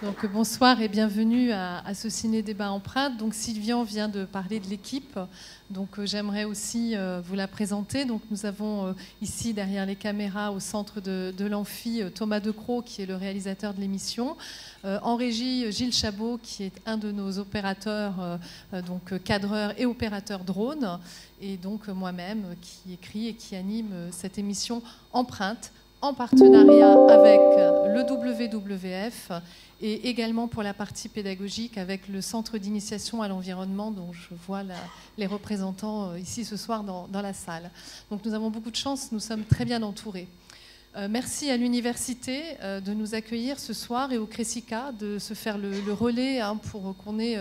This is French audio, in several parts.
Donc bonsoir et bienvenue à ce ciné-débat empreinte. Donc Sylvian vient de parler de l'équipe, donc j'aimerais aussi vous la présenter. Donc nous avons ici derrière les caméras au centre de l'amphi Thomas Decroix qui est le réalisateur de l'émission. En régie Gilles Chabot qui est un de nos opérateurs, donc cadreur et opérateur drone. Et donc moi-même qui écrit et qui anime cette émission Empreinte en partenariat avec le WWF et également pour la partie pédagogique avec le Centre d'initiation à l'environnement dont je vois les représentants ici ce soir dans la salle. Donc nous avons beaucoup de chance, nous sommes très bien entourés. Merci à l'université de nous accueillir ce soir et au Cressica de se faire le relais pour qu'on ait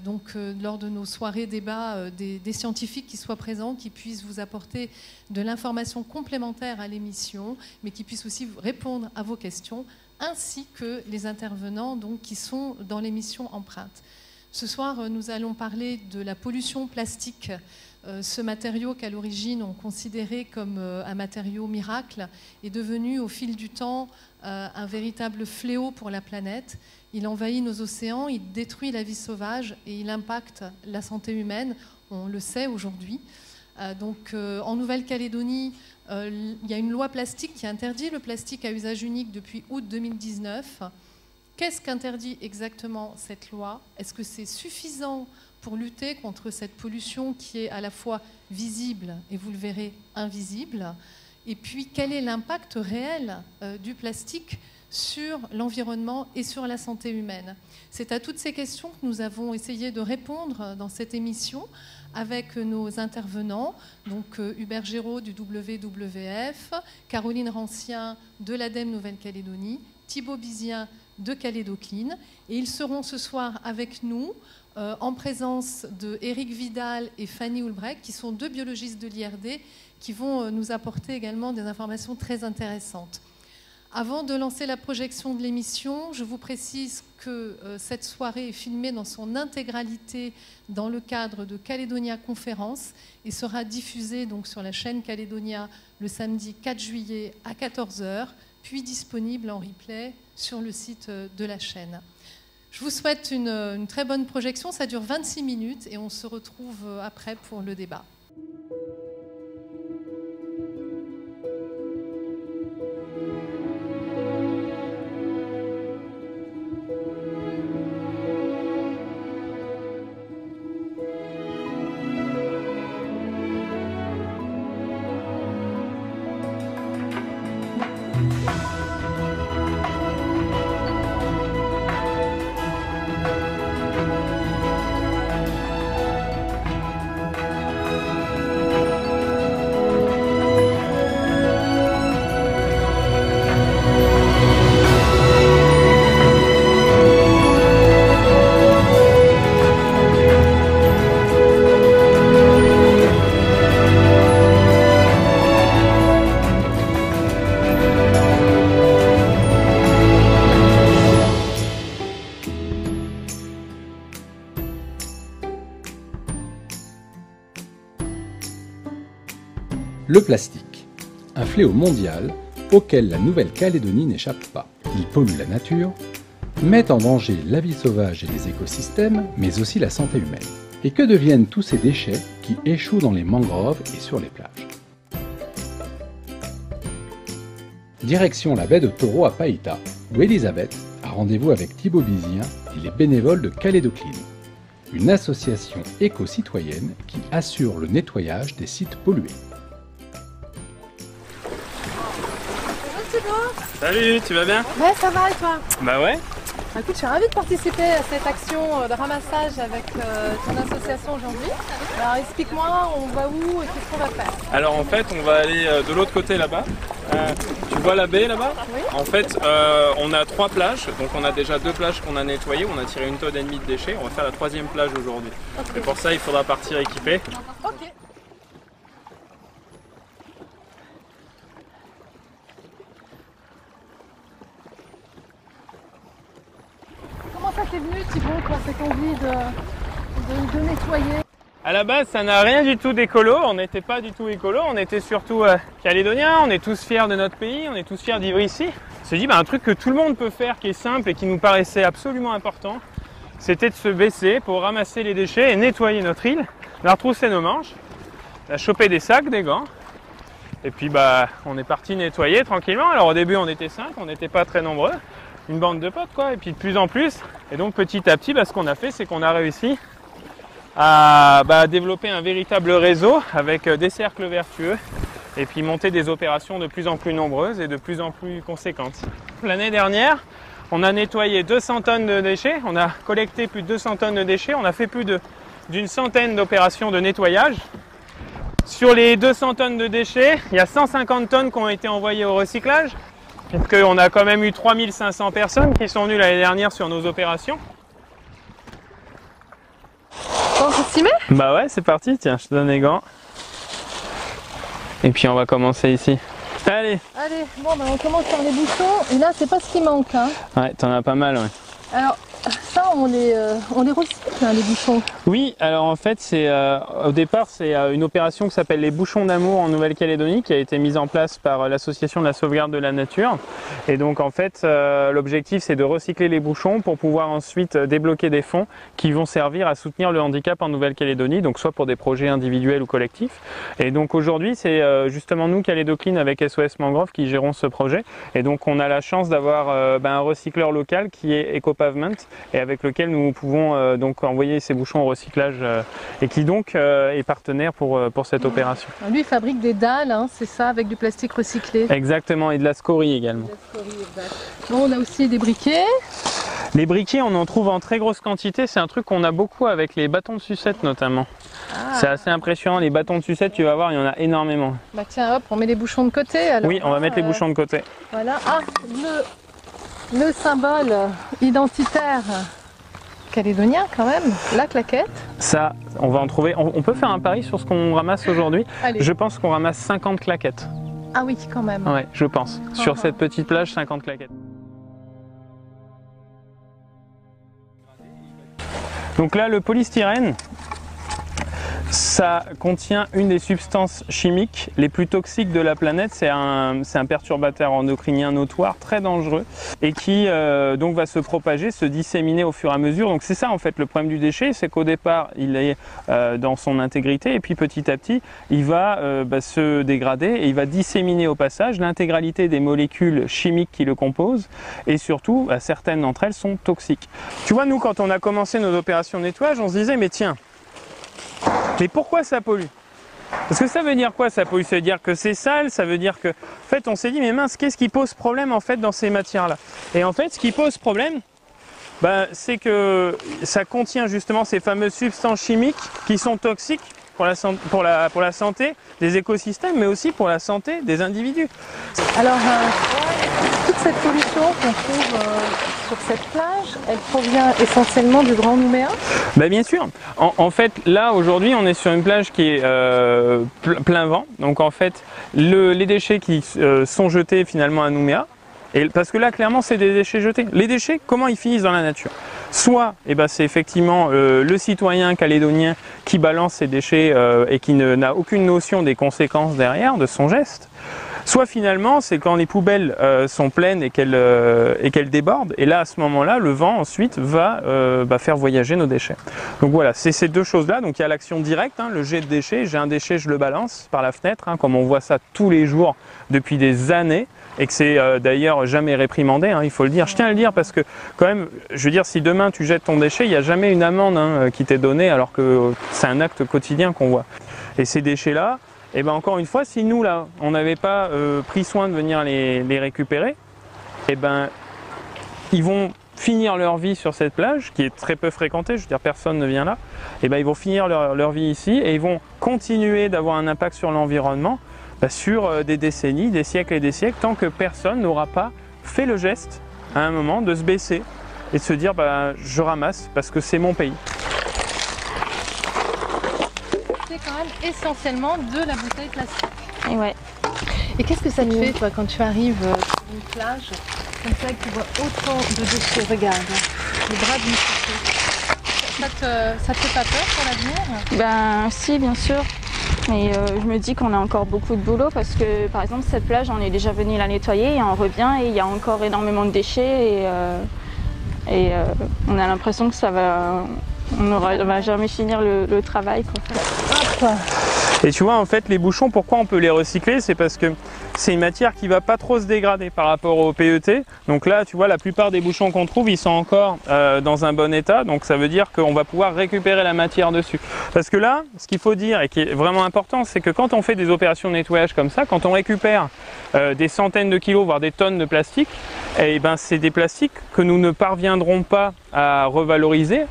donc, lors de nos soirées débats des scientifiques qui soient présents, qui puissent vous apporter de l'information complémentaire à l'émission, mais qui puissent aussi répondre à vos questions, ainsi que les intervenants donc, qui sont dans l'émission Empreinte. Ce soir, nous allons parler de la pollution plastique. Ce matériau qu'à l'origine on considérait comme un matériau miracle est devenu au fil du temps un véritable fléau pour la planète. Il envahit nos océans, il détruit la vie sauvage et il impacte la santé humaine, on le sait aujourd'hui. Donc en Nouvelle-Calédonie, il y a une loi plastique qui interdit le plastique à usage unique depuis août 2019. Qu'est-ce qu'interdit exactement cette loi? Est-ce que c'est suffisant pour lutter contre cette pollution qui est à la fois visible et, vous le verrez, invisible? Et puis, quel est l'impact réel du plastique sur l'environnement et sur la santé humaine? C'est à toutes ces questions que nous avons essayé de répondre dans cette émission avec nos intervenants, donc Hubert Géraud du WWF, Caroline Rancien de l'ADEME Nouvelle-Calédonie, Thibaut Bizien de Calédocline. Et ils seront ce soir avec nous en présence de Éric Vidal et Fanny Houlbrecht, qui sont deux biologistes de l'IRD, qui vont nous apporter également des informations très intéressantes. Avant de lancer la projection de l'émission, je vous précise que cette soirée est filmée dans son intégralité dans le cadre de Calédonia Conférence et sera diffusée donc sur la chaîne Calédonia le samedi 4 juillet à 14 h, puis disponible en replay sur le site de la chaîne. Je vous souhaite une très bonne projection, ça dure 26 minutes et on se retrouve après pour le débat. Le plastique, un fléau mondial auquel la Nouvelle-Calédonie n'échappe pas. Il pollue la nature, met en danger la vie sauvage et les écosystèmes, mais aussi la santé humaine. Et que deviennent tous ces déchets qui échouent dans les mangroves et sur les plages? Direction la baie de Taureau à Païta, où Elisabeth a rendez-vous avec Thibaut Bizien et les bénévoles de Calédocline, une association éco-citoyenne qui assure le nettoyage des sites pollués. Salut, tu vas bien? Ouais, ça va et toi? Bah ouais. Écoute, je suis ravie de participer à cette action de ramassage avec ton association aujourd'hui. Alors explique-moi, on va où et qu'est-ce qu'on va faire? Alors en fait, on va aller de l'autre côté là-bas. Tu vois la baie là-bas? Oui. En fait, on a 3 plages. Donc on a déjà 2 plages qu'on a nettoyées. On a tiré 1,5 tonne de déchets. On va faire la 3e plage aujourd'hui. Okay. Et pour ça, il faudra partir équipé. Ok. Comment ça t'est venu, Thibaut, quoi, cette envie de nettoyer? À la base, ça n'a rien du tout d'écolo, on n'était pas du tout écolo, on était surtout calédoniens, on est tous fiers de notre pays, on est tous fiers de vivre ici. On s'est dit, un truc que tout le monde peut faire, qui est simple et qui nous paraissait absolument important, c'était de se baisser pour ramasser les déchets et nettoyer notre île, la retrousser nos manches, la choper des sacs, des gants, et puis on est parti nettoyer tranquillement. Alors au début on était 5, on n'était pas très nombreux, une bande de potes quoi, et puis de plus en plus, et donc petit à petit, ce qu'on a fait, c'est qu'on a réussi à développer un véritable réseau avec des cercles vertueux et puis monter des opérations de plus en plus nombreuses et de plus en plus conséquentes. L'année dernière, on a nettoyé 200 tonnes de déchets, on a collecté plus de 200 tonnes de déchets, on a fait plus d'une centaine d'opérations de nettoyage. Sur les 200 tonnes de déchets, il y a 150 tonnes qui ont été envoyées au recyclage, puisqu'on a quand même eu 3500 personnes qui sont venues l'année dernière sur nos opérations. Bon, on s'y met? Bah ouais, c'est parti, tiens, je te donne les gants. Et puis on va commencer ici. Allez! Allez, bon, on commence par les bouchons. Et là, c'est pas ce qui manque. Hein. Ouais, t'en as pas mal, ouais. Alors, ça, on les recycle, hein, les bouchons. Oui, alors en fait, au départ, c'est une opération qui s'appelle les bouchons d'amour en Nouvelle-Calédonie, qui a été mise en place par l'association de la sauvegarde de la nature. Et donc en fait, l'objectif, c'est de recycler les bouchons pour pouvoir ensuite débloquer des fonds qui vont servir à soutenir le handicap en Nouvelle-Calédonie, donc soit pour des projets individuels ou collectifs. Et donc aujourd'hui, c'est justement nous, Calédocline, avec SOS Mangrove, qui gérons ce projet. Et donc on a la chance d'avoir un recycleur local qui est EcoPavement, et avec lequel nous pouvons donc envoyer ces bouchons au recyclage et qui donc est partenaire pour cette opération. Lui, il fabrique des dalles, hein, c'est ça, avec du plastique recyclé. Exactement, et de la scorie également. Bon, on a aussi des briquets. Les briquets, on en trouve en très grosse quantité, c'est un truc qu'on a beaucoup avec les bâtons de sucette notamment. Ah. C'est assez impressionnant, les bâtons de sucette, tu vas voir, il y en a énormément. Bah tiens, hop, on met les bouchons de côté alors. Oui, on va mettre les bouchons de côté. Voilà, le symbole identitaire calédonien quand même, la claquette. Ça, on va en trouver. On peut faire un pari sur ce qu'on ramasse aujourd'hui. Je pense qu'on ramasse 50 claquettes. Ah oui, quand même. Ouais, je pense. Sur cette petite plage, 50 claquettes. Donc là, le polystyrène, ça contient une des substances chimiques les plus toxiques de la planète. C'est un perturbateur endocrinien notoire, très dangereux, et qui donc va se propager, se disséminer au fur et à mesure. Donc c'est ça en fait le problème du déchet, c'est qu'au départ il est dans son intégrité, et puis petit à petit il va se dégrader et il va disséminer au passage l'intégralité des molécules chimiques qui le composent, et surtout certaines d'entre elles sont toxiques. Tu vois, nous quand on a commencé nos opérations de nettoyage, on se disait mais tiens, mais pourquoi ça pollue? Parce que ça veut dire quoi ça pollue? Ça veut dire que c'est sale, ça veut dire que... En fait, on s'est dit, mais mince, qu'est-ce qui pose problème en fait dans ces matières-là? Et en fait, ce qui pose problème, c'est que ça contient justement ces fameuses substances chimiques qui sont toxiques pour la santé des écosystèmes, mais aussi pour la santé des individus. Alors, toute cette pollution qu'on trouve sur cette plage, elle provient essentiellement du Grand Nouméa? Bien sûr. En fait, là, aujourd'hui, on est sur une plage qui est plein vent. Donc, en fait, les déchets qui sont jetés finalement à Nouméa, parce que là, clairement, c'est des déchets jetés. Les déchets, comment ils finissent dans la nature? Soit, c'est effectivement le citoyen calédonien qui balance ses déchets et qui n'a aucune notion des conséquences derrière de son geste. Soit finalement, c'est quand les poubelles sont pleines et qu'elles débordent. Et là, à ce moment-là, le vent ensuite va faire voyager nos déchets. Donc voilà, c'est ces deux choses-là. Donc il y a l'action directe, le jet de déchets. J'ai un déchet, je le balance par la fenêtre, comme on voit ça tous les jours depuis des années. Et que c'est d'ailleurs jamais réprimandé, il faut le dire. Je tiens à le dire parce que quand même, je veux dire, si demain tu jettes ton déchet, il n'y a jamais une amende qui t'est donnée alors que c'est un acte quotidien qu'on voit. Et ces déchets-là, encore une fois, si nous là, on n'avait pas pris soin de venir les récupérer, ils vont finir leur vie sur cette plage qui est très peu fréquentée, je veux dire personne ne vient là, ils vont finir leur vie ici et ils vont continuer d'avoir un impact sur l'environnement sur des décennies, des siècles et des siècles, tant que personne n'aura pas fait le geste à un moment de se baisser et de se dire je ramasse parce que c'est mon pays. C'est quand même essentiellement de la bouteille plastique. Et ouais. Et qu'est-ce que ça te fait toi quand tu arrives sur une plage comme ça et que tu vois autant de déchets? Regarde, les bras d'une Ça te fait pas peur pour l'avenir? Ben si, bien sûr. Mais je me dis qu'on a encore beaucoup de boulot parce que par exemple cette plage, on est déjà venu la nettoyer et on revient et il y a encore énormément de déchets et on a l'impression que on ne va jamais finir le travail, quoi. Et tu vois, en fait, les bouchons, pourquoi on peut les recycler? C'est parce que c'est une matière qui va pas trop se dégrader par rapport au PET. Donc là, tu vois, la plupart des bouchons qu'on trouve, ils sont encore dans un bon état. Donc ça veut dire qu'on va pouvoir récupérer la matière dessus. Parce que là, ce qu'il faut dire et qui est vraiment important, c'est que quand on fait des opérations de nettoyage comme ça, quand on récupère des centaines de kilos, voire des tonnes de plastique, et ben c'est des plastiques que nous ne parviendrons pas à revaloriser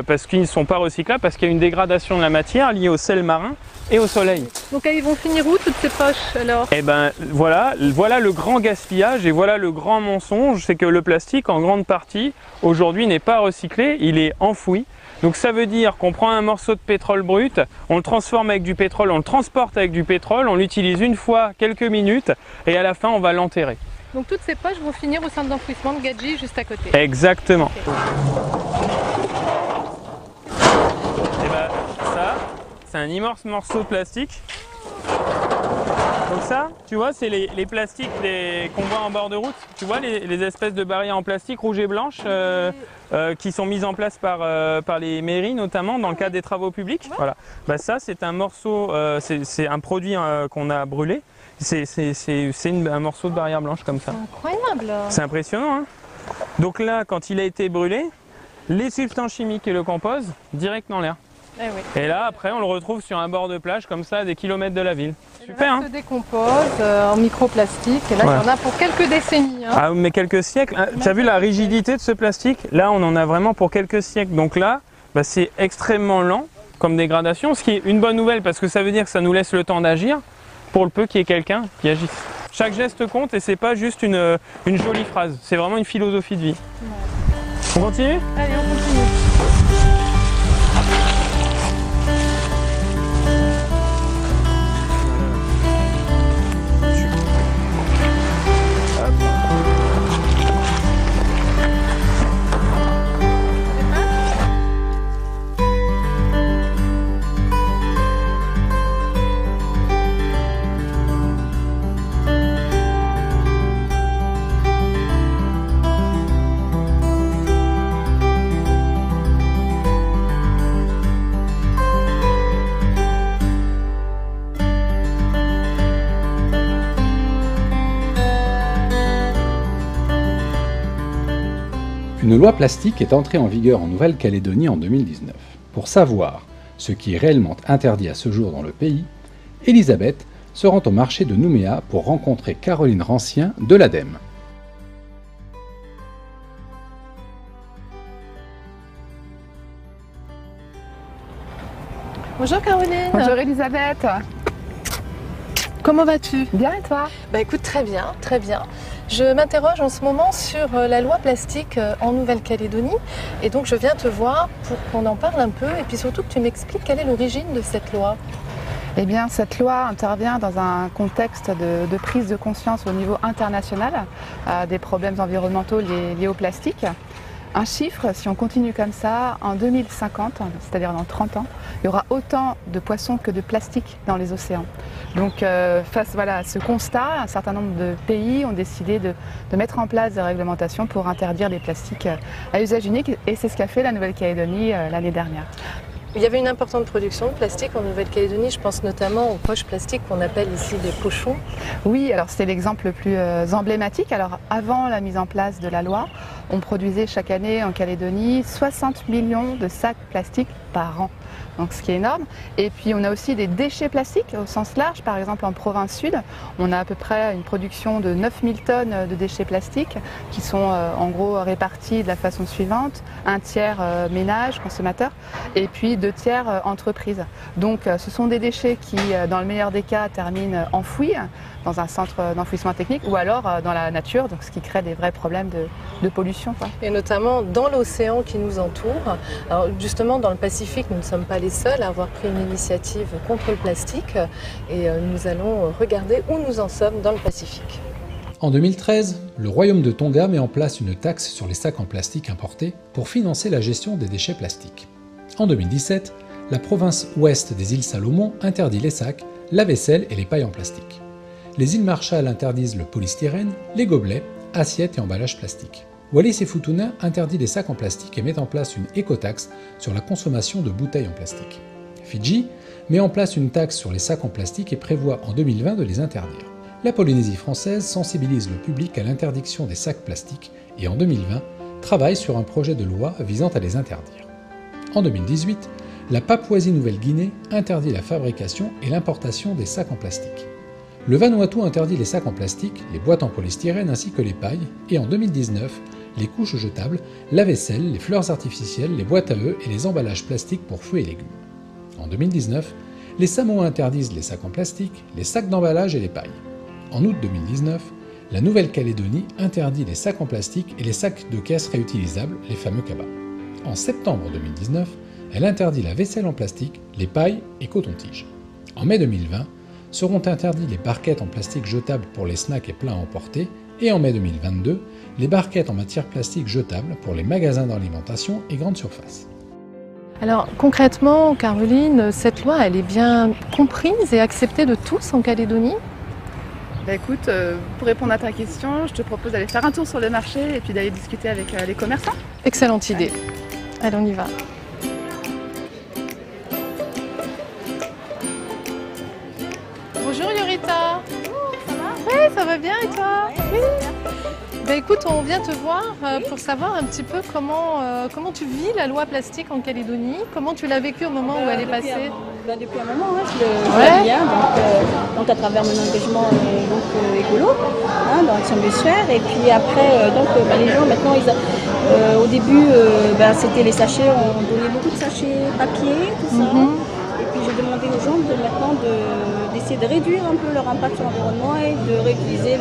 parce qu'ils ne sont pas recyclables, parce qu'il y a une dégradation de la matière liée au sel marin et au soleil. Donc ils vont finir où toutes ces poches alors? Et ben voilà le grand gaspillage et voilà le grand mensonge, c'est que le plastique en grande partie aujourd'hui n'est pas recyclé, il est enfoui. Donc ça veut dire qu'on prend un morceau de pétrole brut, on le transforme avec du pétrole, on le transporte avec du pétrole, on l'utilise une fois quelques minutes et à la fin on va l'enterrer. Donc toutes ces poches vont finir au centre d'enfouissement de Gadji juste à côté. Exactement. Okay. Et ben ça, c'est un immense morceau de plastique. Donc ça, tu vois, c'est les plastiques qu'on voit en bord de route. Tu vois les espèces de barrières en plastique rouges et blanches qui sont mises en place par les mairies, notamment dans le cadre des travaux publics. Voilà. Bah ça, c'est un morceau, c'est un produit qu'on a brûlé. C'est un morceau de barrière blanche comme ça. Incroyable. C'est impressionnant, hein? Donc là, quand il a été brûlé, les substances chimiques qui le composent, direct dans l'air. Eh oui. Et là, après, on le retrouve sur un bord de plage, comme ça, à des kilomètres de la ville. Super, hein? Se décompose en microplastique, et là, il y en a pour quelques décennies. Hein. Ah, mais quelques siècles. Tu as vu la rigidité de ce plastique? Là, on en a vraiment pour quelques siècles. Donc là, bah, c'est extrêmement lent comme dégradation, ce qui est une bonne nouvelle, parce que ça veut dire que ça nous laisse le temps d'agir, pour le peu qu'il y ait quelqu'un qui agisse. Chaque geste compte et c'est pas juste une jolie phrase, c'est vraiment une philosophie de vie. Ouais. On continue? Allez, on continue. Une loi plastique est entrée en vigueur en Nouvelle-Calédonie en 2019. Pour savoir ce qui est réellement interdit à ce jour dans le pays, Elisabeth se rend au marché de Nouméa pour rencontrer Caroline Rancien de l'ADEME. Bonjour Caroline. Bonjour Elisabeth. Comment vas-tu? Bien et toi? Bah écoute, très bien, très bien. Je m'interroge en ce moment sur la loi plastique en Nouvelle-Calédonie et donc je viens te voir pour qu'on en parle un peu et puis surtout que tu m'expliques quelle est l'origine de cette loi. Eh bien, cette loi intervient dans un contexte de prise de conscience au niveau international des problèmes environnementaux liés au plastique. Un chiffre, si on continue comme ça, en 2050, c'est-à-dire dans 30 ans, il y aura autant de poissons que de plastique dans les océans. Donc face à ce constat, un certain nombre de pays ont décidé de mettre en place des réglementations pour interdire les plastiques à usage unique et c'est ce qu'a fait la Nouvelle-Calédonie l'année dernière. Il y avait une importante production de plastique en Nouvelle-Calédonie, je pense notamment aux poches plastiques qu'on appelle ici des pochons. Oui, alors c'était l'exemple le plus emblématique. Alors avant la mise en place de la loi, on produisait chaque année en Calédonie 60 millions de sacs plastiques par an. Donc ce qui est énorme. Et puis on a aussi des déchets plastiques au sens large. Par exemple en province sud, on a à peu près une production de 9000 tonnes de déchets plastiques qui sont en gros répartis de la façon suivante. Un tiers ménage, consommateur, et puis 2 tiers entreprises. Donc ce sont des déchets qui, dans le meilleur des cas, terminent enfouis dans un centre d'enfouissement technique ou alors dans la nature, donc ce qui crée des vrais problèmes de pollution, quoi. Et notamment dans l'océan qui nous entoure. Alors justement dans le Pacifique, nous ne sommes pas les seuls à avoir pris une initiative contre le plastique et nous allons regarder où nous en sommes dans le Pacifique. En 2013, le royaume de Tonga met en place une taxe sur les sacs en plastique importés pour financer la gestion des déchets plastiques. En 2017, la province ouest des îles Salomon interdit les sacs, la vaisselle et les pailles en plastique. Les îles Marshall interdisent le polystyrène, les gobelets, assiettes et emballages plastiques. Wallis et Futuna interdit les sacs en plastique et met en place une écotaxe sur la consommation de bouteilles en plastique. Fidji met en place une taxe sur les sacs en plastique et prévoit en 2020 de les interdire. La Polynésie française sensibilise le public à l'interdiction des sacs plastiques et en 2020 travaille sur un projet de loi visant à les interdire. En 2018, la Papouasie-Nouvelle-Guinée interdit la fabrication et l'importation des sacs en plastique. Le Vanuatu interdit les sacs en plastique, les boîtes en polystyrène ainsi que les pailles, et en 2019, les couches jetables, la vaisselle, les fleurs artificielles, les boîtes à œufs et les emballages plastiques pour fruits et légumes. En 2019, les Samoa interdisent les sacs en plastique, les sacs d'emballage et les pailles. En août 2019, la Nouvelle-Calédonie interdit les sacs en plastique et les sacs de caisse réutilisables, les fameux cabas. En septembre 2019, elle interdit la vaisselle en plastique, les pailles et coton-tige. En mai 2020, seront interdits les barquettes en plastique jetables pour les snacks et plats à emporter, et en mai 2022, les barquettes en matière plastique jetables pour les magasins d'alimentation et grandes surfaces. Alors concrètement, Caroline, cette loi, elle est bien comprise et acceptée de tous en Calédonie? Écoute, pour répondre à ta question, je te propose d'aller faire un tour sur le marché et puis d'aller discuter avec les commerçants. Excellente idée. Allez, on y va. Bonjour Yorita. Ça va? Oui, ça va bien et toi? Oui. Ben écoute, on vient te voir pour savoir un petit peu comment tu vis la loi plastique en Calédonie, comment tu l'as vécu au moment où elle est passée. Depuis un moment, je la bien, donc à travers mon engagement écolo, dans l'Action Biosphère. Et puis après, les gens maintenant, au début, c'était les sachets, on donnait beaucoup de sachets papier, tout ça. Et puis j'ai demandé aux gens d'essayer de réduire un peu leur impact sur l'environnement et de réutiliser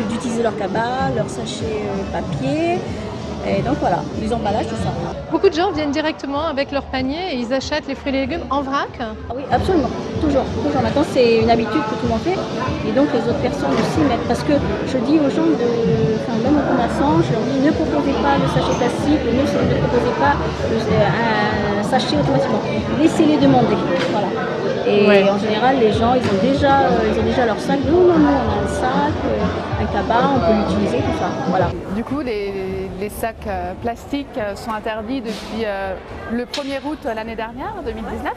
d'utiliser leur cabas, leurs sachets papier. Et donc voilà, les emballages, tout ça. Beaucoup de gens viennent directement avec leur panier et ils achètent les fruits et légumes en vrac? Ah oui, absolument, toujours. Maintenant, c'est une habitude que tout le monde fait. Et donc les autres personnes aussi mettent. Parce que je dis aux gens, même aux commerçants, je leur dis ne proposez pas le sachet plastique, ne proposez pas un sachet automatiquement. Laissez-les demander. Voilà. Et en général, les gens, ils ont déjà leur sac. Non, on a un sac, un cabas, on peut l'utiliser, tout ça. Voilà. Du coup, les sacs plastiques sont interdits depuis le 1er août l'année dernière, 2019.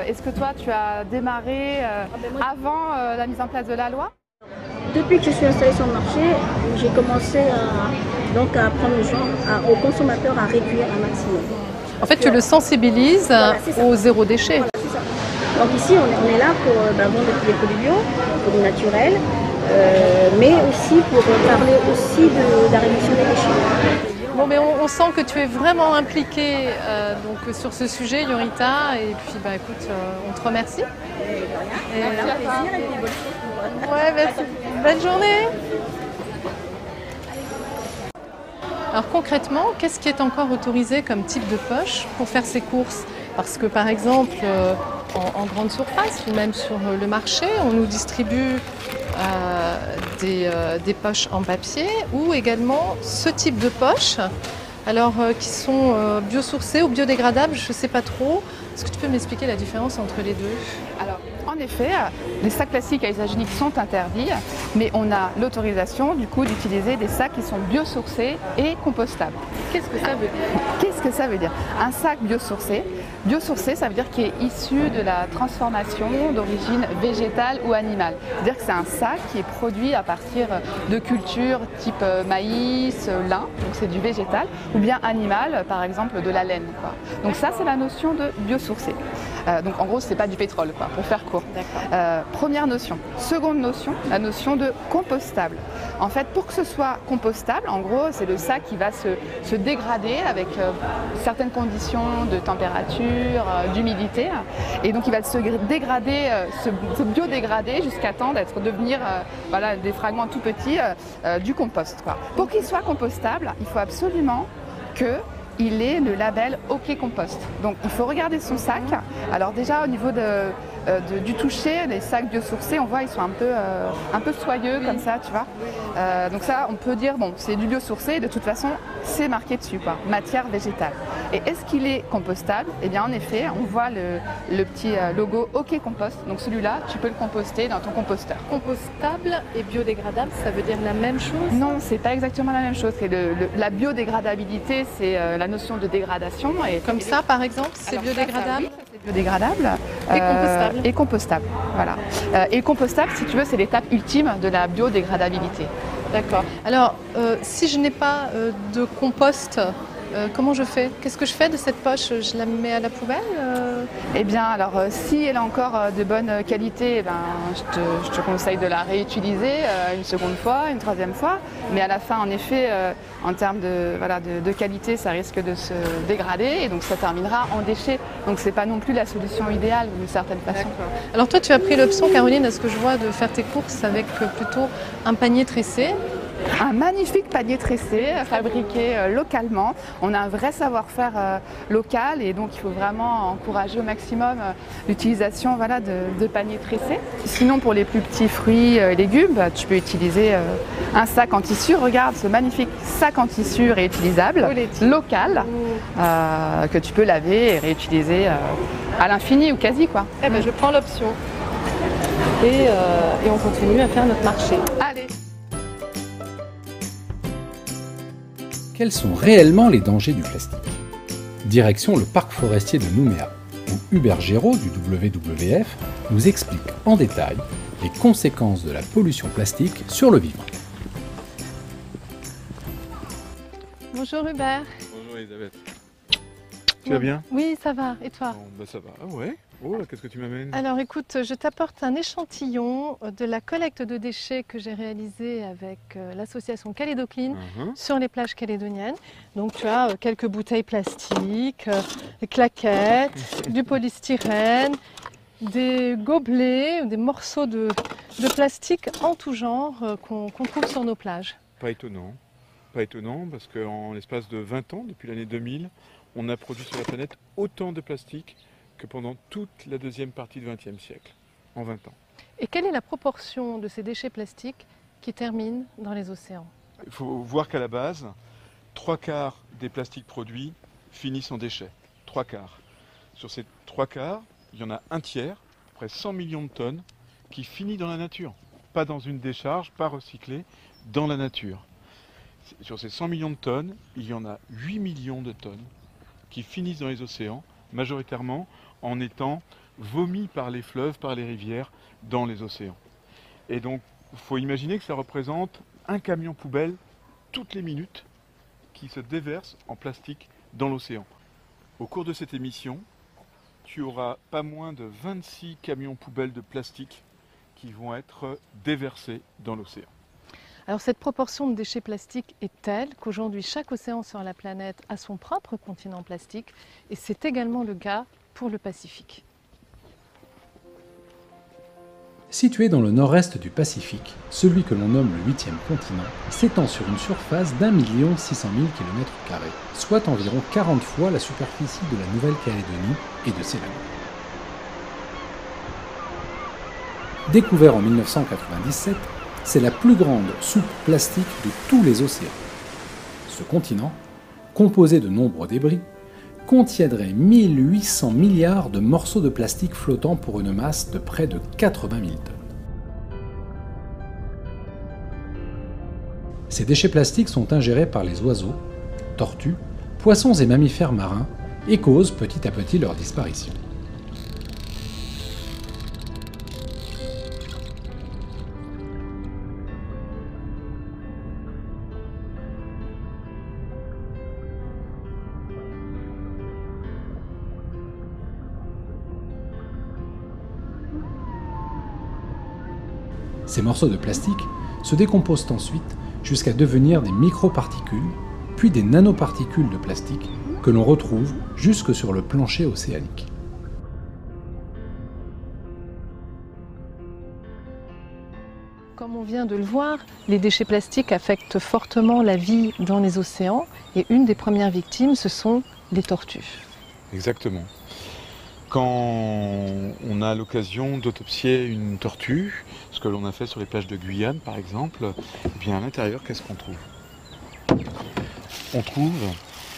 Est-ce que toi, tu as démarré avant la mise en place de la loi? Depuis que je suis installée sur le marché, j'ai commencé à prendre aux consommateurs à réduire un maximum. En fait, tu le sensibilises au zéro déchet. Voilà, c'est ça. Donc ici, on est là pour vendre des produits bio, des produits naturels, mais aussi pour parler aussi de la réduction des déchets. Bon, mais on sent que tu es vraiment impliquée sur ce sujet, Yorita, et puis écoute, on te remercie. Merci à toi. Et puis bonne chose pour Ouais, merci. Bonne journée. Alors concrètement, qu'est-ce qui est encore autorisé comme type de poche pour faire ses courses? Parce que par exemple, en grande surface ou même sur le marché, on nous distribue des poches en papier ou également ce type de poches, alors qui sont biosourcées ou biodégradables, je ne sais pas trop. Est-ce que tu peux m'expliquer la différence entre les deux? Alors, en effet, les sacs plastiques à usage unique sont interdits, mais on a l'autorisation du coup d'utiliser des sacs qui sont biosourcés et compostables. Qu'est-ce que ça veut dire? Qu'est-ce que ça veut dire? Un sac biosourcé, ça veut dire qu'il est issu de la transformation d'origine végétale ou animale. C'est-à-dire que c'est un sac qui est produit à partir de cultures type maïs, lin, donc c'est du végétal, ou bien animal, par exemple de la laine, quoi. Donc ça, c'est la notion de biosourcé. Donc en gros, c'est pas du pétrole, quoi, pour faire court. Première notion. Seconde notion, la notion de compostable. En fait, pour que ce soit compostable, en gros, c'est le sac qui va se dégrader avec certaines conditions de température, d'humidité. Et donc, il va se dégrader, se biodégrader jusqu'à temps devenir des fragments tout petits du compost, quoi. Pour qu'il soit compostable, il faut absolument qu'il ait le label OK Compost. Donc il faut regarder son sac. Alors déjà au niveau du toucher. Les sacs biosourcés, on voit, ils sont un peu soyeux comme ça, tu vois. Donc ça, on peut dire, bon, c'est du biosourcé et de toute façon, c'est marqué dessus, quoi, matière végétale. Et est-ce qu'il est compostable? Eh bien, en effet, on voit le petit logo OK Compost. Donc celui-là, tu peux le composter dans ton composteur. Compostable et biodégradable, ça veut dire la même chose? Non, c'est pas exactement la même chose. La biodégradabilité, c'est la notion de dégradation. Comme ça, par exemple, c'est biodégradable? Ça, c'est biodégradable. Et compostable. Et compostable, voilà. Et compostable, si tu veux, c'est l'étape ultime de la biodégradabilité. D'accord. Alors, si je n'ai pas de compost, comment je fais? Qu'est-ce que je fais de cette poche? Je la mets à la poubelle? Eh bien, alors, si elle est encore de bonne qualité, eh ben, je te conseille de la réutiliser une seconde fois, une troisième fois. Mais à la fin, en effet, en termes de qualité, ça risque de se dégrader et donc ça terminera en déchets. Donc, c'est pas non plus la solution idéale d'une certaine façon. Alors toi, tu as pris l'option, Caroline, à ce que je vois, de faire tes courses avec plutôt un panier tressé. Un magnifique panier tressé, fabriqué localement. On a un vrai savoir-faire local et donc il faut vraiment encourager au maximum l'utilisation de paniers tressés. Sinon, pour les plus petits fruits et légumes, tu peux utiliser un sac en tissu. Regarde ce magnifique sac en tissu réutilisable, local, que tu peux laver et réutiliser à l'infini ou quasi, quoi. Eh ben, je prends l'option et on continue à faire notre marché. Allez. Quels sont réellement les dangers du plastique? Direction le parc forestier de Nouméa, où Hubert Géraud du WWF nous explique en détail les conséquences de la pollution plastique sur le vivant. Bonjour Hubert. Bonjour Elisabeth. Tu vas bien? Oui, ça va. Et toi? Bon, ça va. Ah ouais? Oh, qu'est-ce que tu m'amènes? Alors écoute, je t'apporte un échantillon de la collecte de déchets que j'ai réalisée avec l'association Calédo-Clean sur les plages calédoniennes. Donc tu as quelques bouteilles plastiques, des claquettes, du polystyrène, des gobelets, des morceaux de plastique en tout genre qu'on trouve sur nos plages. Pas étonnant. Pas étonnant parce qu'en l'espace de 20 ans, depuis l'année 2000, on a produit sur la planète autant de plastique que pendant toute la deuxième partie du XXe siècle, en 20 ans. Et quelle est la proportion de ces déchets plastiques qui terminent dans les océans? Il faut voir qu'à la base, 3/4 des plastiques produits finissent en déchets. 3/4. Sur ces 3/4, il y en a un tiers, près 100 millions de tonnes, qui finit dans la nature. Pas dans une décharge, pas recyclé, dans la nature. Sur ces 100 millions de tonnes, il y en a 8 millions de tonnes qui finissent dans les océans, majoritairement en étant vomis par les fleuves, par les rivières, dans les océans. Et donc, il faut imaginer que ça représente un camion poubelle toutes les minutes qui se déverse en plastique dans l'océan. Au cours de cette émission, tu auras pas moins de 26 camions poubelles de plastique qui vont être déversés dans l'océan. Alors cette proportion de déchets plastiques est telle qu'aujourd'hui chaque océan sur la planète a son propre continent plastique et c'est également le cas pour le Pacifique. Situé dans le nord-est du Pacifique, celui que l'on nomme le 8e continent s'étend sur une surface d'1 600 000 km², soit environ 40 fois la superficie de la Nouvelle-Calédonie et de ses lacs. Découvert en 1997, c'est la plus grande soupe plastique de tous les océans. Ce continent, composé de nombreux débris, contiendrait 1800 milliards de morceaux de plastique flottant pour une masse de près de 80 000 tonnes. Ces déchets plastiques sont ingérés par les oiseaux, tortues, poissons et mammifères marins et causent petit à petit leur disparition. Ces morceaux de plastique se décomposent ensuite jusqu'à devenir des microparticules, puis des nanoparticules de plastique que l'on retrouve jusque sur le plancher océanique. Comme on vient de le voir, les déchets plastiques affectent fortement la vie dans les océans et une des premières victimes, ce sont les tortues. Exactement. Quand on a l'occasion d'autopsier une tortue, ce que l'on a fait sur les plages de Guyane par exemple, eh bien à l'intérieur, qu'est-ce qu'on trouve? On trouve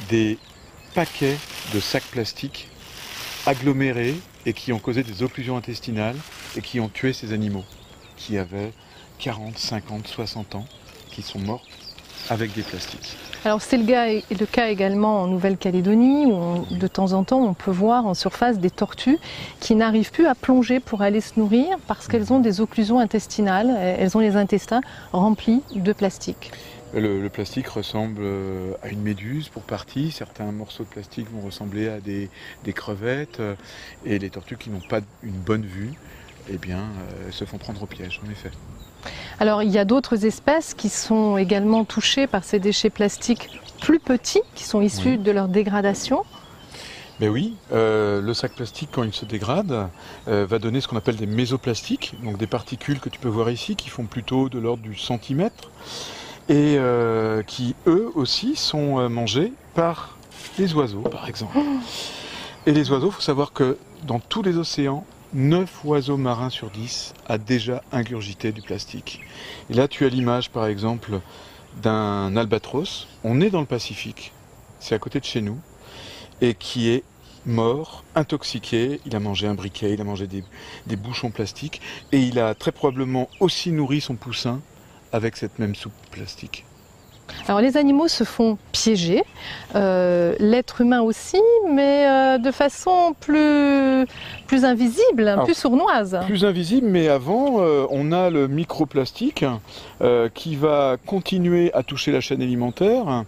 des paquets de sacs plastiques agglomérés et qui ont causé des occlusions intestinales et qui ont tué ces animaux qui avaient 40, 50, 60 ans, qui sont morts avec des plastiques. Alors c'est le cas également en Nouvelle-Calédonie où de temps en temps on peut voir en surface des tortues qui n'arrivent plus à plonger pour aller se nourrir parce qu'elles ont des occlusions intestinales, elles ont les intestins remplis de plastique. Le plastique ressemble à une méduse pour partie, certains morceaux de plastique vont ressembler à des crevettes et les tortues qui n'ont pas une bonne vue, eh bien, se font prendre au piège en effet. Alors il y a d'autres espèces qui sont également touchées par ces déchets plastiques plus petits qui sont issus de leur dégradation. Mais oui, le sac plastique quand il se dégrade va donner ce qu'on appelle des mésoplastiques, donc des particules que tu peux voir ici qui font plutôt de l'ordre du centimètre et qui eux aussi sont mangés par les oiseaux par exemple. Et les oiseaux, il faut savoir que dans tous les océans, 9 oiseaux marins sur 10 a déjà ingurgité du plastique. Et là, tu as l'image, par exemple, d'un albatros. On est dans le Pacifique, c'est à côté de chez nous, et qui est mort, intoxiqué. Il a mangé un briquet, il a mangé des bouchons plastiques, et il a très probablement aussi nourri son poussin avec cette même soupe plastique. Alors les animaux se font piéger, l'être humain aussi, mais de façon plus invisible, alors, plus sournoise. Plus invisible, mais avant, on a le microplastique qui va continuer à toucher la chaîne alimentaire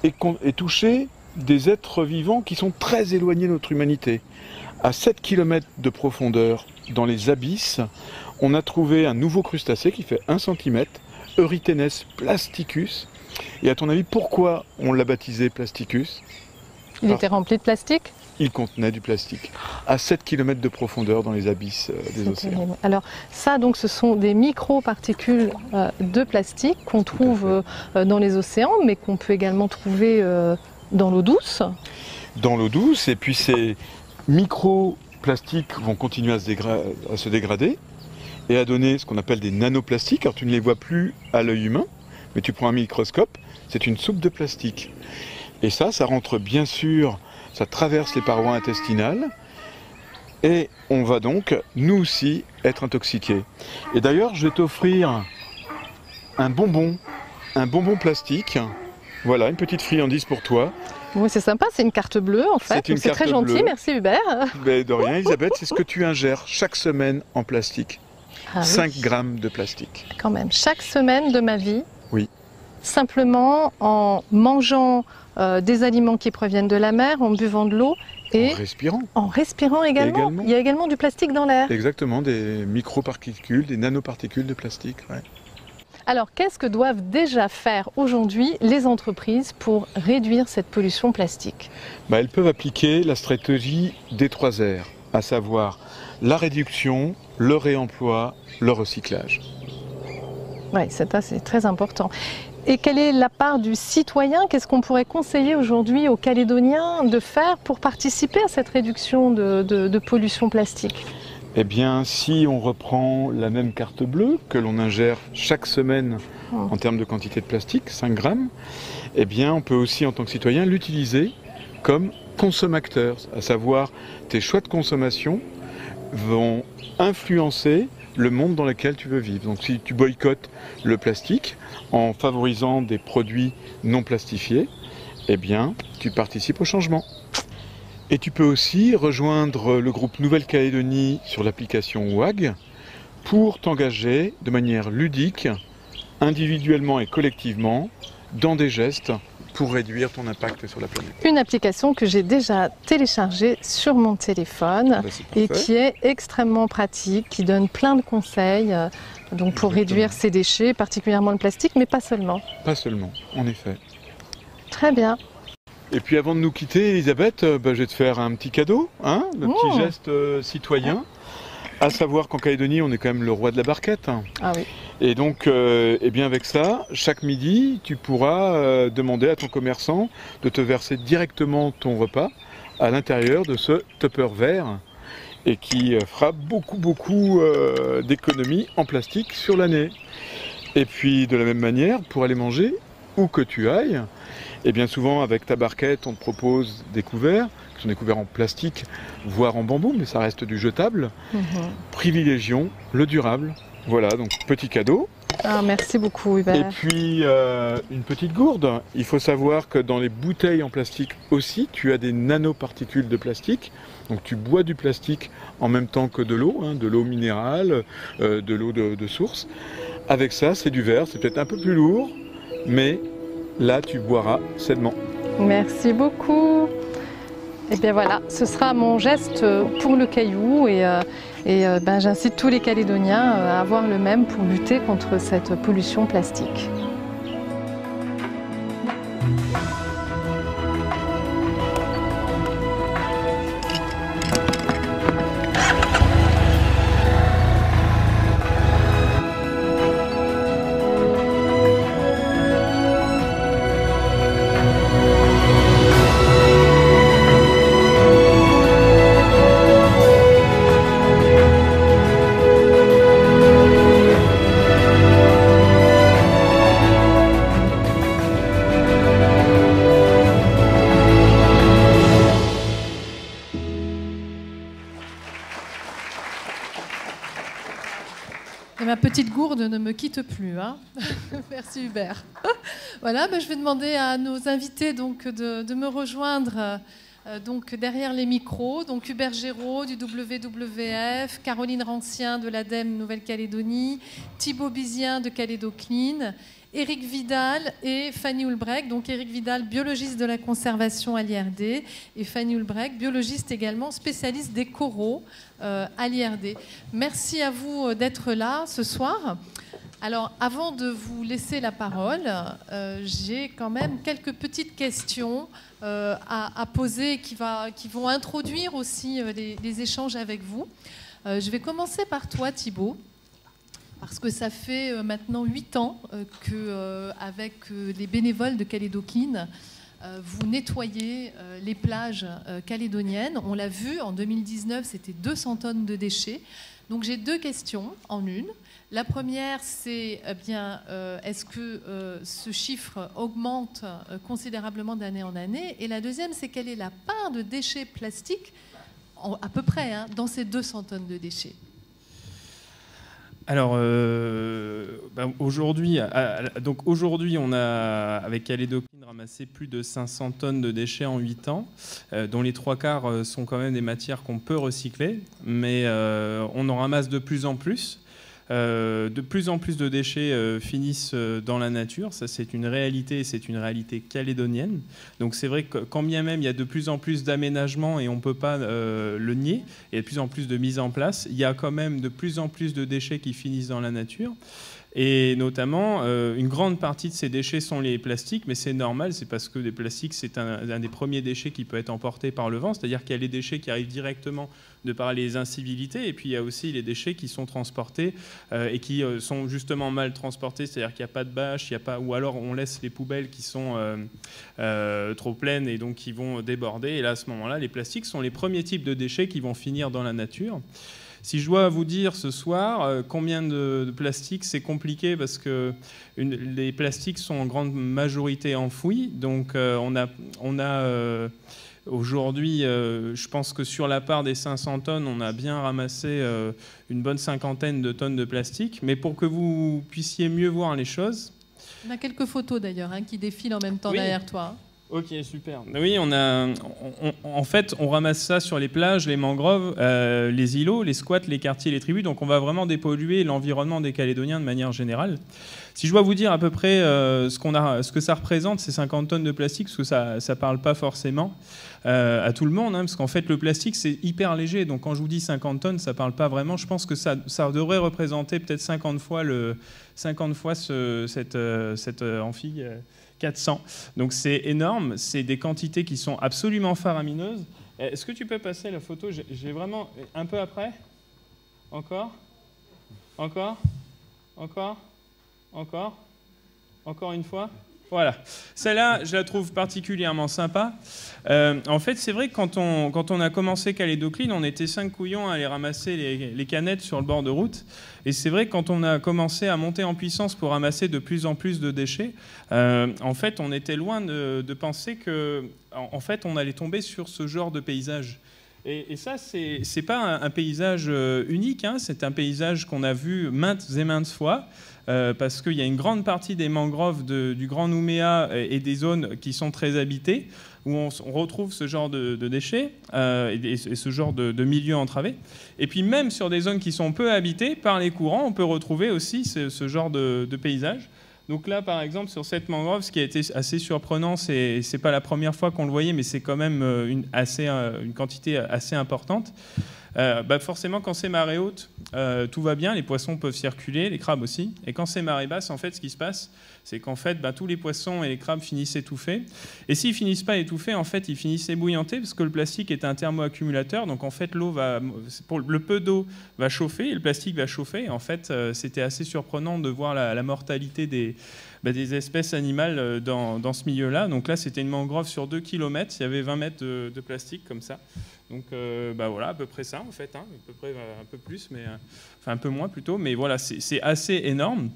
et toucher des êtres vivants qui sont très éloignés de notre humanité. À 7 km de profondeur, dans les abysses, on a trouvé un nouveau crustacé qui fait 1 cm, Eurythenes plasticus. Et à ton avis, pourquoi on l'a baptisé Plasticus? Il était rempli de plastique? Il contenait du plastique, à 7 km de profondeur dans les abysses des océans. Terrible. Alors ça, donc, ce sont des micro-particules de plastique qu'on trouve dans les océans, mais qu'on peut également trouver dans l'eau douce. Dans l'eau douce, et puis ces micro-plastiques vont continuer à se dégrader et à donner ce qu'on appelle des nanoplastiques. Alors tu ne les vois plus à l'œil humain, mais tu prends un microscope, c'est une soupe de plastique. Et ça rentre bien sûr, ça traverse les parois intestinales, et on va donc, nous aussi, être intoxiqués. Et d'ailleurs, je vais t'offrir un bonbon plastique. Voilà, une petite friandise pour toi. Oui, c'est sympa, c'est une carte bleue en fait. C'est très gentil, merci Hubert. Mais de rien, Elisabeth, c'est ce que tu ingères chaque semaine en plastique. 5 grammes de plastique. Quand même, chaque semaine de ma vie. Oui. Simplement en mangeant des aliments qui proviennent de la mer, en buvant de l'eau et en respirant également. Il y a également du plastique dans l'air. Exactement, des microparticules, des nanoparticules de plastique. Ouais. Alors, qu'est-ce que doivent déjà faire aujourd'hui les entreprises pour réduire cette pollution plastique? Elles peuvent appliquer la stratégie des 3 R, à savoir la réduction, le réemploi, le recyclage. Oui, c'est très important. Et quelle est la part du citoyen? Qu'est-ce qu'on pourrait conseiller aujourd'hui aux Calédoniens de faire pour participer à cette réduction de pollution plastique? Eh bien, si on reprend la même carte bleue que l'on ingère chaque semaine en termes de quantité de plastique, 5 grammes, eh bien, on peut aussi, en tant que citoyen, l'utiliser comme consommateur, à savoir tes choix de consommation vont influencer le monde dans lequel tu veux vivre. Donc si tu boycottes le plastique en favorisant des produits non plastifiés, eh bien, tu participes au changement. Et tu peux aussi rejoindre le groupe Nouvelle-Calédonie sur l'application WAG pour t'engager de manière ludique, individuellement et collectivement, dans des gestes pour réduire ton impact sur la planète. Une application que j'ai déjà téléchargée sur mon téléphone et qui est extrêmement pratique, qui donne plein de conseils donc pour réduire ces déchets, particulièrement le plastique, mais pas seulement. Pas seulement, en effet. Très bien. Et puis avant de nous quitter, Elisabeth, je vais te faire un petit cadeau, le petit geste citoyen. À savoir qu'en Calédonie, on est quand même le roi de la barquette. Ah oui. Et donc, eh bien avec ça, chaque midi, tu pourras demander à ton commerçant de te verser directement ton repas à l'intérieur de ce tupper vert et qui fera beaucoup d'économies en plastique sur l'année. Et puis de la même manière, pour aller manger, où que tu ailles, et bien souvent avec ta barquette on te propose des couverts, qui sont des couverts en plastique, voire en bambou, mais ça reste du jetable. Privilégions le durable. Voilà, donc petit cadeau. Ah, merci beaucoup Hubert. Et puis une petite gourde. Il faut savoir que dans les bouteilles en plastique aussi, tu as des nanoparticules de plastique. Donc tu bois du plastique en même temps que de l'eau, hein, de l'eau minérale, de l'eau de source. Avec ça, c'est du verre, c'est peut-être un peu plus lourd, mais là tu boiras sainement. Merci beaucoup. Et bien voilà, ce sera mon geste pour le caillou et j'incite tous les Calédoniens à avoir le même pour lutter contre cette pollution plastique. Et ma petite gourde ne me quitte plus. Hein. Merci Hubert. Voilà, je vais demander à nos invités donc, de me rejoindre donc, derrière les micros. Donc Hubert Géraud du WWF, Caroline Rancien de l'ADEME Nouvelle-Calédonie, Thibaut Bizien de Calédo Clean, Éric Vidal et Fanny Houlbrec. Donc Éric Vidal, biologiste de la conservation à l'IRD, et Fanny Houlbrec, biologiste également, spécialiste des coraux à l'IRD. Merci à vous d'être là ce soir. Alors, avant de vous laisser la parole, j'ai quand même quelques petites questions à poser qui vont introduire aussi les échanges avec vous. Je vais commencer par toi, Thibaut. Parce que ça fait maintenant 8 ans qu'avec les bénévoles de Calédo Clean, vous nettoyez les plages calédoniennes. On l'a vu, en 2019, c'était 200 tonnes de déchets. Donc j'ai 2 questions en une. La première, c'est est-ce que ce chiffre augmente considérablement d'année en année? Et la deuxième, c'est quelle est la part de déchets plastiques, à peu près, hein, dans ces 200 tonnes de déchets? Alors, aujourd'hui, on a, avec Calédo Clean, ramassé plus de 500 tonnes de déchets en 8 ans, dont les 3/4 sont quand même des matières qu'on peut recycler, mais on en ramasse de plus en plus. De plus en plus de déchets finissent dans la nature. Ça, c'est une réalité calédonienne. Donc c'est vrai que quand bien même il y a de plus en plus d'aménagements, et on ne peut pas le nier, il y a de plus en plus de mise en place, il y a quand même de plus en plus de déchets qui finissent dans la nature. Et notamment, une grande partie de ces déchets sont les plastiques, mais c'est normal, c'est parce que les plastiques, c'est un des premiers déchets qui peut être emporté par le vent, c'est-à-dire qu'il y a les déchets qui arrivent directement de par les incivilités, et puis il y a aussi les déchets qui sont transportés et qui sont justement mal transportés, c'est-à-dire qu'il n'y a pas de bâche, ou alors on laisse les poubelles qui sont trop pleines et donc qui vont déborder, et là à ce moment-là, les plastiques sont les premiers types de déchets qui vont finir dans la nature. Si je dois vous dire ce soir combien de plastique, c'est compliqué parce que les plastiques sont en grande majorité enfouis. Donc on a aujourd'hui, je pense que sur la part des 500 tonnes, on a bien ramassé une bonne 50aine de tonnes de plastique. Mais pour que vous puissiez mieux voir les choses... On a quelques photos d'ailleurs qui défilent en même temps derrière toi. Ok, super. Oui, en fait, on ramasse ça sur les plages, les mangroves, les îlots, les squats, les quartiers, les tribus. Donc on va vraiment dépolluer l'environnement des Calédoniens de manière générale. Si je dois vous dire à peu près ce que ça représente, ces 50 tonnes de plastique, parce que ça ne parle pas forcément à tout le monde, parce qu'en fait, le plastique, c'est hyper léger. Donc quand je vous dis 50 tonnes, ça ne parle pas vraiment. Je pense que ça devrait représenter peut-être 50 fois cette amphi... 400. Donc c'est énorme, c'est des quantités qui sont absolument faramineuses. Est-ce que tu peux passer la photo? J'ai vraiment... Un peu après? Encore? Encore? Encore? Encore? Encore une fois? Voilà, celle-là, je la trouve particulièrement sympa. En fait, c'est vrai que quand on a commencé Calédocline, on était 5 couillons à aller ramasser les canettes sur le bord de route. Et c'est vrai que quand on a commencé à monter en puissance pour ramasser de plus en plus de déchets, en fait, on était loin de penser que, en fait, on allait tomber sur ce genre de paysage. Et ça, c'est pas un paysage unique, hein, c'est un paysage qu'on a vu maintes et maintes fois. Parce qu'il y a une grande partie des mangroves du Grand Nouméa et des zones qui sont très habitées, où on retrouve ce genre de déchets et ce genre de milieux entravés. Et puis même sur des zones qui sont peu habitées, par les courants, on peut retrouver aussi ce genre de paysage. Donc là, par exemple, sur cette mangrove, ce qui a été assez surprenant, c'est pas la première fois qu'on le voyait, mais c'est quand même une quantité assez importante. Forcément, quand c'est marée haute, tout va bien, les poissons peuvent circuler, les crabes aussi. Et quand c'est marée basse, en fait, ce qui se passe, c'est qu'en fait, tous les poissons et les crabes finissent étouffés. Et s'ils finissent pas étouffés, en fait, ils finissent ébouillantés parce que le plastique est un thermoaccumulateur. Donc, en fait, le peu d'eau va chauffer et le plastique va chauffer. Et en fait, c'était assez surprenant de voir la mortalité des espèces animales dans ce milieu-là. Donc là, c'était une mangrove sur 2 km. Il y avait 20 mètres de plastique comme ça. Donc voilà, à peu près ça en fait, hein, à peu près un peu plus, mais enfin un peu moins plutôt, mais voilà, c'est assez énorme.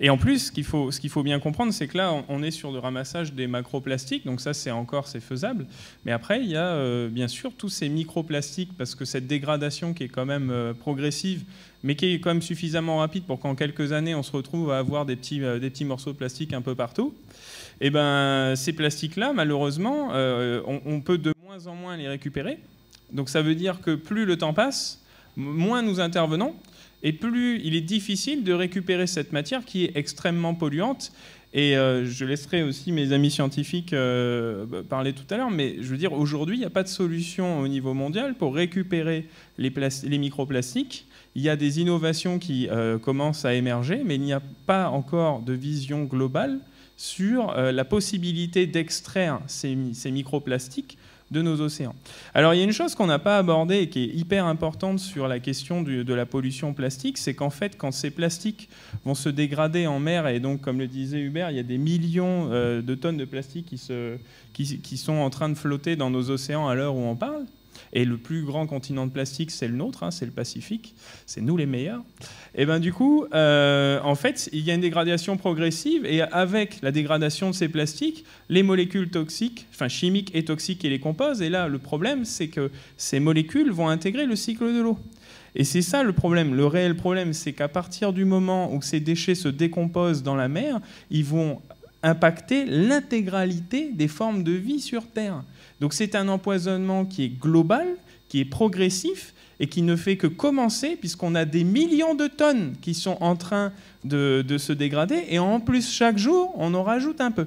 Et en plus, ce qu'il faut bien comprendre, c'est que là, on est sur le ramassage des macroplastiques, donc ça, c'est faisable. Mais après, il y a bien sûr tous ces microplastiques, parce que cette dégradation qui est quand même progressive, mais qui est quand même suffisamment rapide pour qu'en quelques années, on se retrouve à avoir des petits morceaux de plastique un peu partout. Et ces plastiques-là, malheureusement, on peut de moins en moins les récupérer. Donc ça veut dire que plus le temps passe, moins nous intervenons, et plus il est difficile de récupérer cette matière qui est extrêmement polluante. Et je laisserai aussi mes amis scientifiques parler tout à l'heure, mais je veux dire, aujourd'hui, il n'y a pas de solution au niveau mondial pour récupérer les microplastiques. Il y a des innovations qui commencent à émerger, mais il n'y a pas encore de vision globale sur la possibilité d'extraire ces microplastiques de nos océans. Alors il y a une chose qu'on n'a pas abordée et qui est hyper importante sur la question de la pollution plastique, c'est qu'en fait quand ces plastiques vont se dégrader en mer, et donc comme le disait Hubert, il y a des millions de tonnes de plastique qui sont en train de flotter dans nos océans à l'heure où on parle, et le plus grand continent de plastique, c'est le nôtre, hein, c'est le Pacifique, c'est nous les meilleurs. Et du coup, en fait, il y a une dégradation progressive, et avec la dégradation de ces plastiques, les molécules toxiques, enfin chimiques et toxiques, et les composent. Et là, le problème, c'est que ces molécules vont intégrer le cycle de l'eau. Et c'est ça le problème. Le réel problème, c'est qu'à partir du moment où ces déchets se décomposent dans la mer, ils vont impacter l'intégralité des formes de vie sur Terre. Donc c'est un empoisonnement qui est global, qui est progressif et qui ne fait que commencer puisqu'on a des millions de tonnes qui sont en train de se dégrader et en plus chaque jour on en rajoute un peu.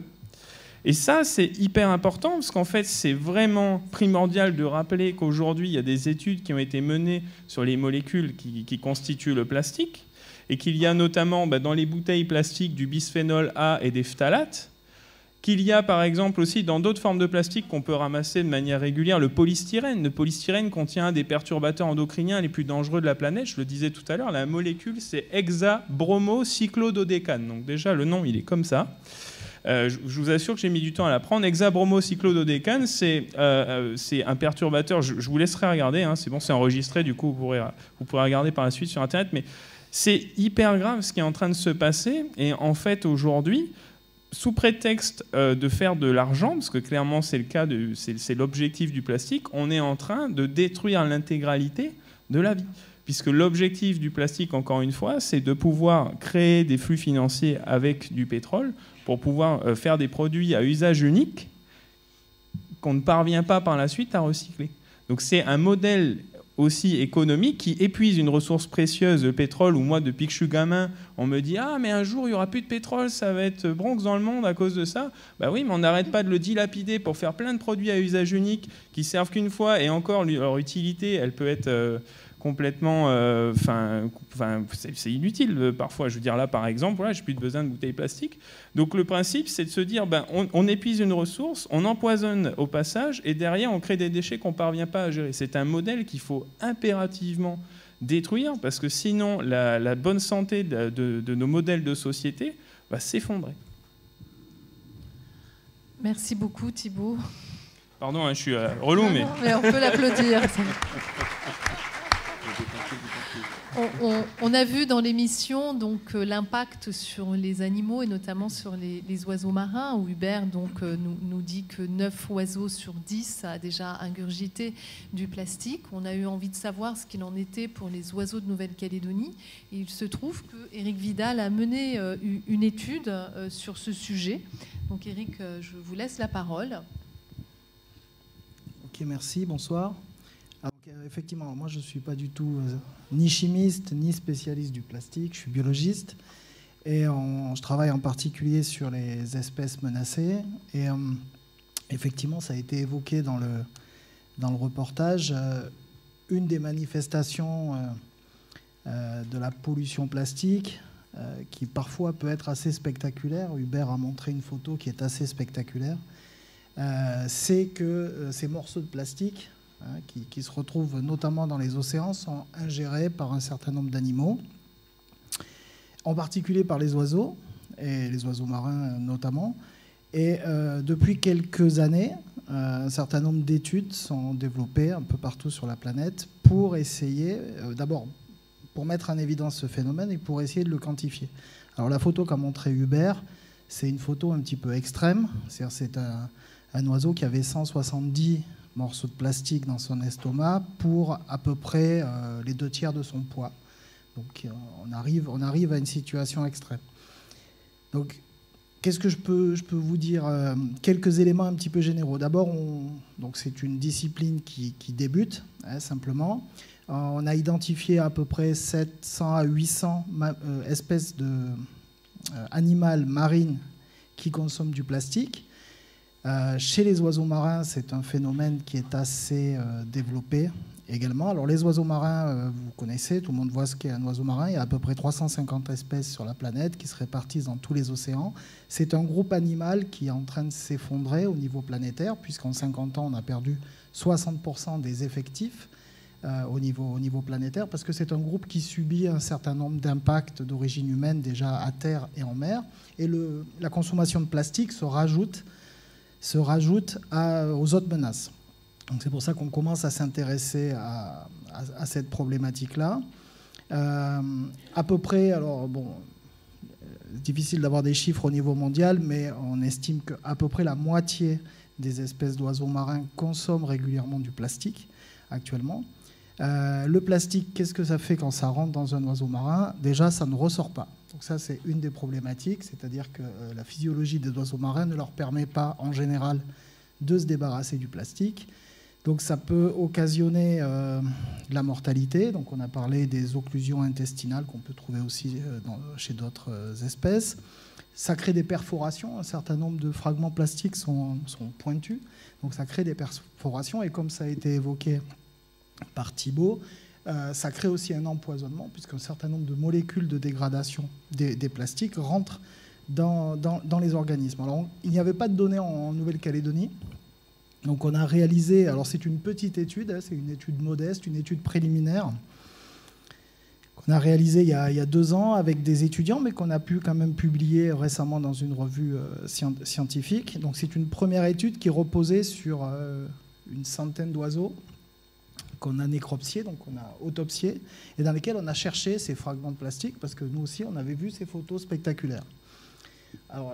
Et ça c'est hyper important parce qu'en fait c'est vraiment primordial de rappeler qu'aujourd'hui il y a des études qui ont été menées sur les molécules qui constituent le plastique et qu'il y a notamment dans les bouteilles plastiques du bisphénol A et des phtalates, qu'il y a par exemple aussi dans d'autres formes de plastique qu'on peut ramasser de manière régulière, le polystyrène. Le polystyrène contient un des perturbateurs endocriniens les plus dangereux de la planète, je le disais tout à l'heure, la molécule c'est hexabromocyclododécane. Donc déjà le nom il est comme ça. Je vous assure que j'ai mis du temps à l'apprendre. Hexabromocyclododécane, c'est un perturbateur, je vous laisserai regarder, hein, c'est bon, c'est enregistré, du coup vous pourrez regarder par la suite sur Internet, mais c'est hyper grave ce qui est en train de se passer. Et en fait aujourd'hui, sous prétexte de faire de l'argent, parce que clairement c'est le cas, c'est l'objectif du plastique, on est en train de détruire l'intégralité de la vie. Puisque l'objectif du plastique, encore une fois, c'est de pouvoir créer des flux financiers avec du pétrole pour pouvoir faire des produits à usage unique qu'on ne parvient pas par la suite à recycler. Donc c'est un modèle aussi économique qui épuise une ressource précieuse, le pétrole, où moi, depuis que je suis gamin, on me dit « Ah, mais un jour, il n'y aura plus de pétrole, ça va être Bronx dans le monde à cause de ça. » Bah oui, mais on n'arrête pas de le dilapider pour faire plein de produits à usage unique qui servent qu'une fois, et encore, leur utilité, elle peut être complètement... c'est inutile parfois. Je veux dire, là, par exemple, voilà, j'ai plus besoin de bouteilles plastiques. Donc le principe, c'est de se dire, on épuise une ressource, on empoisonne au passage, et derrière, on crée des déchets qu'on ne parvient pas à gérer. C'est un modèle qu'il faut impérativement détruire, parce que sinon, la bonne santé de nos modèles de société va s'effondrer. Merci beaucoup Thibaut. Pardon, je suis relou, mais... Mais on peut l'applaudir. On a vu dans l'émission donc l'impact sur les animaux et notamment sur les oiseaux marins, où Hubert donc nous dit que 9 oiseaux sur 10 a déjà ingurgité du plastique. On a eu envie de savoir ce qu'il en était pour les oiseaux de Nouvelle-Calédonie. Et il se trouve que Éric Vidal a mené une étude sur ce sujet. Donc Éric, je vous laisse la parole. Ok, merci, bonsoir. Alors, effectivement, moi je ne suis pas du tout ni chimiste ni spécialiste du plastique, je suis biologiste et je travaille en particulier sur les espèces menacées. Et effectivement, ça a été évoqué dans le reportage. Une des manifestations de la pollution plastique, qui parfois peut être assez spectaculaire, Hubert a montré une photo qui est assez spectaculaire, c'est que ces morceaux de plastique qui se retrouvent notamment dans les océans sont ingérés par un certain nombre d'animaux, en particulier par les oiseaux, et les oiseaux marins notamment. Et depuis quelques années, un certain nombre d'études sont développées un peu partout sur la planète pour essayer, d'abord, pour mettre en évidence ce phénomène et pour essayer de le quantifier. Alors la photo qu'a montré Hubert, c'est une photo un petit peu extrême. C'est un oiseau qui avait 170 morceaux de plastique dans son estomac pour à peu près les 2/3 de son poids. Donc on arrive à une situation extrême. Donc qu'est-ce que je peux vous dire? Quelques éléments un petit peu généraux. D'abord, donc c'est une discipline qui débute, simplement. On a identifié à peu près 700 à 800 espèces animales marines qui consomment du plastique. Chez les oiseaux marins, c'est un phénomène qui est assez développé également. Alors les oiseaux marins, vous connaissez, tout le monde voit ce qu'est un oiseau marin. Il y a à peu près 350 espèces sur la planète qui se répartissent dans tous les océans. C'est un groupe animal qui est en train de s'effondrer au niveau planétaire, puisqu'en 50 ans, on a perdu 60% des effectifs au niveau planétaire, parce que c'est un groupe qui subit un certain nombre d'impacts d'origine humaine déjà à terre et en mer. Et la consommation de plastique se rajoute aux autres menaces. Donc c'est pour ça qu'on commence à s'intéresser à cette problématique-là. À peu près, alors bon, difficile d'avoir des chiffres au niveau mondial, mais on estime qu'à peu près la moitié des espèces d'oiseaux marins consomment régulièrement du plastique actuellement. Le plastique, qu'est-ce que ça fait quand ça rentre dans un oiseau marin? Déjà, ça ne ressort pas. Donc ça, c'est une des problématiques, c'est-à-dire que la physiologie des oiseaux marins ne leur permet pas, en général, de se débarrasser du plastique. Donc ça peut occasionner de la mortalité. Donc on a parlé des occlusions intestinales qu'on peut trouver aussi chez d'autres espèces. Ça crée des perforations. Un certain nombre de fragments plastiques sont pointus. Donc ça crée des perforations. Et comme ça a été évoqué par Thibaut, ça crée aussi un empoisonnement, puisqu'un certain nombre de molécules de dégradation des plastiques rentrent dans les organismes. Alors, il n'y avait pas de données en Nouvelle-Calédonie. Donc on a réalisé, alors c'est une petite étude, c'est une étude modeste, une étude préliminaire, qu'on a réalisée il y a 2 ans avec des étudiants, mais qu'on a pu quand même publier récemment dans une revue scientifique. Donc c'est une première étude qui reposait sur une centaine d'oiseaux qu'on a nécropsiés, donc on a autopsiés, et dans lesquels on a cherché ces fragments de plastique, parce que nous aussi, on avait vu ces photos spectaculaires. Alors,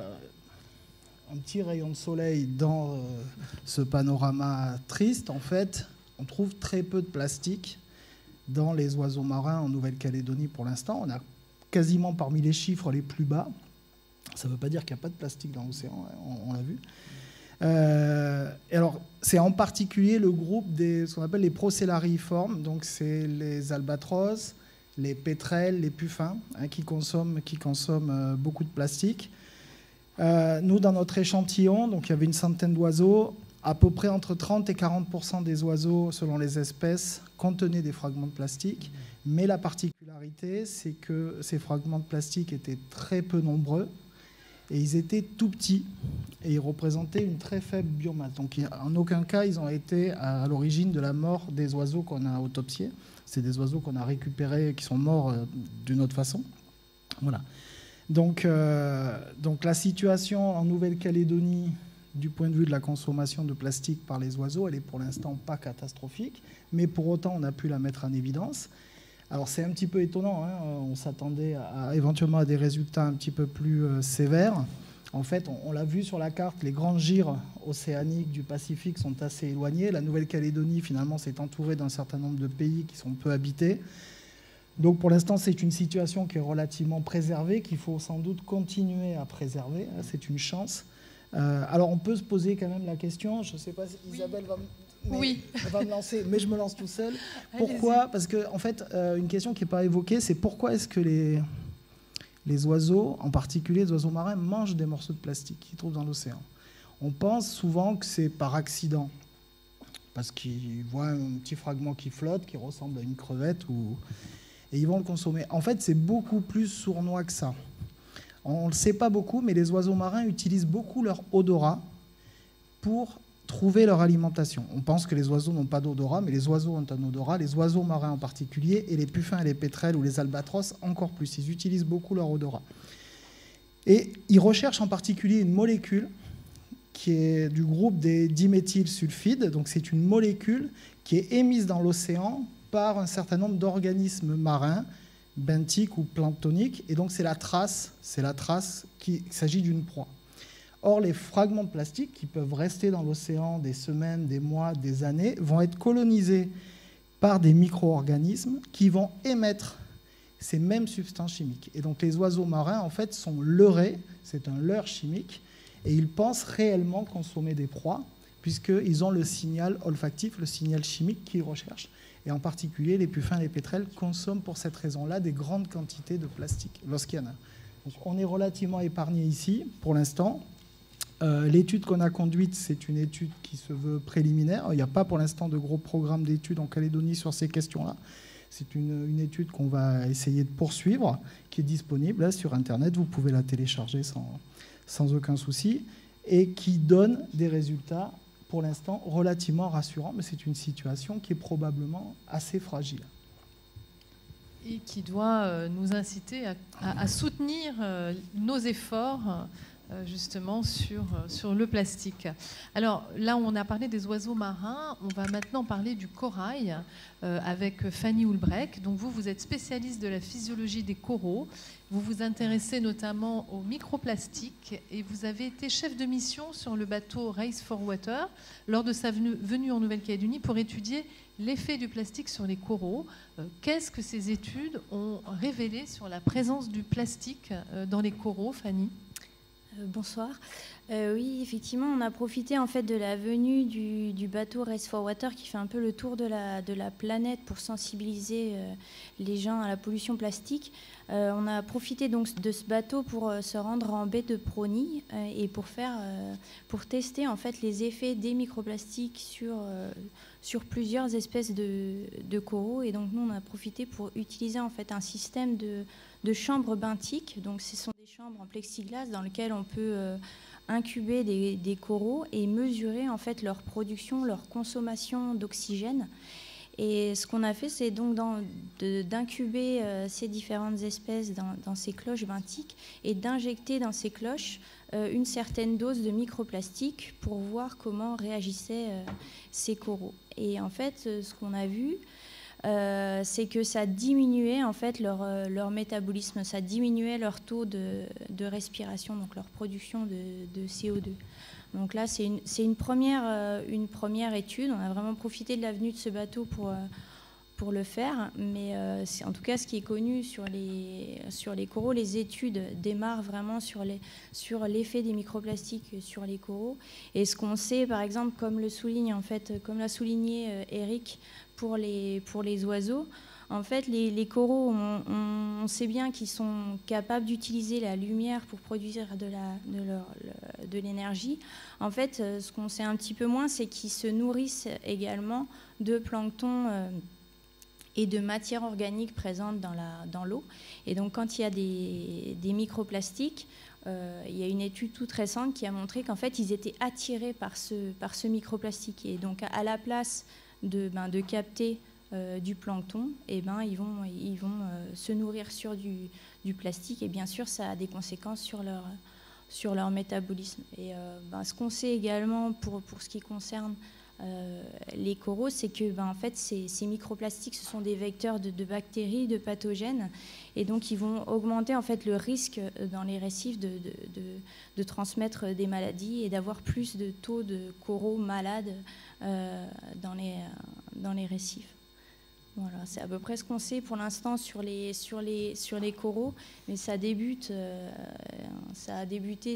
un petit rayon de soleil dans ce panorama triste, en fait, on trouve très peu de plastique dans les oiseaux marins en Nouvelle-Calédonie pour l'instant. On a quasiment parmi les chiffres les plus bas. Ça ne veut pas dire qu'il n'y a pas de plastique dans l'océan, on l'a vu. Et alors, c'est en particulier le groupe ce qu'on appelle les procellariiformes, donc c'est les albatros, les pétrels, les puffins, qui consomment beaucoup de plastique. Nous, dans notre échantillon, donc il y avait une centaine d'oiseaux, à peu près entre 30 et 40% des oiseaux, selon les espèces, contenaient des fragments de plastique. Mais la particularité, c'est que ces fragments de plastique étaient très peu nombreux. Et ils étaient tout petits et ils représentaient une très faible biomasse. Donc en aucun cas, ils ont été à l'origine de la mort des oiseaux qu'on a autopsiés. C'est des oiseaux qu'on a récupérés, qui sont morts d'une autre façon. Voilà. Donc la situation en Nouvelle-Calédonie du point de vue de la consommation de plastique par les oiseaux, elle est pour l'instant pas catastrophique, mais pour autant on a pu la mettre en évidence. Alors c'est un petit peu étonnant, hein, on s'attendait éventuellement à des résultats un petit peu plus sévères. En fait, on l'a vu sur la carte, les grands gyres océaniques du Pacifique sont assez éloignés. La Nouvelle-Calédonie, finalement, s'est entourée d'un certain nombre de pays qui sont peu habités. Donc pour l'instant, c'est une situation qui est relativement préservée, qu'il faut sans doute continuer à préserver. C'est une chance. Alors on peut se poser quand même la question, je ne sais pas si Isabelle va me lancer, mais je me lance tout seul. Pourquoi? Parce que en fait, une question qui n'est pas évoquée, c'est pourquoi est-ce que les oiseaux, en particulier les oiseaux marins, mangent des morceaux de plastique qu'ils trouvent dans l'océan? On pense souvent que c'est par accident, parce qu'ils voient un petit fragment qui flotte, qui ressemble à une crevette, et ils vont le consommer. En fait, c'est beaucoup plus sournois que ça. On ne le sait pas beaucoup, mais les oiseaux marins utilisent beaucoup leur odorat pour trouver leur alimentation. On pense que les oiseaux n'ont pas d'odorat, mais les oiseaux ont un odorat, les oiseaux marins en particulier, et les puffins et les pétrels ou les albatros encore plus. Ils utilisent beaucoup leur odorat. Et ils recherchent en particulier une molécule qui est du groupe des diméthylsulfides. Donc c'est une molécule qui est émise dans l'océan par un certain nombre d'organismes marins, benthiques ou planctoniques, et donc c'est la trace qu'il s'agit d'une proie. Or, les fragments de plastique qui peuvent rester dans l'océan des semaines, des mois, des années, vont être colonisés par des micro-organismes qui vont émettre ces mêmes substances chimiques. Et donc les oiseaux marins, en fait, sont leurrés, c'est un leurre chimique, et ils pensent réellement consommer des proies, puisqu'ils ont le signal olfactif, le signal chimique qu'ils recherchent. Et en particulier, les puffins et les pétrels consomment pour cette raison-là des grandes quantités de plastique, lorsqu'il y en a. Donc, on est relativement épargné ici, pour l'instant. L'étude qu'on a conduite, c'est une étude qui se veut préliminaire. Il n'y a pas pour l'instant de gros programme d'études en Calédonie sur ces questions-là. C'est une étude qu'on va essayer de poursuivre, qui est disponible là, sur Internet. Vous pouvez la télécharger sans aucun souci, et qui donne des résultats pour l'instant relativement rassurant, mais c'est une situation qui est probablement assez fragile. Et qui doit nous inciter à soutenir nos efforts justement sur le plastique. Alors là, on a parlé des oiseaux marins, on va maintenant parler du corail avec Fanny Houlbrecht. Donc vous êtes spécialiste de la physiologie des coraux, vous vous intéressez notamment aux microplastiques et vous avez été chef de mission sur le bateau Race for Water lors de sa venue en Nouvelle-Calédonie pour étudier l'effet du plastique sur les coraux. Qu'est-ce que ces études ont révélé sur la présence du plastique dans les coraux, Fanny ? Bonsoir. Oui, effectivement, on a profité en fait de la venue du bateau Race for Water qui fait un peu le tour de la planète pour sensibiliser les gens à la pollution plastique. On a profité donc de ce bateau pour se rendre en baie de Prony et pour tester en fait les effets des microplastiques sur plusieurs espèces de coraux. Et donc nous, on a profité pour utiliser en fait un système de chambres benthiques. Donc ce sont des chambres en plexiglas dans lesquelles on peut incuber des coraux et mesurer en fait leur production, leur consommation d'oxygène. Et ce qu'on a fait, c'est donc d'incuber ces différentes espèces dans ces cloches benthiques et d'injecter dans ces cloches une certaine dose de microplastique pour voir comment réagissaient ces coraux. Et en fait, ce qu'on a vu, c'est que ça diminuait en fait leur métabolisme, ça diminuait leur taux de respiration, donc leur production de CO2. Donc là, c'est une première étude. On a vraiment profité de la venue de ce bateau pour le faire. Mais en tout cas, ce qui est connu sur les coraux, les études démarrent vraiment sur l'effet des microplastiques sur les coraux. Et ce qu'on sait, par exemple, comme l'a souligné Eric pour les oiseaux, en fait, les coraux, on sait bien qu'ils sont capables d'utiliser la lumière pour produire de l'énergie. En fait, ce qu'on sait un petit peu moins, c'est qu'ils se nourrissent également de plancton et de matières organiques présentes dans l'eau. Et donc, quand il y a des microplastiques, il y a une étude toute récente qui a montré qu'en fait, ils étaient attirés par ce microplastique. Et donc, à la place de capter du plancton, ils vont se nourrir sur du plastique, et bien sûr ça a des conséquences sur sur leur métabolisme. Et ce qu'on sait également pour ce qui concerne les coraux, c'est que en fait, ces microplastiques, ce sont des vecteurs de bactéries, de pathogènes, et donc ils vont augmenter en fait le risque dans les récifs de transmettre des maladies et d'avoir plus de taux de coraux malades dans les récifs. Voilà, c'est à peu près ce qu'on sait pour l'instant sur les coraux, mais ça a débuté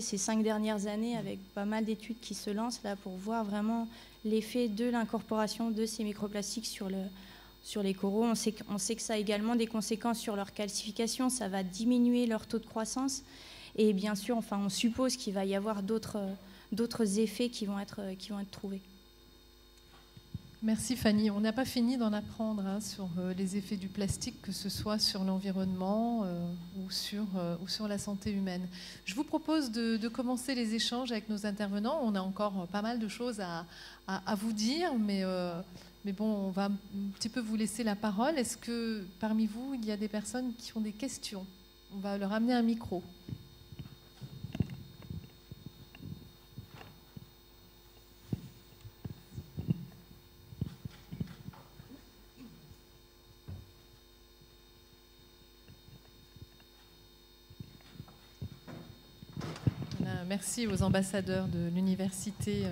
ces 5 dernières années avec pas mal d'études qui se lancent là pour voir vraiment l'effet de l'incorporation de ces microplastiques sur les coraux. On sait que ça a également des conséquences sur leur calcification, ça va diminuer leur taux de croissance, et bien sûr, on suppose qu'il va y avoir d'autres effets qui vont être trouvés. Merci Fanny. On n'a pas fini d'en apprendre sur les effets du plastique, que ce soit sur l'environnement ou sur la santé humaine. Je vous propose de commencer les échanges avec nos intervenants. On a encore pas mal de choses à vous dire, mais bon, on va un petit peu vous laisser la parole. Est-ce que parmi vous, il y a des personnes qui ont des questions? On va leur amener un micro. Merci aux ambassadeurs de l'université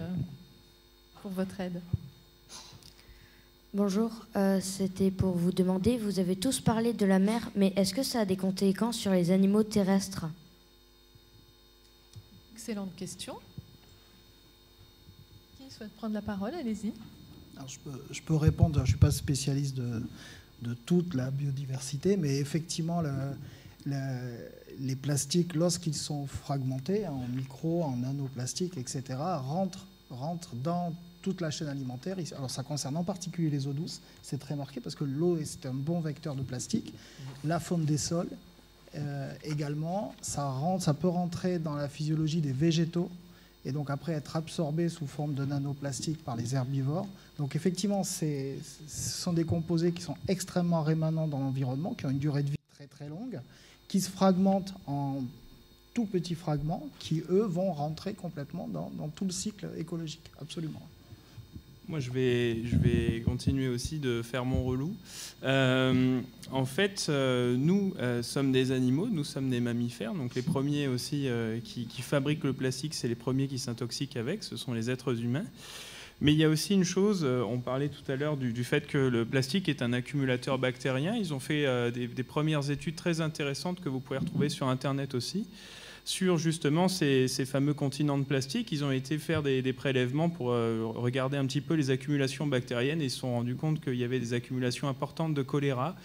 pour votre aide. Bonjour, c'était pour vous demander, vous avez tous parlé de la mer, mais est-ce que ça a des conséquences sur les animaux terrestres? Excellente question. Qui souhaite prendre la parole? Allez-y. Alors, je peux répondre, je ne suis pas spécialiste de toute la biodiversité, mais effectivement, les plastiques, lorsqu'ils sont fragmentés en micro, en nanoplastiques, etc., rentrent dans toute la chaîne alimentaire. Alors ça concerne en particulier les eaux douces, c'est très marqué parce que l'eau est un bon vecteur de plastique. La faune des sols également, ça peut rentrer dans la physiologie des végétaux et donc après être absorbé sous forme de nanoplastiques par les herbivores. Donc effectivement, ce sont des composés qui sont extrêmement rémanents dans l'environnement, qui ont une durée de vie très très longue, qui se fragmentent en tout petits fragments qui, eux, vont rentrer complètement dans tout le cycle écologique. Absolument. Moi, je vais continuer aussi de faire mon relou. En fait, nous sommes des animaux, nous sommes des mammifères. Donc les premiers aussi qui fabriquent le plastique, c'est les premiers qui s'intoxiquent avec, ce sont les êtres humains. Mais il y a aussi une chose, on parlait tout à l'heure du fait que le plastique est un accumulateur bactérien. Ils ont fait des premières études très intéressantes que vous pouvez retrouver sur Internet aussi, sur justement ces fameux continents de plastique. Ils ont été faire des prélèvements pour regarder un petit peu les accumulations bactériennes et ils se sont rendus compte qu'il y avait des accumulations importantes de choléra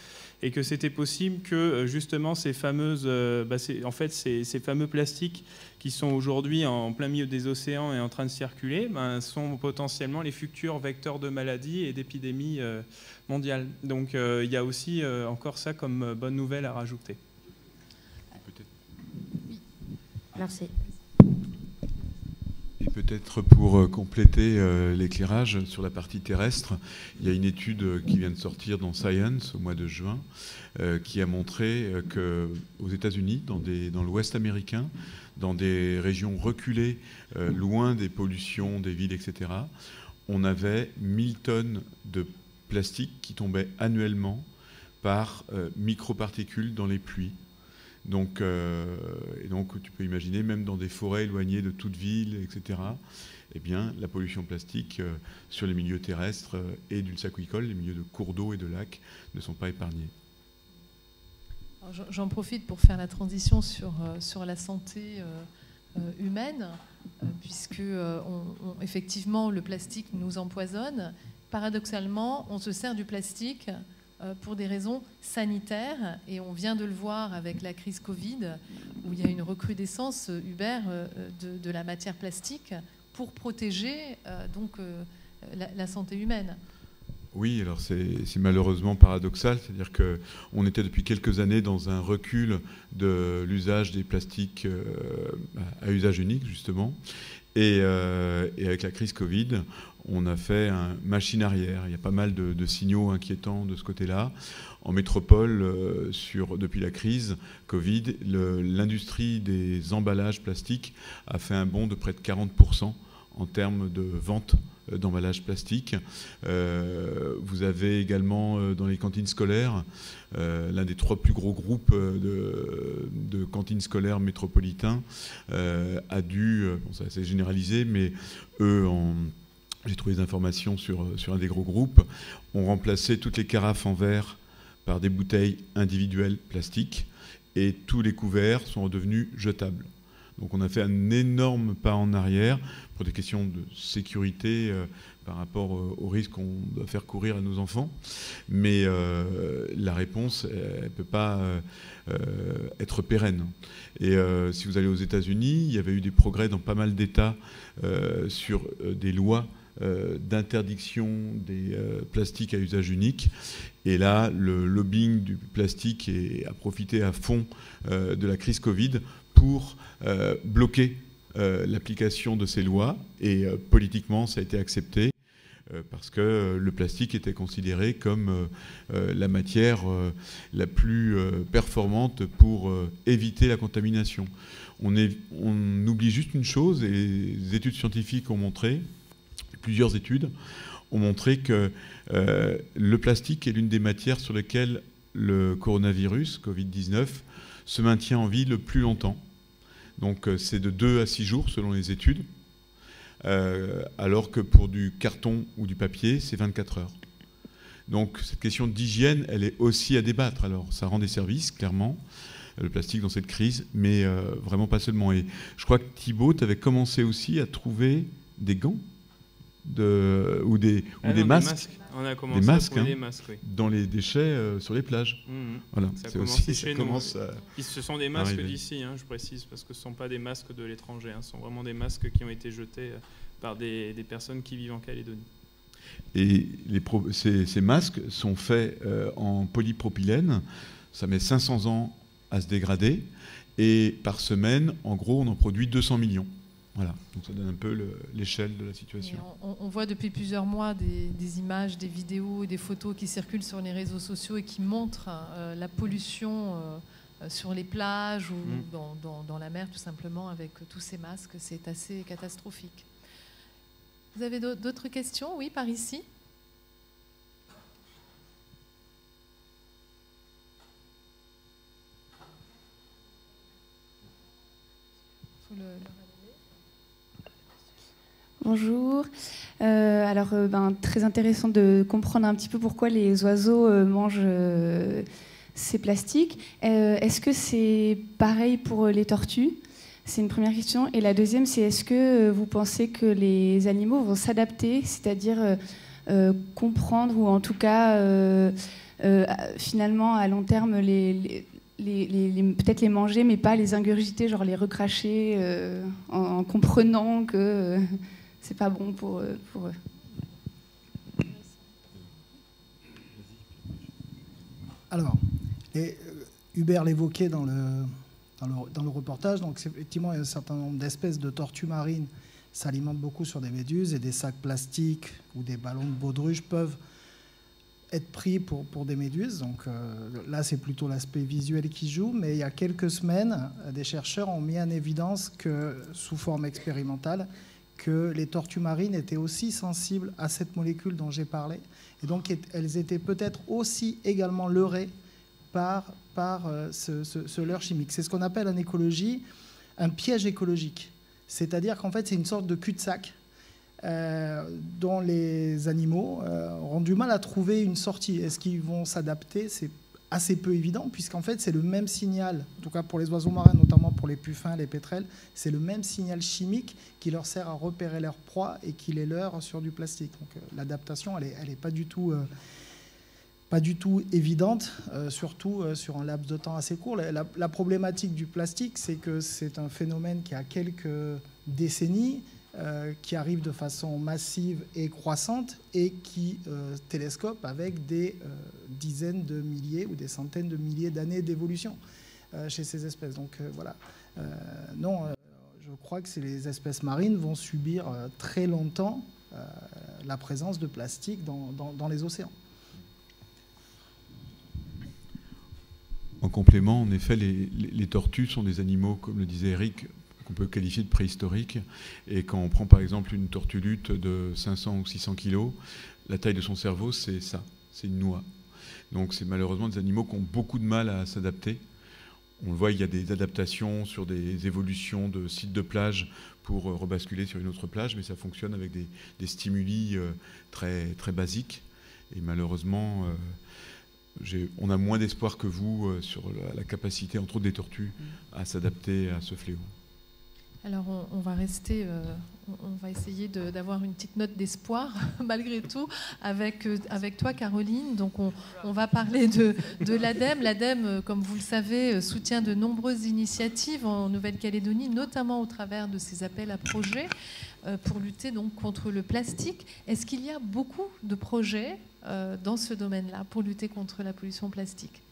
et que c'était possible que justement ces fameux plastiques qui sont aujourd'hui en plein milieu des océans et en train de circuler, sont potentiellement les futurs vecteurs de maladies et d'épidémies mondiales. Donc il y a aussi encore ça comme bonne nouvelle à rajouter. Merci. Et peut-être pour compléter l'éclairage sur la partie terrestre, il y a une étude qui vient de sortir dans Science au mois de juin qui a montré qu'aux États-Unis, dans l'Ouest américain, dans des régions reculées, loin des pollutions, des villes, etc., on avait 1000 tonnes de plastique qui tombaient annuellement par microparticules dans les pluies. Donc tu peux imaginer, même dans des forêts éloignées de toute ville, etc., eh bien, la pollution plastique sur les milieux terrestres et dulce-aquicole, les milieux de cours d'eau et de lacs, ne sont pas épargnés. J'en profite pour faire la transition sur la santé humaine, puisque effectivement, le plastique nous empoisonne. Paradoxalement, on se sert du plastique pour des raisons sanitaires, et on vient de le voir avec la crise Covid, où il y a une recrudescence, Hubert, de la matière plastique pour protéger la santé humaine. Oui, alors c'est malheureusement paradoxal, c'est-à-dire qu'on était depuis quelques années dans un recul de l'usage des plastiques à usage unique, justement, Et avec la crise Covid, on a fait une machine arrière. Il y a pas mal de signaux inquiétants de ce côté-là. En métropole, depuis la crise Covid, l'industrie des emballages plastiques a fait un bond de près de 40% en termes de vente d'emballages plastiques. Vous avez également dans les cantines scolaires, l'un des 3 plus gros groupes de cantines scolaires métropolitains a dû, bon, c'est assez généralisé, mais eux, j'ai trouvé des informations sur un des gros groupes, ont remplacé toutes les carafes en verre par des bouteilles individuelles plastiques et tous les couverts sont redevenus jetables. Donc on a fait un énorme pas en arrière pour des questions de sécurité par rapport aux risques qu'on doit faire courir à nos enfants. Mais la réponse, elle ne peut pas être pérenne. Et si vous allez aux États-Unis, il y avait eu des progrès dans pas mal d'États sur des lois d'interdiction des plastiques à usage unique. Et là, le lobbying du plastique a profité à fond de la crise Covid pour bloquer l'application de ces lois. Et politiquement, ça a été accepté parce que le plastique était considéré comme la matière la plus performante pour éviter la contamination. On oublie juste une chose, et les études scientifiques ont montré, plusieurs études ont montré que le plastique est l'une des matières sur lesquelles le coronavirus, Covid-19, se maintient en vie le plus longtemps. Donc c'est de 2 à 6 jours selon les études, alors que pour du carton ou du papier, c'est 24 heures. Donc cette question d'hygiène, elle est aussi à débattre. Alors ça rend des services, clairement, le plastique dans cette crise, mais vraiment pas seulement. Et je crois que Thibaut, tu avais commencé aussi à trouver des gants ou des masques. On a commencé des masques, à trouver des masques, oui. Dans les déchets sur les plages. Voilà, ça commence à... Ce sont des masques d'ici, je précise, parce que ce ne sont pas des masques de l'étranger. Ce sont vraiment des masques qui ont été jetés par des personnes qui vivent en Calédonie. Et ces masques sont faits en polypropylène. Ça met 500 ans à se dégrader. Et par semaine, en gros, on en produit 200 millions. Voilà, donc ça donne un peu l'échelle de la situation. On voit depuis plusieurs mois des images, des vidéos et des photos qui circulent sur les réseaux sociaux et qui montrent la pollution sur les plages ou dans la mer, tout simplement, avec tous ces masques. C'est assez catastrophique. Vous avez d'autres questions? Oui, par ici. Faut le Bonjour. Très intéressant de comprendre un petit peu pourquoi les oiseaux mangent ces plastiques. Est-ce que c'est pareil pour les tortues? C'est une première question. Et la deuxième, c'est est-ce que vous pensez que les animaux vont s'adapter, c'est-à-dire comprendre ou en tout cas finalement à long terme peut-être les manger, mais pas les ingurgiter, genre les recracher en comprenant que c'est pas bon pour eux. Alors, Hubert l'évoquait dans le reportage, donc effectivement, il y a un certain nombre d'espèces de tortues marines s'alimentent beaucoup sur des méduses et des sacs plastiques ou des ballons de baudruche peuvent être pris pour des méduses. Donc là, c'est plutôt l'aspect visuel qui joue. Mais il y a quelques semaines, des chercheurs ont mis en évidence que, sous forme expérimentale, que les tortues marines étaient aussi sensibles à cette molécule dont j'ai parlé. Et donc, elles étaient peut-être aussi également leurrées par ce leurre chimique. C'est ce qu'on appelle en écologie un piège écologique. C'est-à-dire qu'en fait, c'est une sorte de cul-de-sac dont les animaux auront du mal à trouver une sortie. Est-ce qu'ils vont s'adapter? C'est assez peu évident, puisqu'en fait, c'est le même signal, en tout cas pour les oiseaux marins, notamment pour les puffins, les pétrels, c'est le même signal chimique qui leur sert à repérer leur proie et qui les leurre sur du plastique. Donc l'adaptation, elle est pas du tout évidente, surtout sur un laps de temps assez court. La problématique du plastique, c'est que c'est un phénomène qui a quelques décennies, qui arrive de façon massive et croissante et qui télescope avec des dizaines de milliers ou des centaines de milliers d'années d'évolution chez ces espèces. Donc voilà. Non, je crois que les espèces marines vont subir très longtemps la présence de plastique dans les océans. En complément, en effet, les tortues sont des animaux, comme le disait Eric, qu'on peut qualifier de préhistoriques. Et quand on prend par exemple une tortue lutte de 500 ou 600 kilos, la taille de son cerveau, c'est ça, c'est une noix. Donc c'est malheureusement des animaux qui ont beaucoup de mal à s'adapter. On le voit, il y a des adaptations sur des évolutions de sites de plage pour rebasculer sur une autre plage, mais ça fonctionne avec des stimuli très, très basiques. Et malheureusement, on a moins d'espoir que vous sur la capacité, entre autres des tortues, à s'adapter à ce fléau. Alors on va rester, on va essayer d'avoir une petite note d'espoir malgré tout avec toi Caroline. Donc on va parler de l'ADEME. L'ADEME, comme vous le savez, soutient de nombreuses initiatives en Nouvelle-Calédonie, notamment au travers de ses appels à projets pour lutter donc contre le plastique. Est-ce qu'il y a beaucoup de projets dans ce domaine-là pour lutter contre la pollution plastique?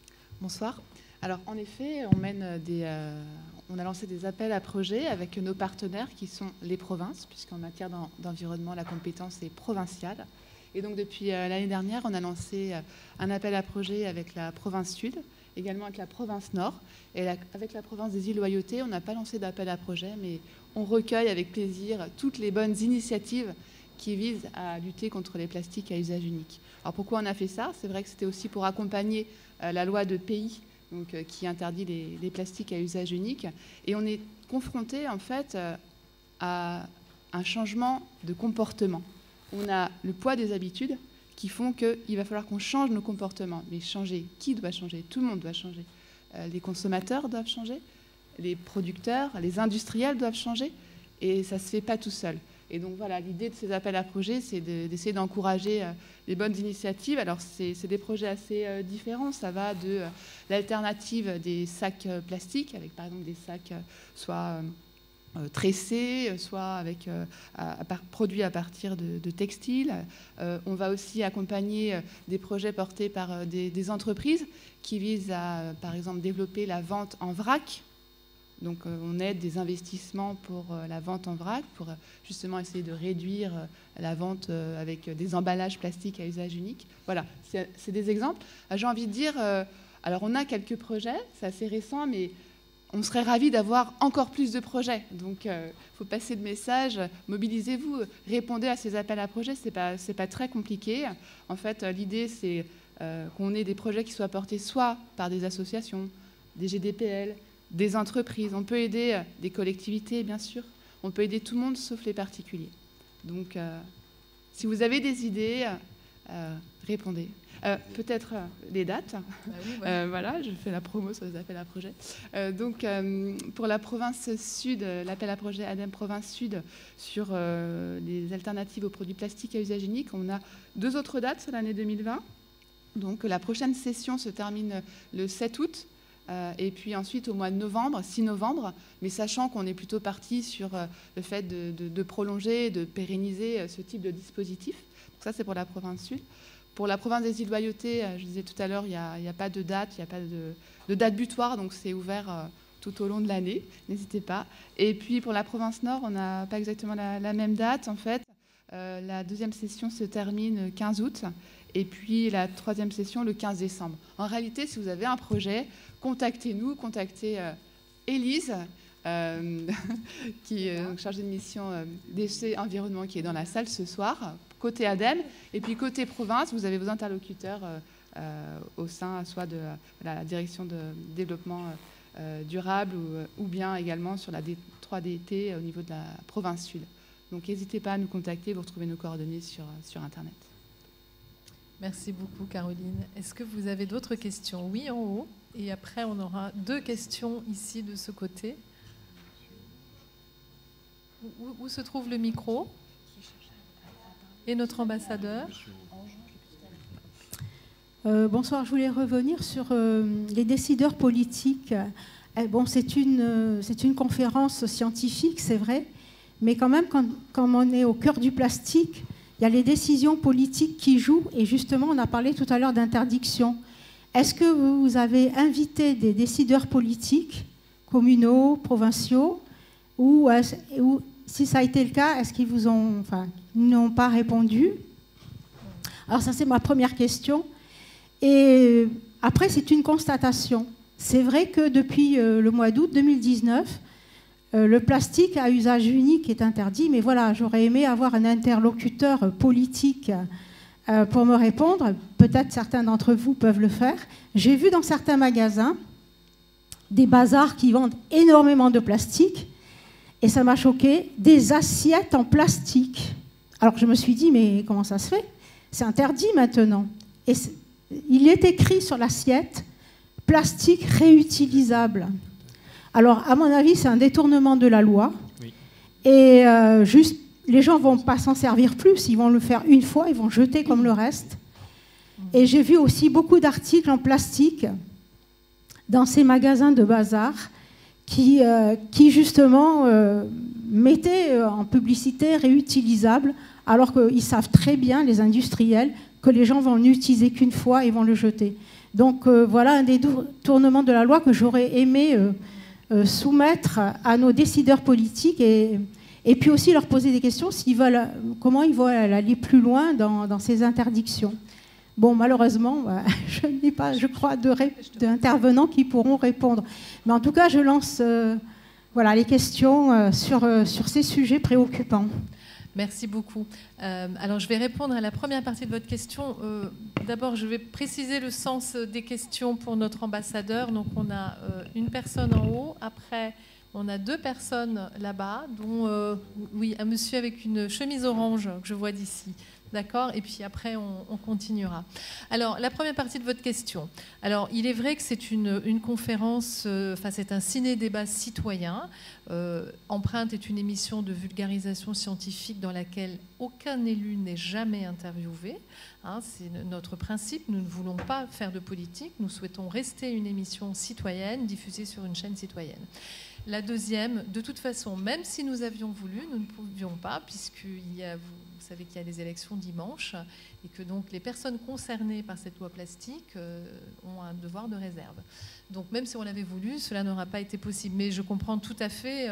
Bonsoir. Alors en effet, on a lancé des appels à projets avec nos partenaires qui sont les provinces, puisqu'en matière d'environnement, la compétence est provinciale. Et donc depuis l'année dernière, on a lancé un appel à projets avec la province Sud, également avec la province Nord. Et avec la province des îles Loyauté, on n'a pas lancé d'appel à projets, mais on recueille avec plaisir toutes les bonnes initiatives qui visent à lutter contre les plastiques à usage unique. Alors pourquoi on a fait ça? C'est vrai que c'était aussi pour accompagner la loi de pays donc, qui interdit les plastiques à usage unique. Et on est confronté en fait à un changement de comportement. On a le poids des habitudes qui font qu'il va falloir qu'on change nos comportements. Mais changer, qui doit changer? Tout le monde doit changer. Les consommateurs doivent changer, les producteurs, les industriels doivent changer, et ça ne se fait pas tout seul. Et donc voilà, l'idée de ces appels à projets, c'est d'essayer d'encourager les bonnes initiatives. Alors c'est des projets assez différents. Ça va de l'alternative des sacs plastiques, avec par exemple des sacs soit tressés, soit avec produits à partir de textiles. On va aussi accompagner des projets portés par des entreprises qui visent à, par exemple, développer la vente en vrac. Donc on aide des investissements pour la vente en vrac, pour justement essayer de réduire la vente avec des emballages plastiques à usage unique. Voilà, c'est des exemples. J'ai envie de dire, alors on a quelques projets, c'est assez récent, mais on serait ravis d'avoir encore plus de projets. Donc il faut passer le message, mobilisez-vous, répondez à ces appels à projets, c'est pas très compliqué. En fait, l'idée c'est qu'on ait des projets qui soient portés soit par des associations, des GDPL, des entreprises. On peut aider des collectivités, bien sûr. On peut aider tout le monde, sauf les particuliers. Donc, si vous avez des idées, répondez. Peut-être les dates. Oui, voilà, je fais la promo sur les appels à projets. Donc, pour la province Sud, l'appel à projet ADEME Province Sud sur les alternatives aux produits plastiques à usage unique, on a 2 autres dates sur l'année 2020. Donc, la prochaine session se termine le 7 août. Et puis ensuite au mois de novembre, 6 novembre, mais sachant qu'on est plutôt parti sur le fait de prolonger, de pérenniser ce type de dispositif. Donc ça, c'est pour la province Sud. Pour la province des îles Loyauté, je disais tout à l'heure, il n'y a pas de date, il n'y a pas de date butoir, donc c'est ouvert tout au long de l'année, n'hésitez pas. Et puis pour la province Nord, on n'a pas exactement la même date, en fait. La deuxième session se termine le 15 août. Et puis la 3e session le 15 décembre. En réalité, si vous avez un projet, contactez-nous, contactez Élise, qui est chargée de mission déchets environnement, qui est dans la salle ce soir, côté ADEME. Et puis côté province, vous avez vos interlocuteurs au sein soit de la direction de développement durable ou bien également sur la 3DT au niveau de la province Sud. Donc n'hésitez pas à nous contacter, vous retrouvez nos coordonnées sur Internet. Merci beaucoup, Caroline. Est-ce que vous avez d'autres questions? Oui, en haut. Et après, on aura 2 questions ici, de ce côté. Où se trouve le micro? Et notre ambassadeur? Bonsoir, je voulais revenir sur les décideurs politiques. Bon, c'est une conférence scientifique, c'est vrai, mais quand même, quand on est au cœur du plastique, il y a les décisions politiques qui jouent, et justement, on a parlé tout à l'heure d'interdiction. Est-ce que vous avez invité des décideurs politiques, communaux, provinciaux, ou si ça a été le cas, est-ce qu'ils vous ont, enfin, n'ont pas répondu? Alors ça, c'est ma première question. Et après, c'est une constatation. C'est vrai que depuis le mois d'août 2019, le plastique à usage unique est interdit, mais voilà, j'aurais aimé avoir un interlocuteur politique pour me répondre. Peut-être certains d'entre vous peuvent le faire. J'ai vu dans certains magasins des bazars qui vendent énormément de plastique, et ça m'a choqué, des assiettes en plastique. Alors je me suis dit, mais comment ça se fait? C'est interdit maintenant. Et il est écrit sur l'assiette, plastique réutilisable. Alors, à mon avis, c'est un détournement de la loi. Oui. Et juste, les gens ne vont pas s'en servir plus. Ils vont le faire une fois, ils vont jeter comme le reste. Et j'ai vu aussi beaucoup d'articles en plastique dans ces magasins de bazar qui justement, mettaient en publicité réutilisable, alors qu'ils savent très bien, les industriels, que les gens vont l'utiliser qu'une fois et vont le jeter. Donc voilà un détournement de la loi que j'aurais aimé soumettre à nos décideurs politiques et puis aussi leur poser des questions comment ils veulent aller plus loin dans ces interdictions. Bon, malheureusement, je n'ai pas, je crois, d'intervenants qui pourront répondre. Mais en tout cas, je lance voilà, les questions sur ces sujets préoccupants. Merci beaucoup. Alors, je vais répondre à la première partie de votre question. D'abord, je vais préciser le sens des questions pour notre ambassadeur. Donc, on a une personne en haut. Après, on a 2 personnes là-bas, dont oui, un monsieur avec une chemise orange que je vois d'ici. D'accord? Et puis après, on continuera. Alors, la première partie de votre question. Alors, il est vrai que c'est une conférence, enfin, c'est un ciné-débat citoyen. Empreinte est une émission de vulgarisation scientifique dans laquelle aucun élu n'est jamais interviewé. Hein, c'est notre principe. Nous ne voulons pas faire de politique. Nous souhaitons rester une émission citoyenne diffusée sur une chaîne citoyenne. La deuxième, de toute façon, même si nous avions voulu, nous ne pouvions pas, puisqu'il y a, vous savez qu'il y a les élections dimanche, et que donc les personnes concernées par cette loi plastique ont un devoir de réserve. Donc même si on l'avait voulu, cela n'aura pas été possible. Mais je comprends tout à fait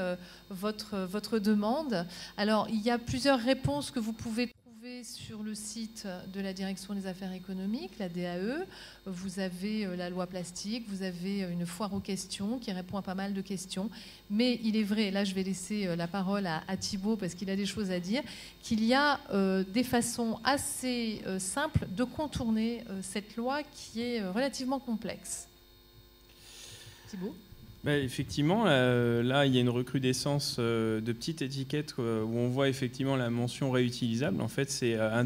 votre demande. Alors, il y a plusieurs réponses que vous pouvez trouver sur le site de la Direction des Affaires économiques, la DAE. Vous avez la loi plastique, vous avez une foire aux questions qui répond à pas mal de questions. Mais il est vrai, là je vais laisser la parole à Thibaut parce qu'il a des choses à dire, qu'il y a des façons assez simples de contourner cette loi qui est relativement complexe. Thibaut ? Effectivement, là, il y a une recrudescence de petites étiquettes où on voit effectivement la mention réutilisable. En fait, c'est une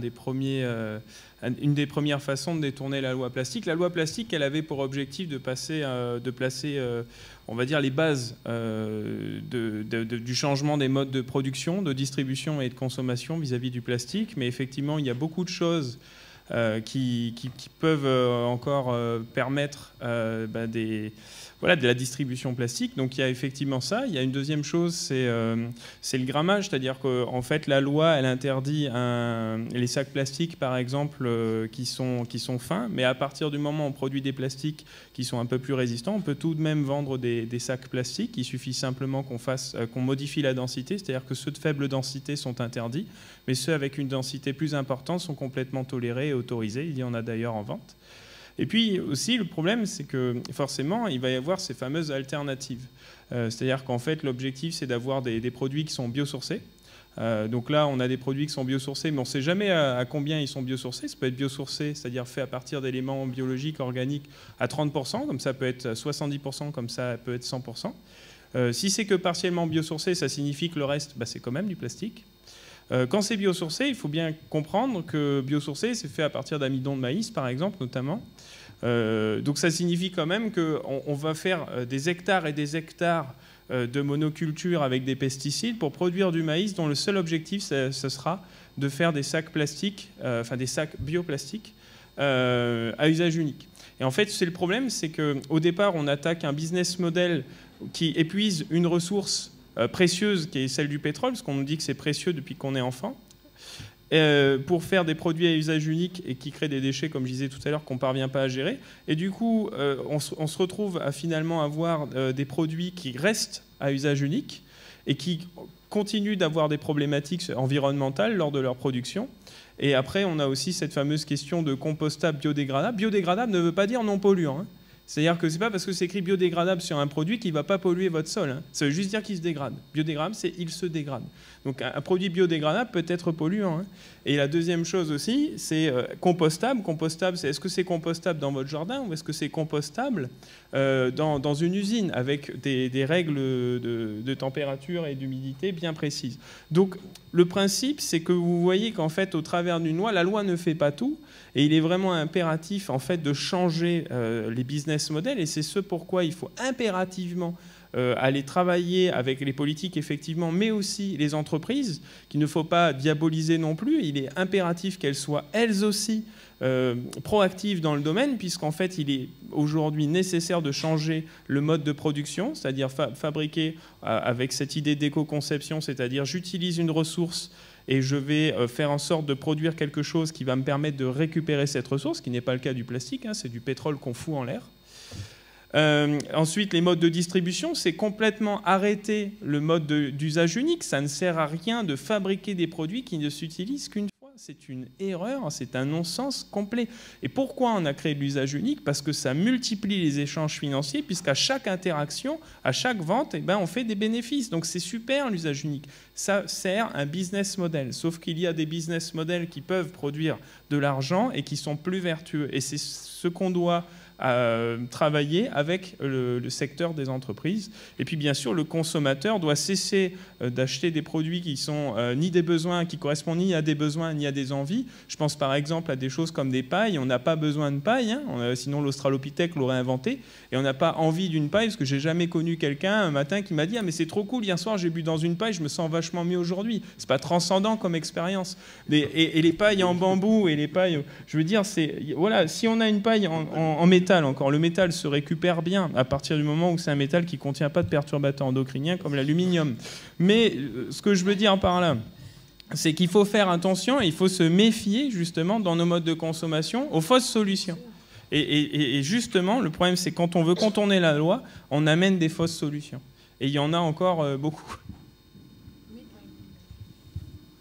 des premières façons de détourner la loi plastique. La loi plastique, elle avait pour objectif de placer, on va dire, les bases du changement des modes de production, de distribution et de consommation vis-à-vis du plastique. Mais effectivement, il y a beaucoup de choses qui peuvent encore permettre de la distribution plastique. Donc il y a effectivement ça. Il y a une deuxième chose, c'est le grammage, c'est-à-dire qu'en fait la loi elle interdit les sacs plastiques par exemple qui sont fins, mais à partir du moment où on produit des plastiques qui sont un peu plus résistants, on peut tout de même vendre des sacs plastiques. Il suffit simplement qu'on modifie la densité, c'est-à-dire que ceux de faible densité sont interdits, mais ceux avec une densité plus importante sont complètement tolérés et autorisés. Il y en a d'ailleurs en vente. Et puis aussi, le problème, c'est que forcément, il va y avoir ces fameuses alternatives. C'est-à-dire qu'en fait, l'objectif, c'est d'avoir des produits qui sont biosourcés. Donc là, on a des produits qui sont biosourcés, mais on ne sait jamais à combien ils sont biosourcés. Ça peut être biosourcé, c'est-à-dire fait à partir d'éléments biologiques, organiques, à 30%, comme ça peut être 70%, comme ça peut être 100%. Si c'est que partiellement biosourcé, ça signifie que le reste, c'est quand même du plastique. Quand c'est biosourcé, il faut bien comprendre que biosourcé, c'est fait à partir d'amidon de maïs, par exemple, notamment. Donc ça signifie quand même qu'on va faire des hectares et des hectares de monoculture avec des pesticides pour produire du maïs dont le seul objectif, ce sera de faire des sacs plastiques, des sacs bioplastiques à usage unique. Et en fait, c'est le problème, c'est qu'au départ, on attaque un business model qui épuise une ressource précieuse qui est celle du pétrole, parce qu'on nous dit que c'est précieux depuis qu'on est enfant, pour faire des produits à usage unique et qui créent des déchets, comme je disais tout à l'heure, qu'on ne parvient pas à gérer. Et du coup, on se retrouve à finalement avoir des produits qui restent à usage unique et qui continuent d'avoir des problématiques environnementales lors de leur production. Et après, on a aussi cette fameuse question de compostable, biodégradable. Biodégradable ne veut pas dire non polluant, hein. C'est-à-dire que ce n'est pas parce que c'est écrit biodégradable sur un produit qu'il ne va pas polluer votre sol, hein. Ça veut juste dire qu'il se dégrade. Biodégradable, c'est il se dégrade. Donc un produit biodégradable peut être polluant, hein. Et la deuxième chose aussi, c'est compostable. Compostable, c'est est-ce que c'est compostable dans votre jardin ou est-ce que c'est compostable dans une usine avec des règles de température et d'humidité bien précises. Donc le principe, c'est que vous voyez qu'en fait, au travers d'une loi, la loi ne fait pas tout. Et il est vraiment impératif en fait, de changer les business models. Et c'est ce pourquoi il faut impérativement aller travailler avec les politiques, effectivement, mais aussi les entreprises, qu'il ne faut pas diaboliser non plus. Il est impératif qu'elles soient, elles aussi, proactives dans le domaine, puisqu'en fait, il est aujourd'hui nécessaire de changer le mode de production, c'est-à-dire fabriquer avec cette idée d'éco-conception, c'est-à-dire j'utilise une ressource et je vais faire en sorte de produire quelque chose qui va me permettre de récupérer cette ressource, ce qui n'est pas le cas du plastique, hein, c'est du pétrole qu'on fout en l'air. Ensuite, les modes de distribution, c'est complètement arrêter le mode d'usage unique. Ça ne sert à rien de fabriquer des produits qui ne s'utilisent qu'une fois. C'est une erreur, c'est un non-sens complet. Et pourquoi on a créé de l'usage unique? Parce que ça multiplie les échanges financiers, puisqu'à chaque interaction, à chaque vente, eh ben, on fait des bénéfices. Donc c'est super l'usage unique. Ça sert un business model. Sauf qu'il y a des business models qui peuvent produire de l'argent et qui sont plus vertueux. Et c'est ce qu'on doit travailler avec le secteur des entreprises. Et puis bien sûr, le consommateur doit cesser d'acheter des produits qui sont ni des besoins, qui correspondent ni à des besoins ni à des envies. Je pense par exemple à des choses comme des pailles. On n'a pas besoin de paille, hein. Sinon l'Australopithèque l'aurait inventé. Et on n'a pas envie d'une paille, parce que j'ai jamais connu quelqu'un un matin qui m'a dit « Ah mais c'est trop cool, hier soir j'ai bu dans une paille, je me sens vachement mieux aujourd'hui ». C'est pas transcendant comme expérience. Et les pailles en bambou et les pailles, je veux dire, voilà, si on a une paille en métal, encore, le métal se récupère bien à partir du moment où c'est un métal qui ne contient pas de perturbateurs endocriniens comme l'aluminium. Mais ce que je veux dire par là, c'est qu'il faut faire attention et il faut se méfier justement dans nos modes de consommation aux fausses solutions. Et justement, le problème, c'est quand on veut contourner la loi, on amène des fausses solutions. Et il y en a encore beaucoup.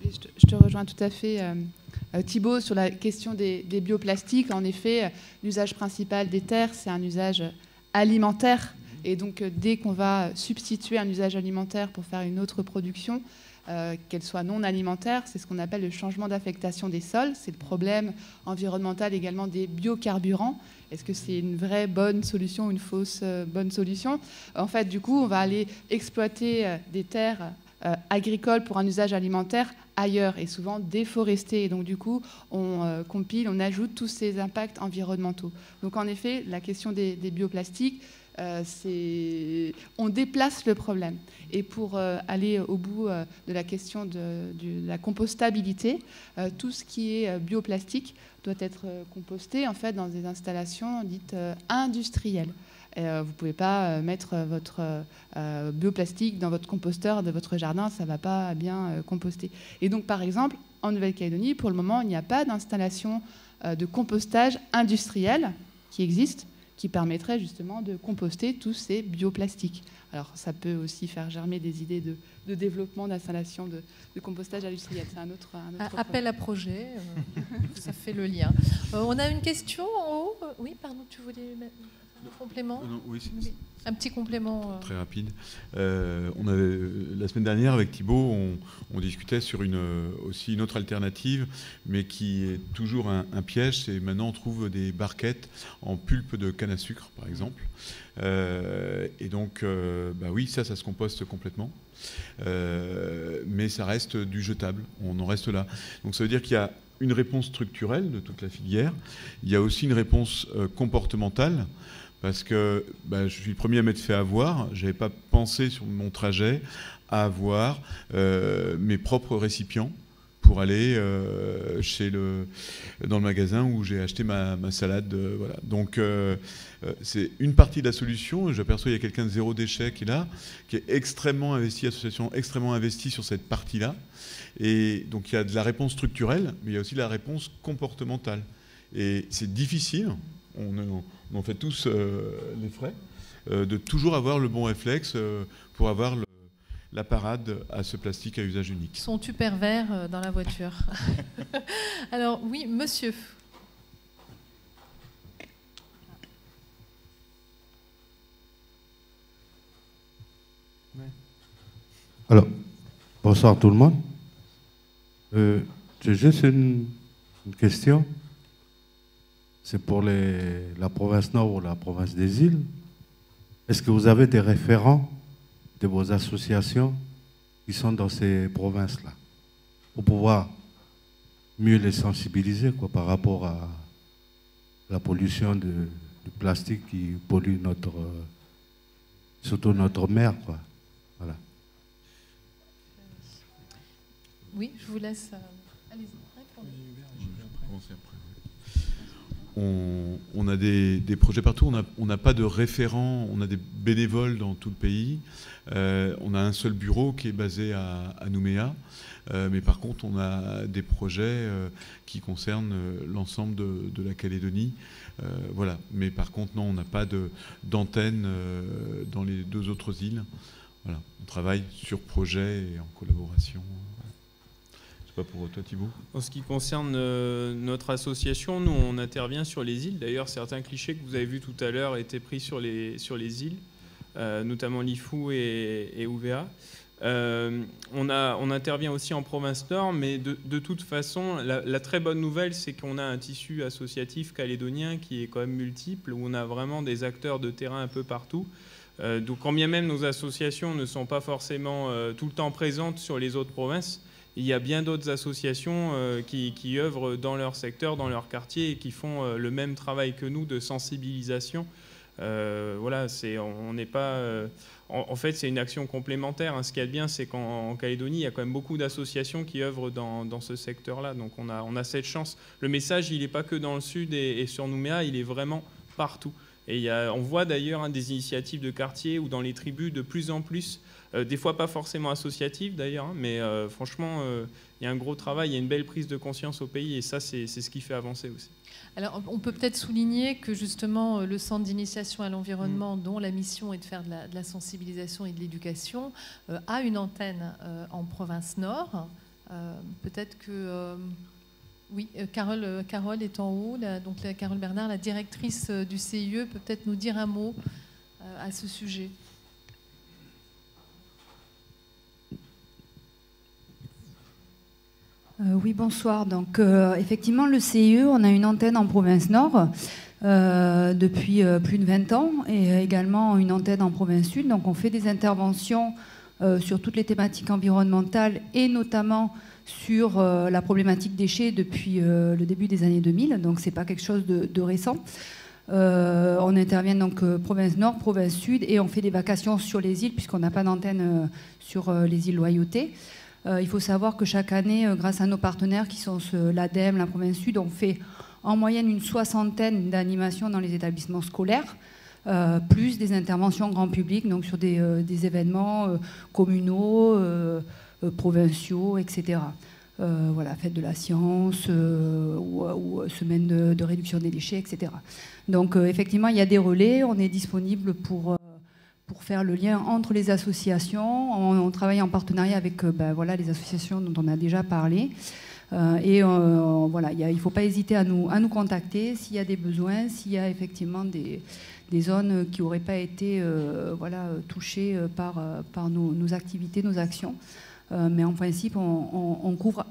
Je te rejoins tout à fait, Thibaut, sur la question des bioplastiques. En effet, l'usage principal des terres, c'est un usage alimentaire. Et donc, dès qu'on va substituer un usage alimentaire pour faire une autre production, qu'elle soit non alimentaire, c'est ce qu'on appelle le changement d'affectation des sols. C'est le problème environnemental également des biocarburants. Est-ce que c'est une vraie bonne solution ou une fausse bonne solution? En fait, du coup, on va aller exploiter des terres agricoles pour un usage alimentaire ailleurs et souvent déforesté. Et donc, du coup, on compile, on ajoute tous ces impacts environnementaux. Donc, en effet, la question des bioplastiques, on déplace le problème. Et pour aller au bout de la question de la compostabilité, tout ce qui est bioplastique doit être composté en fait, dans des installations dites industrielles. Vous ne pouvez pas mettre votre bioplastique dans votre composteur de votre jardin, ça ne va pas bien composter. Et donc, par exemple, en Nouvelle-Calédonie, pour le moment, il n'y a pas d'installation de compostage industriel qui existe, qui permettrait justement de composter tous ces bioplastiques. Alors, ça peut aussi faire germer des idées de développement d'installation de compostage industriel. C'est un autre appel à projet, ça fait le lien. On a une question en haut. Oui, pardon, tu voulais mettre un complément? Non, oui, un petit complément. Très rapide. On avait, la semaine dernière, avec Thibaut, on discutait sur aussi une autre alternative, mais qui est toujours un piège. C'est maintenant on trouve des barquettes en pulpe de canne à sucre, par exemple. Et donc, bah oui, ça se composte complètement. Mais ça reste du jetable. On en reste là. Donc ça veut dire qu'il y a une réponse structurelle de toute la filière. Il y a aussi une réponse comportementale. Parce que je suis le premier à m'être fait avoir. Je n'avais pas pensé sur mon trajet à avoir mes propres récipients pour aller dans le magasin où j'ai acheté ma salade. Voilà. Donc, c'est une partie de la solution. J'aperçois qu'il y a quelqu'un de Zéro Déchet qui est là, qui est extrêmement investi, association extrêmement investie sur cette partie-là. Et donc, il y a de la réponse structurelle, mais il y a aussi de la réponse comportementale. Et c'est difficile. On en fait tous les frais, de toujours avoir le bon réflexe pour avoir la parade à ce plastique à usage unique. Son tupperware dans la voiture. Alors oui, monsieur. Alors, bonsoir tout le monde. J'ai juste une question. C'est pour la province Nord ou la province des îles. Est-ce que vous avez des référents de vos associations qui sont dans ces provinces-là pour pouvoir mieux les sensibiliser par rapport à la pollution du plastique qui pollue surtout notre mer, quoi. Voilà. Oui, je vous laisse. Allez-y. On a des projets partout, on n'a pas de référents, on a des bénévoles dans tout le pays. On a un seul bureau qui est basé à Nouméa, mais par contre on a des projets qui concernent l'ensemble de la Calédonie. Voilà. Mais par contre non, on n'a pas d'antenne dans les 2 autres îles. Voilà. On travaille sur projet et en collaboration. Pas pour toi, Thibault. En ce qui concerne notre association, nous on intervient sur les îles. D'ailleurs, certains clichés que vous avez vus tout à l'heure étaient pris sur les îles, notamment Lifou et Ouvéa. On intervient aussi en province Nord, mais de toute façon, la très bonne nouvelle, c'est qu'on a un tissu associatif calédonien qui est quand même multiple, où on a vraiment des acteurs de terrain un peu partout. Donc, quand bien même nos associations ne sont pas forcément tout le temps présentes sur les autres provinces, il y a bien d'autres associations qui œuvrent dans leur secteur, dans leur quartier et qui font le même travail que nous de sensibilisation. Voilà, on n'est pas. En fait, c'est une action complémentaire. Ce qu'il y a de bien, c'est qu'en Calédonie, il y a quand même beaucoup d'associations qui œuvrent dans ce secteur-là. Donc, on a cette chance. Le message, il n'est pas que dans le sud et sur Nouméa, il est vraiment partout. Et on voit d'ailleurs des initiatives de quartier ou dans les tribus de plus en plus. Des fois pas forcément associative d'ailleurs, mais franchement, il y a un gros travail, il y a une belle prise de conscience au pays et ça, c'est ce qui fait avancer aussi. Alors, on peut peut-être souligner que justement, le Centre d'initiation à l'environnement, dont la mission est de faire de la sensibilisation et de l'éducation, a une antenne en province Nord. Peut-être que... oui, Carole est en haut, donc Carole Bernard, la directrice du CIE, peut peut-être nous dire un mot à ce sujet. Oui, bonsoir. Donc, effectivement, le CIE, on a une antenne en province Nord depuis plus de 20 ans et également une antenne en province Sud. Donc, on fait des interventions sur toutes les thématiques environnementales et notamment sur la problématique déchets depuis le début des années 2000. Donc, ce n'est pas quelque chose de récent. On intervient donc province Nord, province Sud et on fait des vacations sur les îles puisqu'on n'a pas d'antenne sur les îles Loyauté. Il faut savoir que chaque année, grâce à nos partenaires qui sont l'ADEME, la province Sud, on fait en moyenne une 60aine d'animations dans les établissements scolaires, plus des interventions grand public, donc sur des événements communaux, provinciaux, etc. Voilà, fête de la science ou semaine de réduction des déchets, etc. Donc effectivement, il y a des relais, on est disponible pour faire le lien entre les associations. On travaille en partenariat avec voilà, les associations dont on a déjà parlé. Voilà, il ne faut pas hésiter à nous contacter s'il y a des besoins, s'il y a effectivement des zones qui n'auraient pas été voilà, touchées par nos activités, nos actions. Mais en principe, on couvre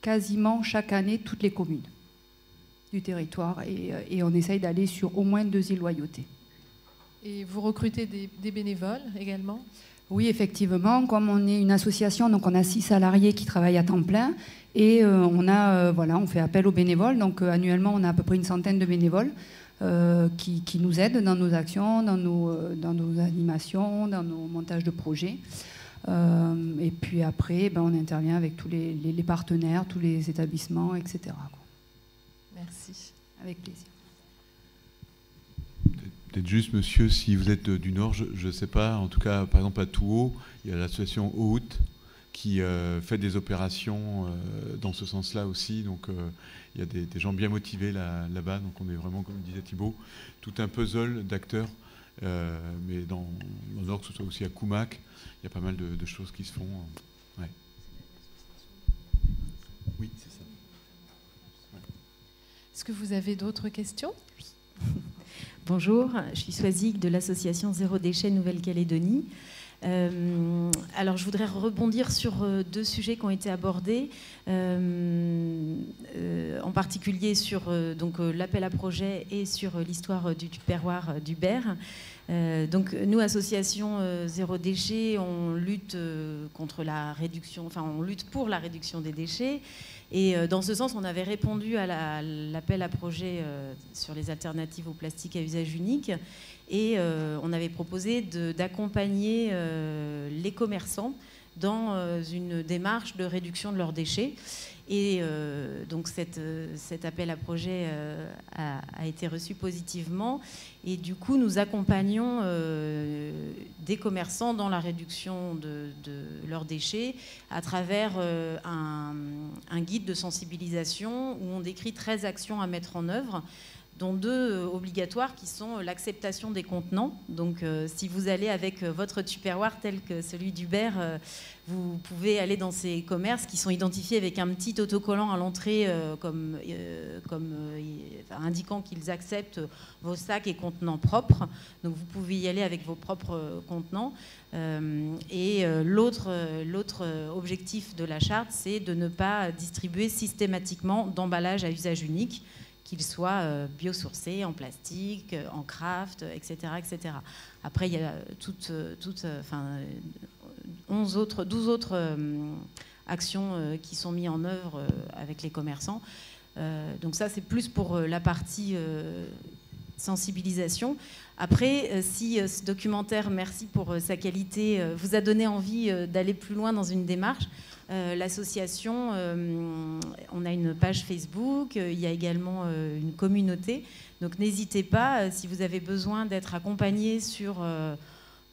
quasiment chaque année toutes les communes du territoire et on essaye d'aller sur au moins 2 îles Loyauté. Et vous recrutez des bénévoles également ? Oui, effectivement. Comme on est une association, donc on a 6 salariés qui travaillent à temps plein et on fait appel aux bénévoles. Donc annuellement, on a à peu près une centaine de bénévoles qui nous aident dans nos actions, dans nos animations, dans nos montages de projets. Et puis après, on intervient avec tous les partenaires, tous les établissements, etc. Merci. Avec plaisir. Peut-être juste, monsieur, si vous êtes du Nord, je ne sais pas, en tout cas, par exemple, à Touhou, il y a l'association Haute qui fait des opérations dans ce sens-là aussi. Donc, il y a des gens bien motivés là-bas. Donc, on est vraiment, comme disait Thibault, tout un puzzle d'acteurs mais dans le Nord, que ce soit aussi à Koumak, il y a pas mal de choses qui se font. Ouais. Oui, c'est ça. Ouais. Est-ce que vous avez d'autres questions? Bonjour, je suis Soazic de l'association Zéro Déchet Nouvelle-Calédonie. Alors je voudrais rebondir sur deux sujets qui ont été abordés, en particulier sur l'appel à projet et sur l'histoire du tupperware d'Hubert. Donc nous, association Zéro Déchet, on lutte contre la réduction, enfin on lutte pour la réduction des déchets. Et dans ce sens, on avait répondu à l'appel à projet sur les alternatives au plastique à usage unique. Et on avait proposé d'accompagner les commerçants dans une démarche de réduction de leurs déchets. Et donc cet appel à projet a été reçu positivement. Et du coup, nous accompagnons des commerçants dans la réduction de leurs déchets à travers un guide de sensibilisation où on décrit 13 actions à mettre en œuvre, dont 2 obligatoires qui sont l'acceptation des contenants. Donc si vous allez avec votre tupperware tel que celui d'Hubert, vous pouvez aller dans ces commerces qui sont identifiés avec un petit autocollant à l'entrée indiquant qu'ils acceptent vos sacs et contenants propres. Donc vous pouvez y aller avec vos propres contenants. L'autre objectif de la charte, c'est de ne pas distribuer systématiquement d'emballage à usage unique, qu'ils soient biosourcés, en plastique, en craft, etc., etc. Après, il y a 12 autres actions qui sont mises en œuvre avec les commerçants. Donc ça, c'est plus pour la partie sensibilisation. Après, si ce documentaire, merci pour sa qualité, vous a donné envie d'aller plus loin dans une démarche, l'association, on a une page Facebook, il y a également une communauté. Donc n'hésitez pas, si vous avez besoin d'être accompagné sur,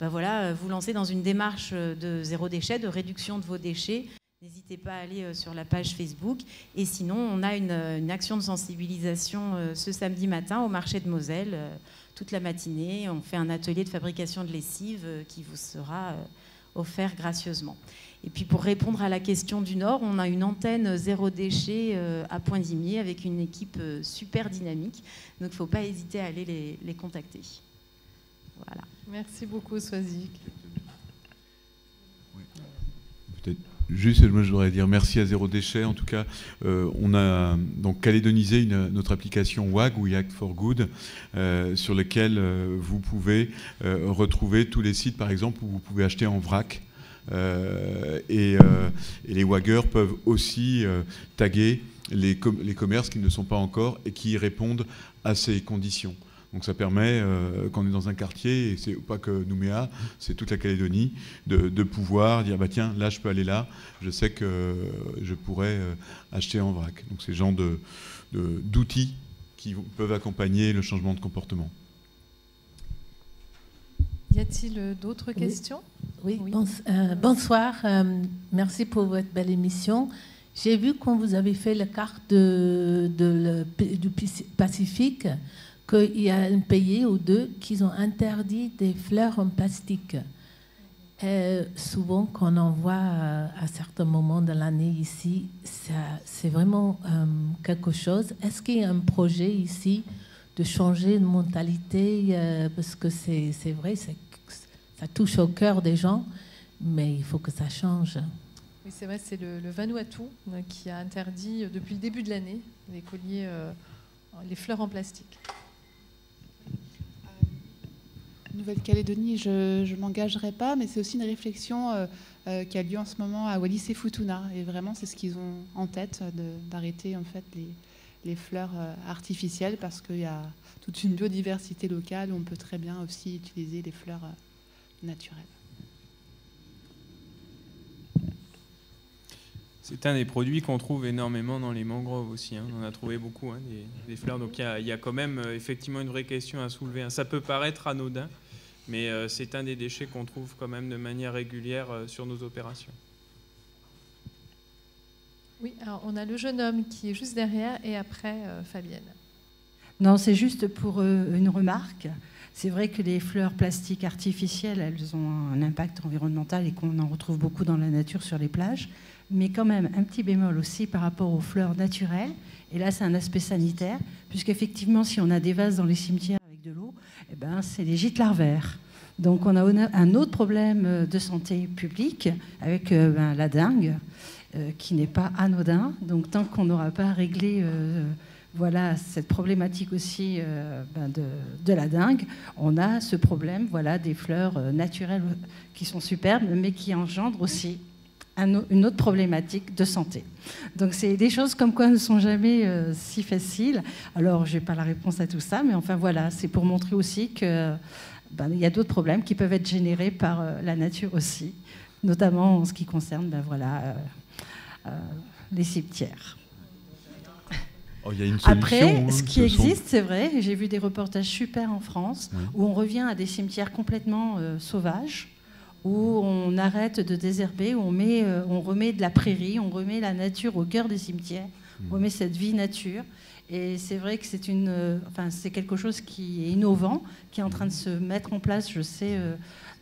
vous lancer dans une démarche de zéro déchet, de réduction de vos déchets, n'hésitez pas à aller sur la page Facebook. Et sinon, on a une action de sensibilisation ce samedi matin au marché de Moselle, toute la matinée. On fait un atelier de fabrication de lessive qui vous sera offert gracieusement. Et puis pour répondre à la question du Nord, on a une antenne zéro déchet à Poindimier avec une équipe super dynamique. Donc il ne faut pas hésiter à aller les contacter. Voilà. Merci beaucoup, Soazic. Oui. Peut-être juste, moi je voudrais dire merci à Zéro Déchet. En tout cas, on a donc calédonisé notre application WAG, We Act for Good, sur laquelle vous pouvez retrouver tous les sites, par exemple, où vous pouvez acheter en vrac. Et les waggers peuvent aussi taguer les commerces qui ne sont pas encore et qui répondent à ces conditions. Donc ça permet, quand on est dans un quartier, et c'est pas que Nouméa, c'est toute la Calédonie, de pouvoir dire, bah tiens, là je peux aller là, je sais que je pourrais acheter en vrac. Donc c'est le genre d'outils qui peuvent accompagner le changement de comportement. Y a-t-il d'autres questions? Oui. Bonsoir, merci pour votre belle émission. J'ai vu quand vous avez fait la carte du Pacifique qu'il y a un pays ou deux qui ont interdit des fleurs en plastique. Souvent, quand on voit à certains moments de l'année ici, c'est vraiment quelque chose. Est-ce qu'il y a un projet ici de changer de mentalité, parce que c'est vrai, ça touche au cœur des gens, mais il faut que ça change. Oui, c'est vrai, c'est le Vanuatu qui a interdit depuis le début de l'année les colliers, les fleurs en plastique. Nouvelle-Calédonie, je ne m'engagerai pas, mais c'est aussi une réflexion qui a lieu en ce moment à Wallis et Futuna, et vraiment c'est ce qu'ils ont en tête, d'arrêter en fait les fleurs artificielles, parce qu'il y a toute une biodiversité locale où on peut très bien aussi utiliser les fleurs naturelles. C'est un des produits qu'on trouve énormément dans les mangroves aussi. Hein. On en a trouvé beaucoup, hein, des fleurs. Donc il y a quand même effectivement une vraie question à soulever. Ça peut paraître anodin, mais c'est un des déchets qu'on trouve quand même de manière régulière sur nos opérations. Oui, alors on a le jeune homme qui est juste derrière et après Fabienne. Non, c'est juste pour une remarque. C'est vrai que les fleurs plastiques artificielles, elles ont un impact environnemental et qu'on en retrouve beaucoup dans la nature sur les plages. Mais quand même, un petit bémol aussi par rapport aux fleurs naturelles. Et là, c'est un aspect sanitaire, puisqu'effectivement, si on a des vases dans les cimetières avec de l'eau, eh ben, c'est les gîtes larvaires. Donc on a un autre problème de santé publique avec la dengue, qui n'est pas anodin. Donc tant qu'on n'aura pas réglé voilà, cette problématique aussi de la dengue, on a ce problème des fleurs naturelles qui sont superbes, mais qui engendrent aussi une autre problématique de santé. Donc c'est des choses comme quoi ne sont jamais si faciles. Alors je n'ai pas la réponse à tout ça, mais enfin voilà, c'est pour montrer aussi que il y a d'autres problèmes qui peuvent être générés par la nature aussi, notamment en ce qui concerne les cimetières. Oh, y a une solution, après, ce qui existe, c'est vrai, j'ai vu des reportages super en France, où on revient à des cimetières complètement sauvages, où on arrête de désherber, où on remet de la prairie, on remet la nature au cœur des cimetières, on remet cette vie nature. Et c'est vrai que c'est quelque chose qui est innovant, qui est en train de se mettre en place, je sais,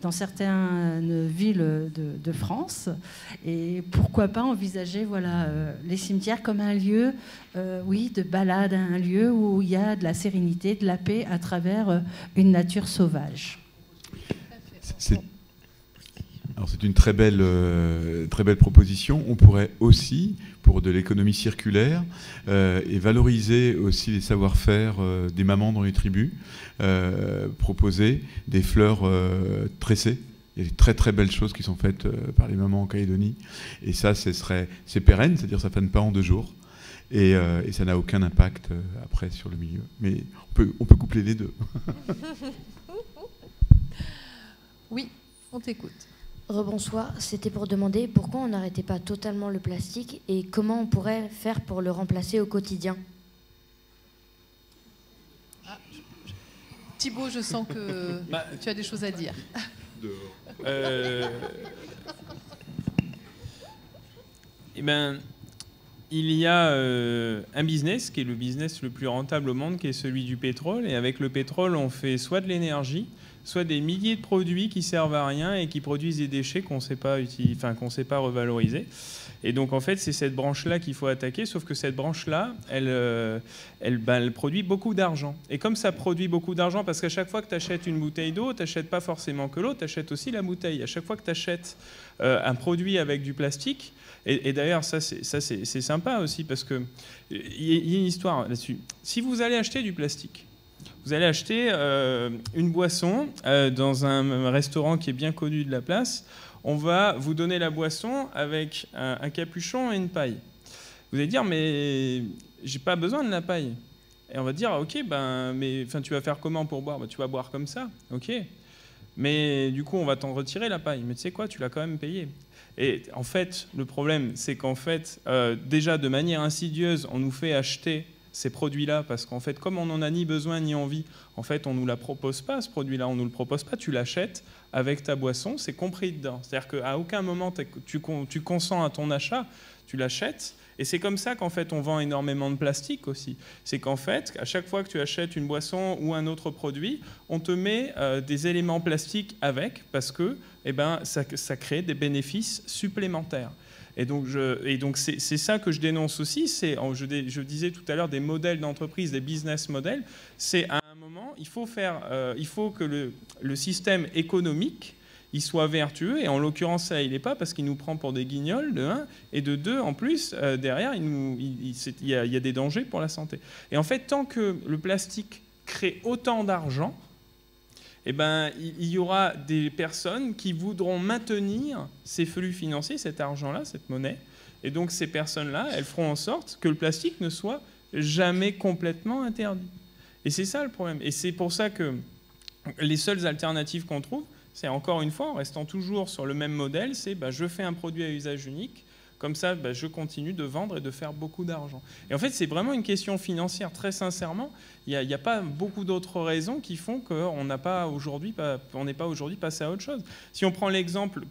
dans certaines villes de France. Et pourquoi pas envisager les cimetières comme un lieu de balade, un lieu où il y a de la sérénité, de la paix à travers une nature sauvage. Alors c'est une très belle proposition. On pourrait aussi, pour de l'économie circulaire, et valoriser aussi les savoir-faire des mamans dans les tribus, proposer des fleurs tressées. Il y a des très très belles choses qui sont faites par les mamans en Calédonie. Et ça, c'est pérenne, c'est-à-dire ça ne fane pas en 2 jours. Et ça n'a aucun impact après sur le milieu. Mais on peut coupler les deux. Oui, on t'écoute. Rebonsoir, c'était pour demander pourquoi on n'arrêtait pas totalement le plastique et comment on pourrait faire pour le remplacer au quotidien. Thibaut, je sens que tu as des choses à dire. Il y a un business qui est le business le plus rentable au monde, qui est celui du pétrole. Et avec le pétrole, on fait soit de l'énergie, soit des milliers de produits qui servent à rien et qui produisent des déchets qu'on ne sait pas revaloriser. Et donc, en fait, c'est cette branche-là qu'il faut attaquer, sauf que cette branche-là, elle produit beaucoup d'argent. Et comme ça produit beaucoup d'argent, parce qu'à chaque fois que tu achètes une bouteille d'eau, tu n'achètes pas forcément que l'eau, tu achètes aussi la bouteille. À chaque fois que tu achètes un produit avec du plastique, et d'ailleurs, ça c'est sympa aussi, parce qu'il y a une histoire là-dessus. Si vous allez acheter du plastique, vous allez acheter une boisson dans un restaurant qui est bien connu de la place, on va vous donner la boisson avec un capuchon et une paille. Vous allez dire, mais j'ai pas besoin de la paille. Et on va dire, ok, tu vas faire comment pour boire ? Tu vas boire comme ça, ok. Mais du coup, on va t'en retirer la paille. Mais tu sais quoi, tu l'as quand même payé. Et en fait, le problème, c'est qu'en fait, déjà de manière insidieuse, on nous fait acheter ces produits-là, parce qu'en fait, comme on n'en a ni besoin ni envie, en fait, on ne nous la propose pas, ce produit-là, on ne nous le propose pas, tu l'achètes avec ta boisson, c'est compris dedans. C'est-à-dire qu'à aucun moment, tu consens à ton achat, tu l'achètes, et c'est comme ça qu'en fait, on vend énormément de plastique aussi. C'est qu'en fait, à chaque fois que tu achètes une boisson ou un autre produit, on te met des éléments plastiques avec, parce que ça crée des bénéfices supplémentaires. Et donc c'est ça que je dénonce aussi. Je disais tout à l'heure des modèles d'entreprise, des business models. C'est à un moment, il faut que le système économique il soit vertueux. Et en l'occurrence, ça, il n'est pas, parce qu'il nous prend pour des guignols, de 1. Et de 2, en plus, derrière, il y a des dangers pour la santé. Et en fait, tant que le plastique crée autant d'argent, il y aura des personnes qui voudront maintenir ces flux financiers, cet argent-là, cette monnaie. Et donc, ces personnes-là, elles feront en sorte que le plastique ne soit jamais complètement interdit. Et c'est ça le problème. Et c'est pour ça que les seules alternatives qu'on trouve, c'est encore une fois, en restant toujours sur le même modèle, c'est je fais un produit à usage unique, comme ça je continue de vendre et de faire beaucoup d'argent. Et en fait, c'est vraiment une question financière, très sincèrement. Il n'y a pas beaucoup d'autres raisons qui font qu'on n'est pas aujourd'hui passé à autre chose. Si on prend l'exemple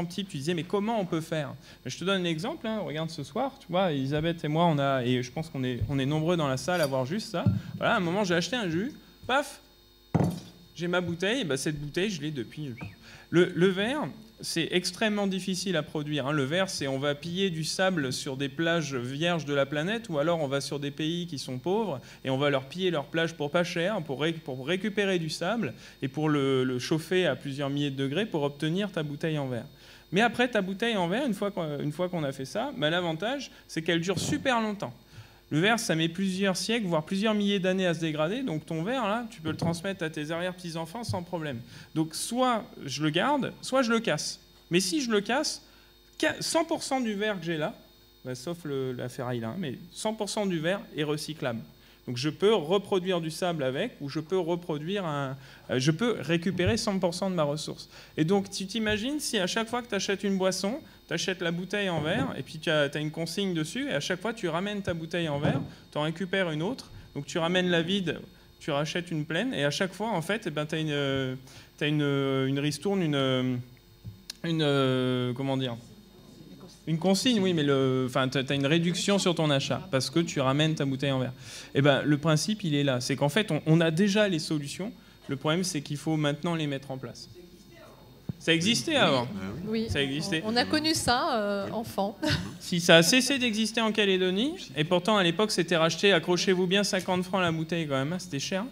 type, tu disais, mais comment on peut faire ? Je te donne un exemple, regarde ce soir, tu vois, Elisabeth et moi, et je pense qu'on est nombreux dans la salle à voir juste ça. Voilà, à un moment, j'ai acheté un jus, paf, j'ai ma bouteille, bah, cette bouteille, je l'ai depuis... Le verre, c'est extrêmement difficile à produire. Hein. Le verre, c'est on va piller du sable sur des plages vierges de la planète, ou alors on va sur des pays qui sont pauvres et on va leur piller leur plage pour pas cher, pour récupérer du sable et pour le chauffer à plusieurs milliers de degrés pour obtenir ta bouteille en verre. Mais après, ta bouteille en verre, une fois qu'on a fait ça, bah, l'avantage, c'est qu'elle dure super longtemps. Le verre, ça met plusieurs siècles, voire plusieurs milliers d'années à se dégrader. Donc ton verre, là, tu peux le transmettre à tes arrière-petits-enfants sans problème. Donc soit je le garde, soit je le casse. Mais si je le casse, 100% du verre que j'ai là, bah, sauf la ferraille là, mais 100% du verre est recyclable. Donc je peux reproduire du sable avec, ou je peux récupérer 100% de ma ressource. Et donc tu t'imagines si à chaque fois que tu achètes une boisson, tu achètes la bouteille en verre, et puis tu as une consigne dessus, et à chaque fois tu ramènes ta bouteille en verre, tu en récupères une autre, donc tu ramènes la vide, tu rachètes une pleine, et à chaque fois en fait, tu as une ristourne, comment dire ? Une consigne, oui, mais tu as une réduction sur ton achat parce que tu ramènes ta bouteille en verre. Et ben, le principe, il est là. C'est qu'en fait, on a déjà les solutions. Le problème, c'est qu'il faut maintenant les mettre en place. Ça existait avant. Oui, ça existait. On a connu ça, enfant. Si ça a cessé d'exister en Calédonie, et pourtant, à l'époque, c'était racheté, accrochez-vous bien, 50 francs la bouteille quand même, c'était cher.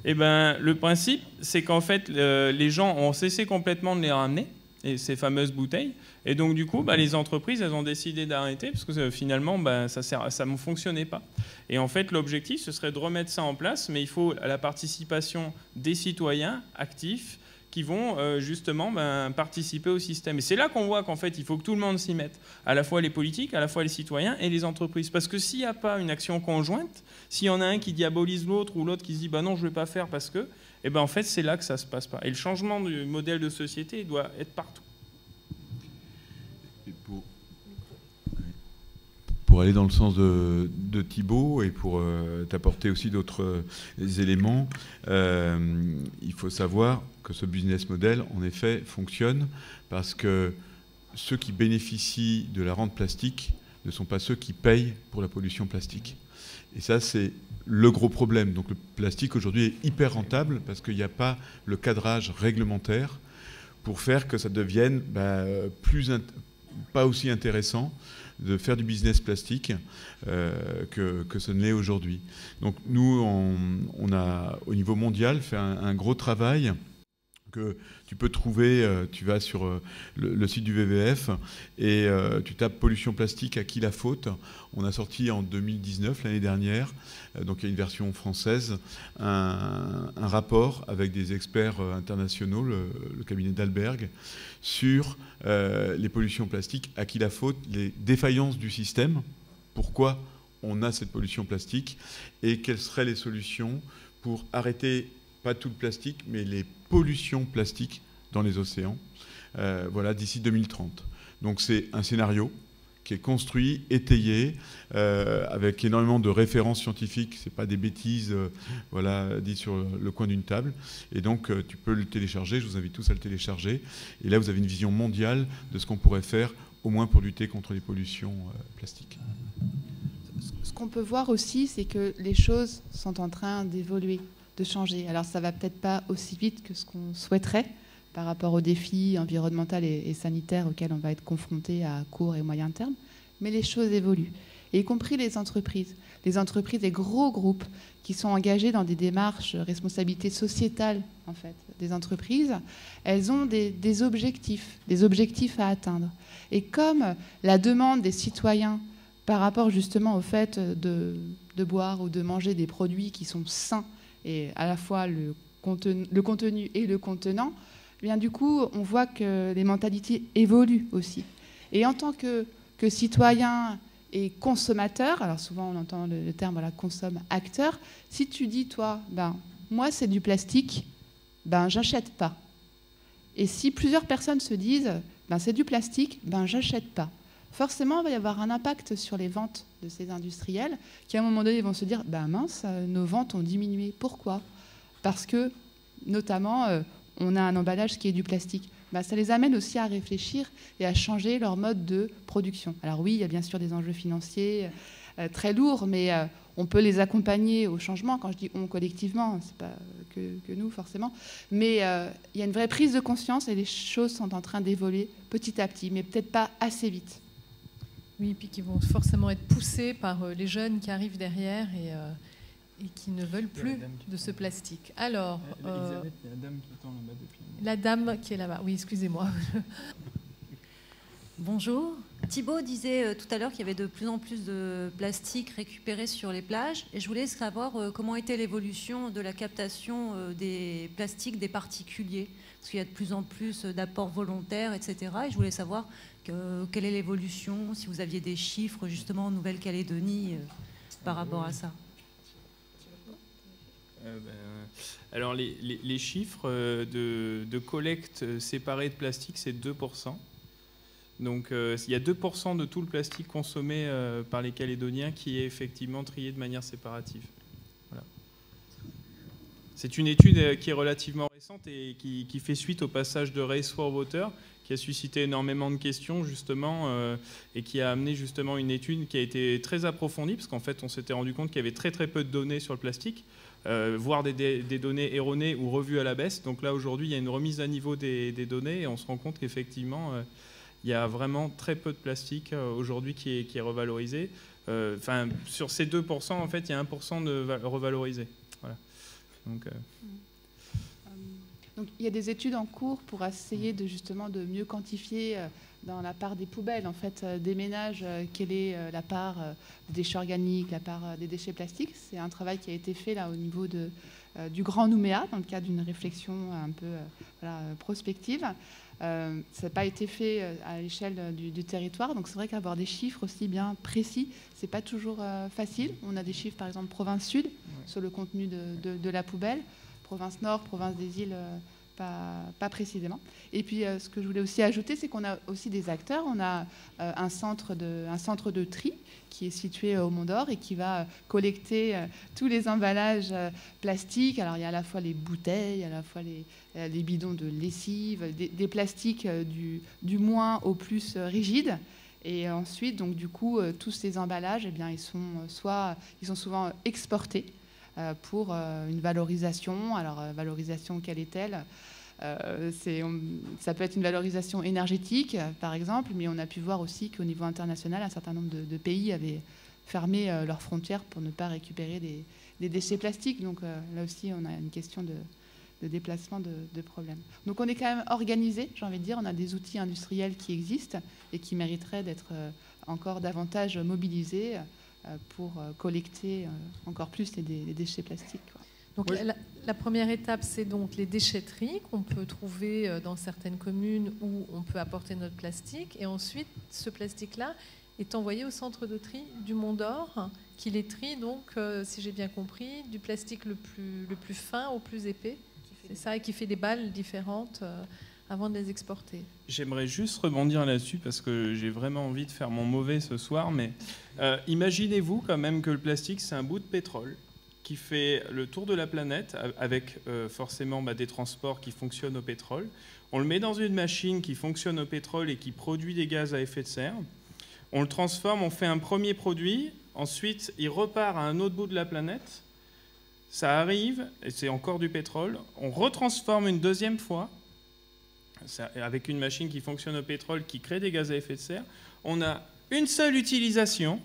Et ben, le principe, c'est qu'en fait, les gens ont cessé complètement de les ramener, et ces fameuses bouteilles. Et donc, du coup, les entreprises, elles ont décidé d'arrêter parce que finalement, ça ne fonctionnait pas. Et en fait, l'objectif, ce serait de remettre ça en place, mais il faut la participation des citoyens actifs qui vont justement participer au système. Et c'est là qu'on voit qu'en fait, il faut que tout le monde s'y mette, à la fois les politiques, à la fois les citoyens et les entreprises. Parce que s'il n'y a pas une action conjointe, s'il y en a un qui diabolise l'autre ou l'autre qui se dit non, je ne vais pas faire parce que, et ben en fait, c'est là que ça ne se passe pas. Et le changement du modèle de société doit être partout. Pour aller dans le sens de Thibaut et pour t'apporter aussi d'autres éléments, il faut savoir que ce business model, en effet, fonctionne parce que ceux qui bénéficient de la rente plastique ne sont pas ceux qui payent pour la pollution plastique. Et ça, c'est le gros problème. Donc le plastique, aujourd'hui, est hyper rentable parce qu'il n'y a pas le cadrage réglementaire pour faire que ça devienne pas aussi intéressant de faire du business plastique que ce ne l'est aujourd'hui. Donc nous, on a au niveau mondial fait un gros travail que tu peux trouver, tu vas sur le site du WWF et tu tapes pollution plastique, à qui la faute. On a sorti en 2019, l'année dernière, donc il y a une version française, un rapport avec des experts internationaux, le cabinet d'Alberg, sur les pollutions plastiques, à qui la faute, les défaillances du système, pourquoi on a cette pollution plastique et quelles seraient les solutions pour arrêter, pas tout le plastique, mais les pollutions plastiques dans les océans, d'ici 2030. Donc c'est un scénario qui est construit, étayé, avec énormément de références scientifiques. C'est pas des bêtises, dites sur le coin d'une table. Et donc tu peux le télécharger. Je vous invite tous à le télécharger. Et là, vous avez une vision mondiale de ce qu'on pourrait faire, au moins pour lutter contre les pollutions plastiques. Ce qu'on peut voir aussi, c'est que les choses sont en train d'évoluer, de changer. Alors ça va peut-être pas aussi vite que ce qu'on souhaiterait par rapport aux défis environnementaux et sanitaires auxquels on va être confronté à court et moyen terme, mais les choses évoluent, et y compris les entreprises, des gros groupes qui sont engagés dans des démarches responsabilité sociétale en fait des entreprises. Elles ont des objectifs à atteindre. Et comme la demande des citoyens par rapport justement au fait de boire ou de manger des produits qui sont sains, et à la fois le contenu et le contenant, eh bien, du coup, on voit que les mentalités évoluent aussi. Et en tant que citoyen et consommateur, alors souvent on entend le terme consomme-acteur, si tu dis, toi, moi c'est du plastique, j'achète pas. Et si plusieurs personnes se disent, c'est du plastique, j'achète pas. Forcément, il va y avoir un impact sur les ventes de ces industriels qui, à un moment donné, vont se dire « mince, nos ventes ont diminué. Pourquoi ?» Parce que, notamment, on a un emballage qui est du plastique. Ça les amène aussi à réfléchir et à changer leur mode de production. Alors oui, il y a bien sûr des enjeux financiers très lourds, mais on peut les accompagner au changement. Quand je dis on collectivement, c'est pas que nous forcément, mais il y a une vraie prise de conscience et les choses sont en train d'évoluer petit à petit, mais peut-être pas assez vite. Oui, puis qui vont forcément être poussés par les jeunes qui arrivent derrière et qui ne veulent plus de ce plastique. Alors, Elisabeth, il y a la dame qui attend là-bas depuis. La dame qui est là-bas, oui, excusez-moi. Bonjour. Thibaut disait tout à l'heure qu'il y avait de plus en plus de plastique récupéré sur les plages. Et je voulais savoir comment était l'évolution de la captation des plastiques des particuliers. Parce qu'il y a de plus en plus d'apports volontaires, etc. Et je voulais savoir quelle est l'évolution, si vous aviez des chiffres justement en Nouvelle-Calédonie par rapport à ça. Alors les chiffres de collecte séparée de plastique, c'est 2%. Donc il y a 2% de tout le plastique consommé par les Calédoniens qui est effectivement trié de manière séparative. Voilà. C'est une étude qui est relativement récente et qui fait suite au passage de Race for Water, qui a suscité énormément de questions justement et qui a amené justement une étude qui a été très approfondie, parce qu'en fait on s'était rendu compte qu'il y avait très peu de données sur le plastique, voire des données erronées ou revues à la baisse. Donc là aujourd'hui il y a une remise à niveau des données et on se rend compte qu'effectivement il y a vraiment très peu de plastique aujourd'hui qui est revalorisé. Enfin, sur ces 2%, en fait, il y a 1% de revalorisé. Voilà. Donc, il y a des études en cours pour essayer justement de mieux quantifier dans la part des poubelles, en fait, des ménages, quelle est la part des déchets organiques, la part des déchets plastiques. C'est un travail qui a été fait là au niveau du Grand Nouméa, dans le cadre d'une réflexion un peu prospective. Ça n'a pas été fait à l'échelle du territoire, donc c'est vrai qu'avoir des chiffres aussi bien précis, c'est pas toujours facile. On a des chiffres, par exemple, province sud, sur le contenu de la poubelle, province nord, province des îles, pas précisément. Et puis, ce que je voulais aussi ajouter, c'est qu'on a aussi des acteurs. On a un centre de tri qui est situé au Mont d'Or et qui va collecter tous les emballages plastiques. Alors, il y a à la fois les bouteilles, à la fois les bidons de lessive, des plastiques du moins au plus rigides. Et ensuite, donc, du coup, tous ces emballages, eh bien, ils sont souvent exportés pour une valorisation. Alors, valorisation, quelle est-elle ? Ça peut être une valorisation énergétique, par exemple, mais on a pu voir aussi qu'au niveau international, un certain nombre de pays avaient fermé leurs frontières pour ne pas récupérer des déchets plastiques. Donc là aussi, on a une question de déplacement de problèmes. Donc on est quand même organisé, j'ai envie de dire. On a des outils industriels qui existent et qui mériteraient d'être encore davantage mobilisés pour collecter encore plus les déchets plastiques, quoi. Donc, la première étape, c'est donc les déchetteries qu'on peut trouver dans certaines communes où on peut apporter notre plastique. Et ensuite, ce plastique-là est envoyé au centre de tri du Mont d'Or, qui les trie, donc, si j'ai bien compris, du plastique le plus fin au plus épais. C'est ça, et qui fait des balles différentes avant de les exporter. J'aimerais juste rebondir là-dessus parce que j'ai vraiment envie de faire mon mauvais ce soir. Mais imaginez-vous quand même que le plastique, c'est un bout de pétrole qui fait le tour de la planète avec forcément des transports qui fonctionnent au pétrole. On le met dans une machine qui fonctionne au pétrole et qui produit des gaz à effet de serre. On le transforme, on fait un premier produit. Ensuite, il repart à un autre bout de la planète. Ça arrive, et c'est encore du pétrole. On retransforme une deuxième fois avec une machine qui fonctionne au pétrole, qui crée des gaz à effet de serre. On a une seule utilisation.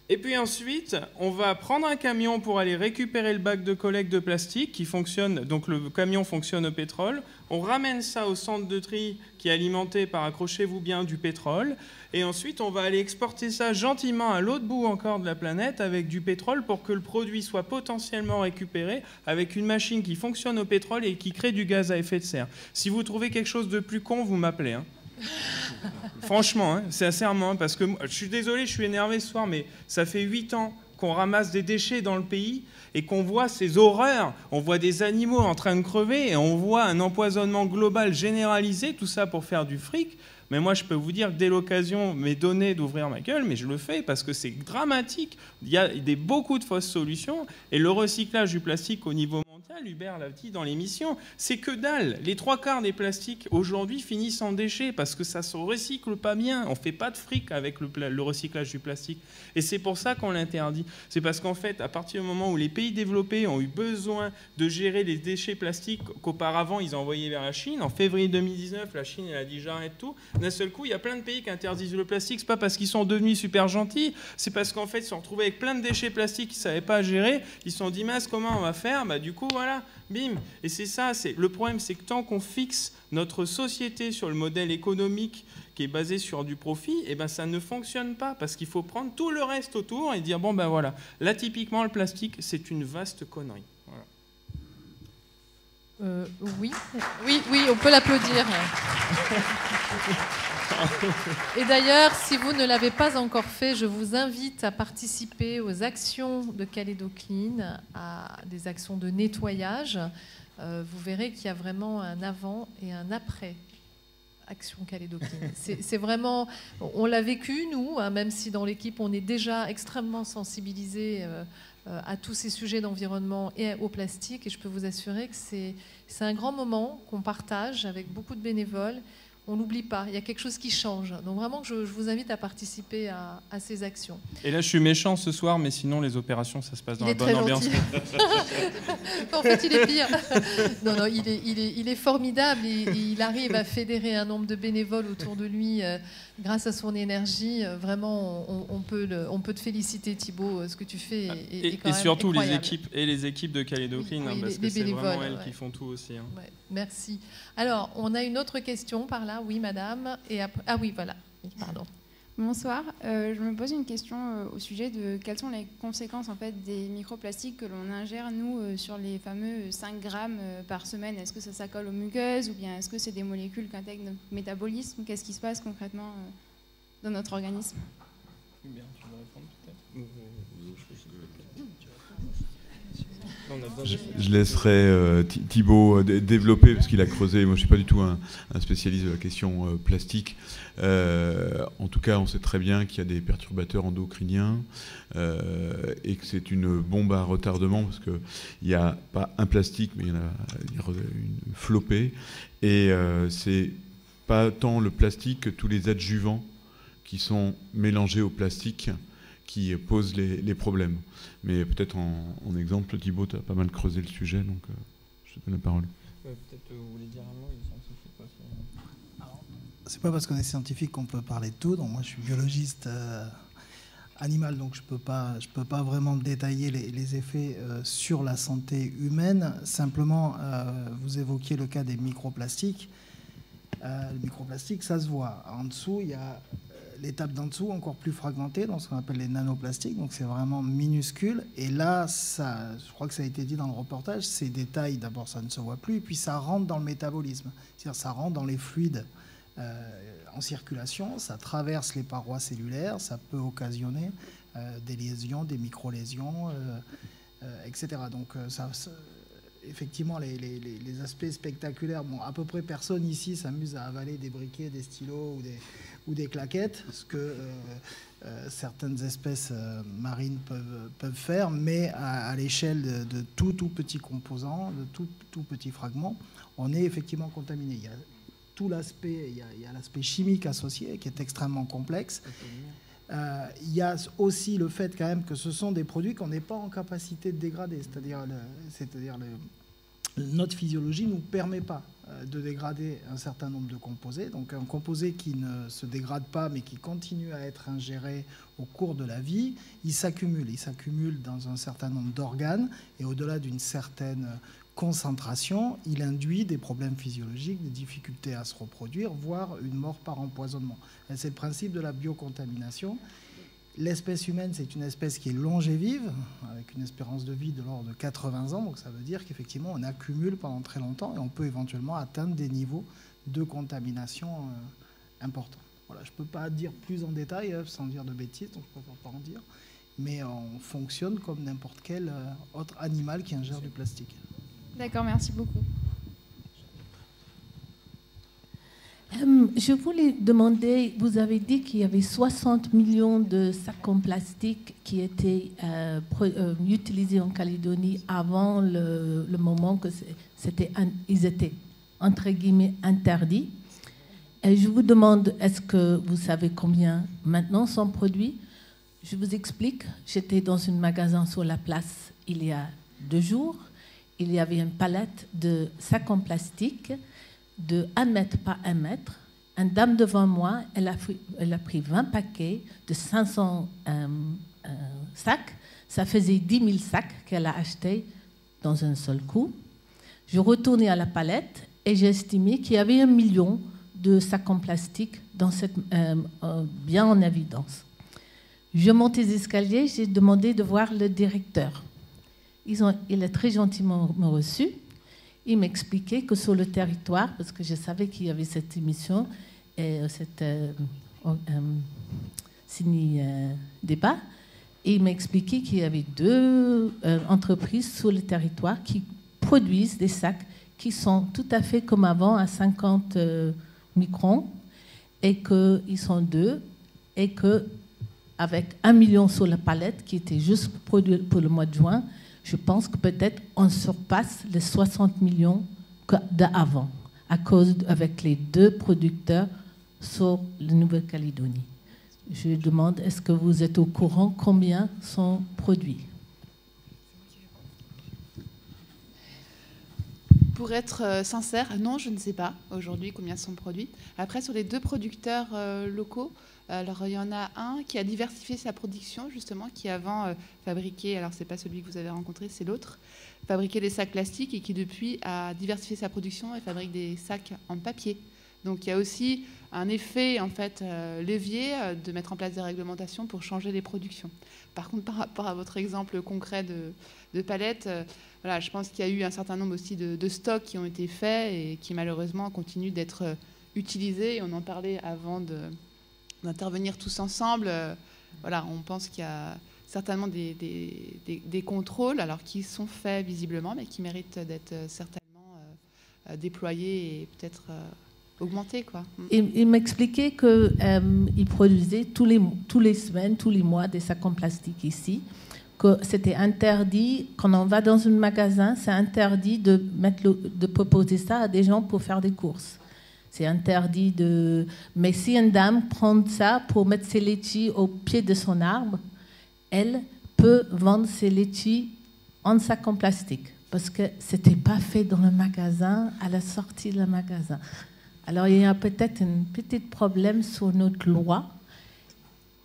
Et puis ensuite, on va prendre un camion pour aller récupérer le bac de collecte de plastique qui fonctionne, donc le camion fonctionne au pétrole. On ramène ça au centre de tri qui est alimenté par, accrochez-vous bien, du pétrole. Et ensuite, on va aller exporter ça gentiment à l'autre bout encore de la planète avec du pétrole pour que le produit soit potentiellement récupéré avec une machine qui fonctionne au pétrole et qui crée du gaz à effet de serre. Si vous trouvez quelque chose de plus con, vous m'appelez, hein. Franchement, hein, sincèrement, parce que je suis désolé, je suis énervé ce soir, mais ça fait 8 ans qu'on ramasse des déchets dans le pays et qu'on voit ces horreurs. On voit des animaux en train de crever et on voit un empoisonnement global généralisé, tout ça pour faire du fric. Mais moi, je peux vous dire que dès l'occasion m'est donnée d'ouvrir ma gueule, mais je le fais parce que c'est dramatique. Il y a beaucoup de fausses solutions et le recyclage du plastique au niveau mondial, Hubert l'a dit dans l'émission, c'est que dalle. Les 3/4 des plastiques aujourd'hui finissent en déchets parce que ça ne se recycle pas bien. On ne fait pas de fric avec le recyclage du plastique. Et c'est pour ça qu'on l'interdit. C'est parce qu'en fait, à partir du moment où les pays développés ont eu besoin de gérer les déchets plastiques qu'auparavant ils envoyaient vers la Chine, en février 2019, la Chine elle a dit j'arrête tout. D'un seul coup, il y a plein de pays qui interdisent le plastique. C'est pas parce qu'ils sont devenus super gentils, c'est parce qu'en fait, ils se sont retrouvés avec plein de déchets plastiques qu'ils ne savaient pas gérer. Ils se sont dit mince, comment on va faire? Bah, du coup, voilà, bim. Et c'est ça, le problème, c'est que tant qu'on fixe notre société sur le modèle économique qui est basé sur du profit, et ben ça ne fonctionne pas parce qu'il faut prendre tout le reste autour et dire bon ben voilà, là typiquement le plastique c'est une vaste connerie. Voilà. Oui, on peut l'applaudir. Et d'ailleurs, si vous ne l'avez pas encore fait, je vous invite à participer aux actions de Kalédo Clean, à des actions de nettoyage. Vous verrez qu'il y a vraiment un avant et un après Action Kalédo Clean. C'est vraiment, on l'a vécu nous, hein, même si dans l'équipe on est déjà extrêmement sensibilisés à tous ces sujets d'environnement et au plastique. Et je peux vous assurer que c'est un grand moment qu'on partage avec beaucoup de bénévoles. On n'oublie pas, il y a quelque chose qui change. Donc vraiment, je vous invite à participer à ces actions. Et là, je suis méchant ce soir, mais sinon, les opérations, ça se passe dans la bonne ambiance. En fait, il est pire. Non, il est formidable. Il arrive à fédérer un nombre de bénévoles autour de lui grâce à son énergie. Vraiment, on peut te féliciter, Thibaut. Ce que tu fais est quand même surtout incroyable. les équipes de Kalédo Clean, parce que c'est vraiment elles qui font tout aussi. Hein. Ouais, merci. Alors, on a une autre question par là. Oui, madame. Et après... Ah oui, voilà. Pardon. Bonsoir. Je me pose une question au sujet de quelles sont les conséquences en fait, des microplastiques que l'on ingère, nous, sur les fameux 5 grammes par semaine. Est-ce que ça s'accole aux muqueuses ou bien est-ce que c'est des molécules qu'intègre notre métabolisme? Qu'est-ce qui se passe concrètement dans notre organisme? Bien, tu veux répondre peut-être? Je laisserai Thibaut développer parce qu'il a creusé. Moi, je ne suis pas du tout un spécialiste de la question plastique. En tout cas, on sait très bien qu'il y a des perturbateurs endocriniens et que c'est une bombe à retardement parce qu'il n'y a pas un plastique, mais il y en a une flopée. Et c'est pas tant le plastique que tous les adjuvants qui sont mélangés au plastique qui posent les problèmes. Mais peut-être en exemple, Thibaut, tu as pas mal creusé le sujet, donc je te donne la parole. Peut-être vous voulez dire un mot, les scientifiques aussi. C'est pas parce qu'on est scientifique qu'on peut parler de tout. Donc moi, je suis biologiste animal, donc je peux pas vraiment détailler les effets sur la santé humaine. Simplement, vous évoquiez le cas des microplastiques. Le microplastique, ça se voit. En dessous, il y a l'étape d'en dessous, encore plus fragmentée, dans ce qu'on appelle les nanoplastiques, donc c'est vraiment minuscule. Et là, je crois que ça a été dit dans le reportage, ces détails, d'abord, ça ne se voit plus, et puis ça rentre dans le métabolisme. C'est-à-dire ça rentre dans les fluides en circulation, ça traverse les parois cellulaires, ça peut occasionner des lésions, des micro-lésions, etc. Donc effectivement, les aspects spectaculaires, bon, à peu près personne ici s'amuse à avaler des briquets, des stylos ou des claquettes, ce que certaines espèces marines peuvent faire, mais à l'échelle de tout petit composant, de tout petit fragment, on est effectivement contaminé. Il y a tout l'aspect, il y a l'aspect chimique associé qui est extrêmement complexe. Il y a aussi le fait quand même que ce sont des produits qu'on n'est pas en capacité de dégrader, c'est-à-dire notre physiologie ne nous permet pas de dégrader un certain nombre de composés. Donc un composé qui ne se dégrade pas mais qui continue à être ingéré au cours de la vie, il s'accumule dans un certain nombre d'organes et au-delà d'une certaine concentration, il induit des problèmes physiologiques, des difficultés à se reproduire, voire une mort par empoisonnement. C'est le principe de la biocontamination. L'espèce humaine, c'est une espèce qui est longévive, avec une espérance de vie de l'ordre de 80 ans, donc ça veut dire qu'effectivement on accumule pendant très longtemps et on peut éventuellement atteindre des niveaux de contamination importants. Voilà, je ne peux pas dire plus en détail sans dire de bêtises, donc je ne préfère pas en dire, mais on fonctionne comme n'importe quel autre animal qui ingère du plastique. D'accord, merci beaucoup. Je voulais demander, vous avez dit qu'il y avait 60 millions de sacs en plastique qui étaient utilisés en Calédonie avant le moment que ils étaient, entre guillemets, interdits. Et je vous demande, est-ce que vous savez combien maintenant sont produits? Je vous explique. J'étais dans un magasin sur la place il y a 2 jours. Il y avait une palette de sacs en plastique de 1 mètre par 1 mètre. Une dame devant moi, elle a pris 20 paquets de 500 sacs. Ça faisait 10 000 sacs qu'elle a achetés dans un seul coup. Je retournais à la palette et j'ai estimé qu'il y avait 1 million de sacs en plastique bien en évidence. Je monte les escaliers, j'ai demandé de voir le directeur. Il a très gentiment me reçu. Il m'expliquait que sur le territoire, parce que je savais qu'il y avait cette émission et cette débat, et il m'a expliqué qu'il y avait 2 entreprises sur le territoire qui produisent des sacs qui sont tout à fait comme avant, à 50 microns, et qu'ils sont 2, et qu'avec 1 million sur la palette, qui était juste produit pour le mois de juin, je pense que peut-être on surpasse les 60 millions d'avant, à cause avec les 2 producteurs sur la Nouvelle-Calédonie. Je demande, est-ce que vous êtes au courant combien sont produits? Pour être sincère, non, je ne sais pas aujourd'hui combien sont produits. Après, sur les 2 producteurs locaux, alors il y en a un qui a diversifié sa production, justement, qui avant fabriquait, alors c'est pas celui que vous avez rencontré, c'est l'autre, fabriquait des sacs plastiques et qui depuis a diversifié sa production et fabrique des sacs en papier. Donc il y a aussi un effet en fait levier de mettre en place des réglementations pour changer les productions. Par contre, par rapport à votre exemple concret de palettes, voilà, je pense qu'il y a eu un certain nombre aussi de stocks qui ont été faits et qui malheureusement continuent d'être utilisés. Et on en parlait avant d'intervenir tous ensemble. Voilà, on pense qu'il y a certainement des contrôles, alors qui sont faits visiblement, mais qui méritent d'être certainement déployés et peut-être augmentés, quoi. Il m'expliquait qu'il produisait tous les semaines, tous les mois des sacs en plastique ici, que c'était interdit, quand on va dans un magasin, c'est interdit de proposer ça à des gens pour faire des courses. C'est interdit de... Mais si une dame prend ça pour mettre ses litchis au pied de son arbre, elle peut vendre ses litchis en sac en plastique, parce que ce n'était pas fait dans le magasin, à la sortie du magasin. Alors, il y a peut-être un petit problème sur notre loi.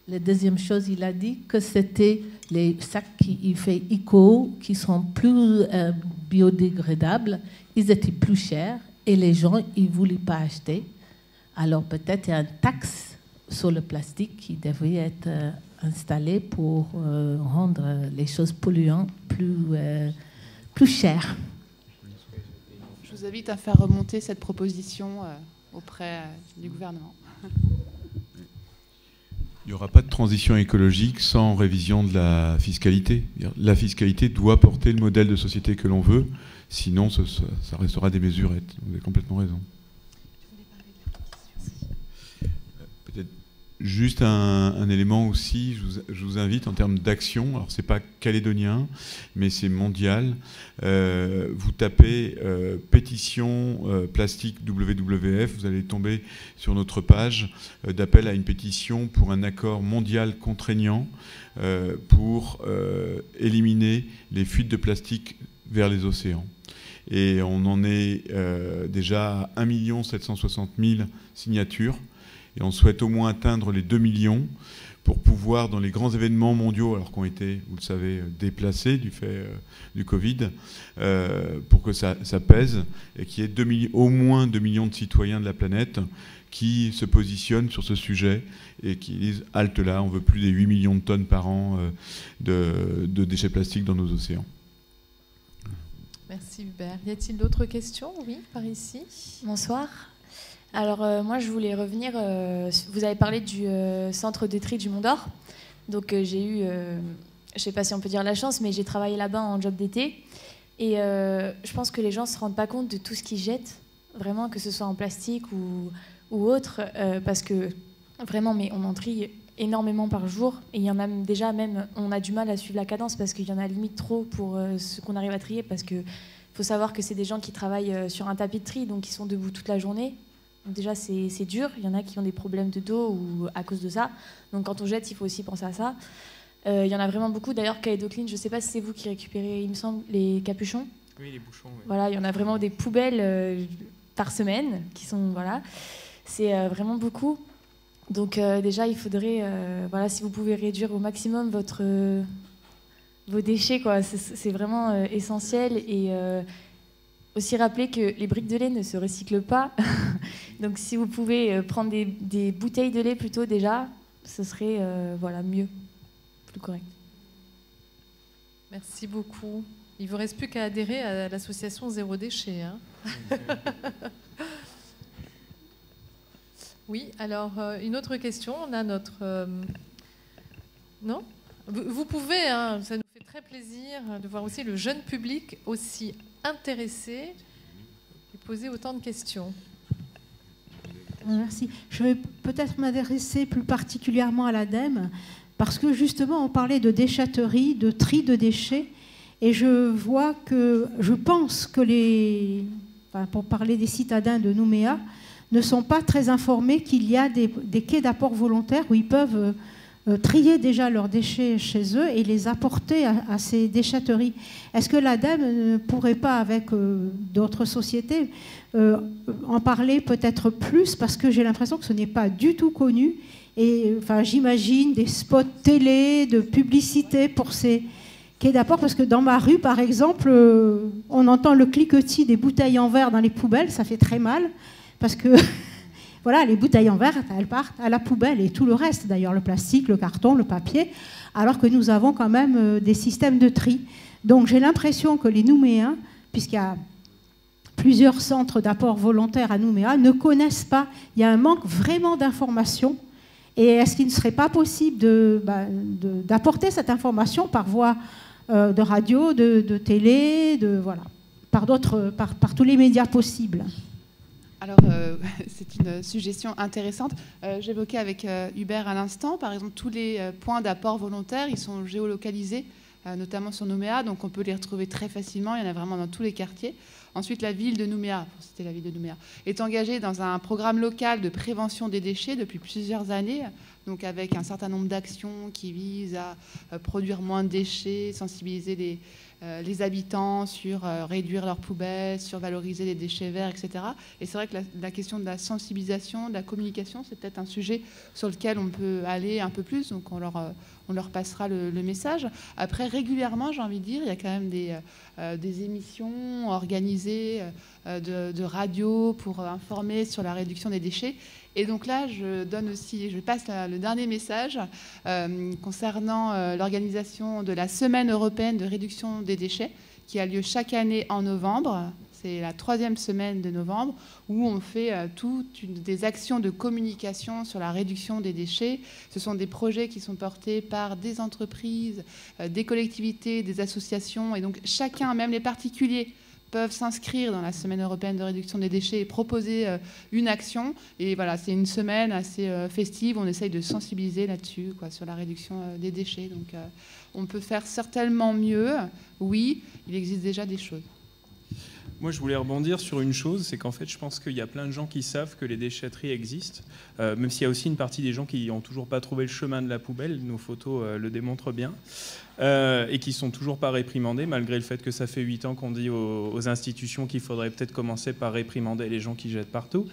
La deuxième chose, il a dit que c'était les sacs qui fait ICO, qui sont plus biodégradables, ils étaient plus chers et les gens, ils ne voulaient pas acheter. Alors, peut-être il y a une taxe sur le plastique qui devrait être installée pour rendre les choses polluantes plus chères. Je vous invite à faire remonter cette proposition auprès du gouvernement. Il n'y aura pas de transition écologique sans révision de la fiscalité. La fiscalité doit porter le modèle de société que l'on veut, sinon ça restera des mesurettes. Vous avez complètement raison. Peut-être juste un élément aussi, je vous invite en termes d'action, alors c'est pas calédonien, mais c'est mondial. Vous tapez pétition plastique WWF, vous allez tomber sur notre page d'appel à une pétition pour un accord mondial contraignant pour éliminer les fuites de plastique vers les océans. Et on en est déjà à 1 760 000 signatures. Et on souhaite au moins atteindre les 2 millions pour pouvoir, dans les grands événements mondiaux, alors qui ont été, vous le savez, déplacés du fait du Covid, pour que ça pèse et qu'il y ait au moins 2 millions de citoyens de la planète qui se positionnent sur ce sujet et qui disent « halte là, on veut plus des 8 millions de tonnes par an de déchets plastiques dans nos océans ». Merci Hubert. Y a-t-il d'autres questions? Oui, par ici. Bonsoir. Alors moi je voulais revenir, vous avez parlé du centre de tri du Mont d'Or, donc j'ai eu, je ne sais pas si on peut dire la chance, mais j'ai travaillé là-bas en job d'été et je pense que les gens ne se rendent pas compte de tout ce qu'ils jettent vraiment, que ce soit en plastique ou autre, parce que vraiment, mais on en trie énormément par jour, et il y en a déjà même, on a du mal à suivre la cadence parce qu'il y en a limite trop pour ce qu'on arrive à trier, parce que faut savoir que c'est des gens qui travaillent sur un tapis de tri, donc ils sont debout toute la journée. Donc déjà, c'est dur. Il y en a qui ont des problèmes de dos ou à cause de ça. Donc quand on jette, il faut aussi penser à ça. Il y en a vraiment beaucoup. D'ailleurs, Kaedo Clean, je ne sais pas si c'est vous qui récupérez, il me semble, les capuchons. Oui, les bouchons. Oui. Voilà, il y en a vraiment des poubelles par semaine qui sont... Voilà, c'est vraiment beaucoup. Donc déjà, il faudrait... voilà, si vous pouvez réduire au maximum vos déchets, quoi, c'est vraiment essentiel. Et aussi rappeler que les briques de lait ne se recyclent pas. Donc si vous pouvez prendre des bouteilles de lait plutôt déjà, ce serait voilà, mieux, plus correct. Merci beaucoup. Il ne vous reste plus qu'à adhérer à l'association Zéro Déchet. Hein. Oui, alors une autre question. On a notre... Non ? Vous pouvez, hein, ça nous fait très plaisir de voir aussi le jeune public aussi intéressé et poser autant de questions. Merci. Je vais peut-être m'adresser plus particulièrement à l'ADEME, parce que justement, on parlait de déchetterie, de tri de déchets, et je pense que pour parler des citadins de Nouméa, ne sont pas très informés qu'il y a des quais d'apport volontaire où ils peuvent trier déjà leurs déchets chez eux et les apporter à ces déchetteries. Est-ce que l'ADEME ne pourrait pas, avec d'autres sociétés, en parler peut-être plus, parce que j'ai l'impression que ce n'est pas du tout connu. Et enfin, j'imagine des spots télé, de publicité pour ces quais d'apport, parce que dans ma rue, par exemple, on entend le cliquetis des bouteilles en verre dans les poubelles, ça fait très mal, parce que voilà, les bouteilles en verre, elles partent à la poubelle, et tout le reste, d'ailleurs, le plastique, le carton, le papier, alors que nous avons quand même des systèmes de tri. Donc j'ai l'impression que les Nouméens, puisqu'il y a plusieurs centres d'apport volontaire à Nouméa, ne connaissent pas. Il y a un manque vraiment d'informations. Et est-ce qu'il ne serait pas possible d'apporter cette information par voie de radio, de télé, voilà, par tous les médias possibles? Alors, c'est une suggestion intéressante. J'évoquais avec Hubert à l'instant, par exemple, tous les points d'apport volontaire, ils sont géolocalisés, notamment sur Nouméa, donc on peut les retrouver très facilement, il y en a vraiment dans tous les quartiers. Ensuite, la ville de Nouméa, pour citer la ville de Nouméa, est engagée dans un programme local de prévention des déchets depuis plusieurs années, donc avec un certain nombre d'actions qui visent à produire moins de déchets, sensibiliser les habitants sur réduire leurs poubelles, sur valoriser les déchets verts, etc. Et c'est vrai que la question de la sensibilisation, de la communication, c'est peut-être un sujet sur lequel on peut aller un peu plus, donc on leur passera le message. Après, régulièrement, j'ai envie de dire, il y a quand même des émissions organisées de radio pour informer sur la réduction des déchets. Et donc là, je passe le dernier message concernant l'organisation de la Semaine européenne de réduction des déchets, qui a lieu chaque année en novembre. C'est la 3e semaine de novembre, où on fait des actions de communication sur la réduction des déchets. Ce sont des projets qui sont portés par des entreprises, des collectivités, des associations. Et donc chacun, même les particuliers, peuvent s'inscrire dans la Semaine européenne de réduction des déchets et proposer une action. Et voilà, c'est une semaine assez festive. On essaye de sensibiliser là-dessus, sur la réduction des déchets. Donc on peut faire certainement mieux. Oui, il existe déjà des choses. Moi, je voulais rebondir sur une chose, c'est qu'en fait, je pense qu'il y a plein de gens qui savent que les déchetteries existent, même s'il y a aussi une partie des gens qui n'ont toujours pas trouvé le chemin de la poubelle, nos photos le démontrent bien, et qui ne sont toujours pas réprimandés, malgré le fait que ça fait 8 ans qu'on dit aux institutions qu'il faudrait peut-être commencer par réprimander les gens qui jettent partout,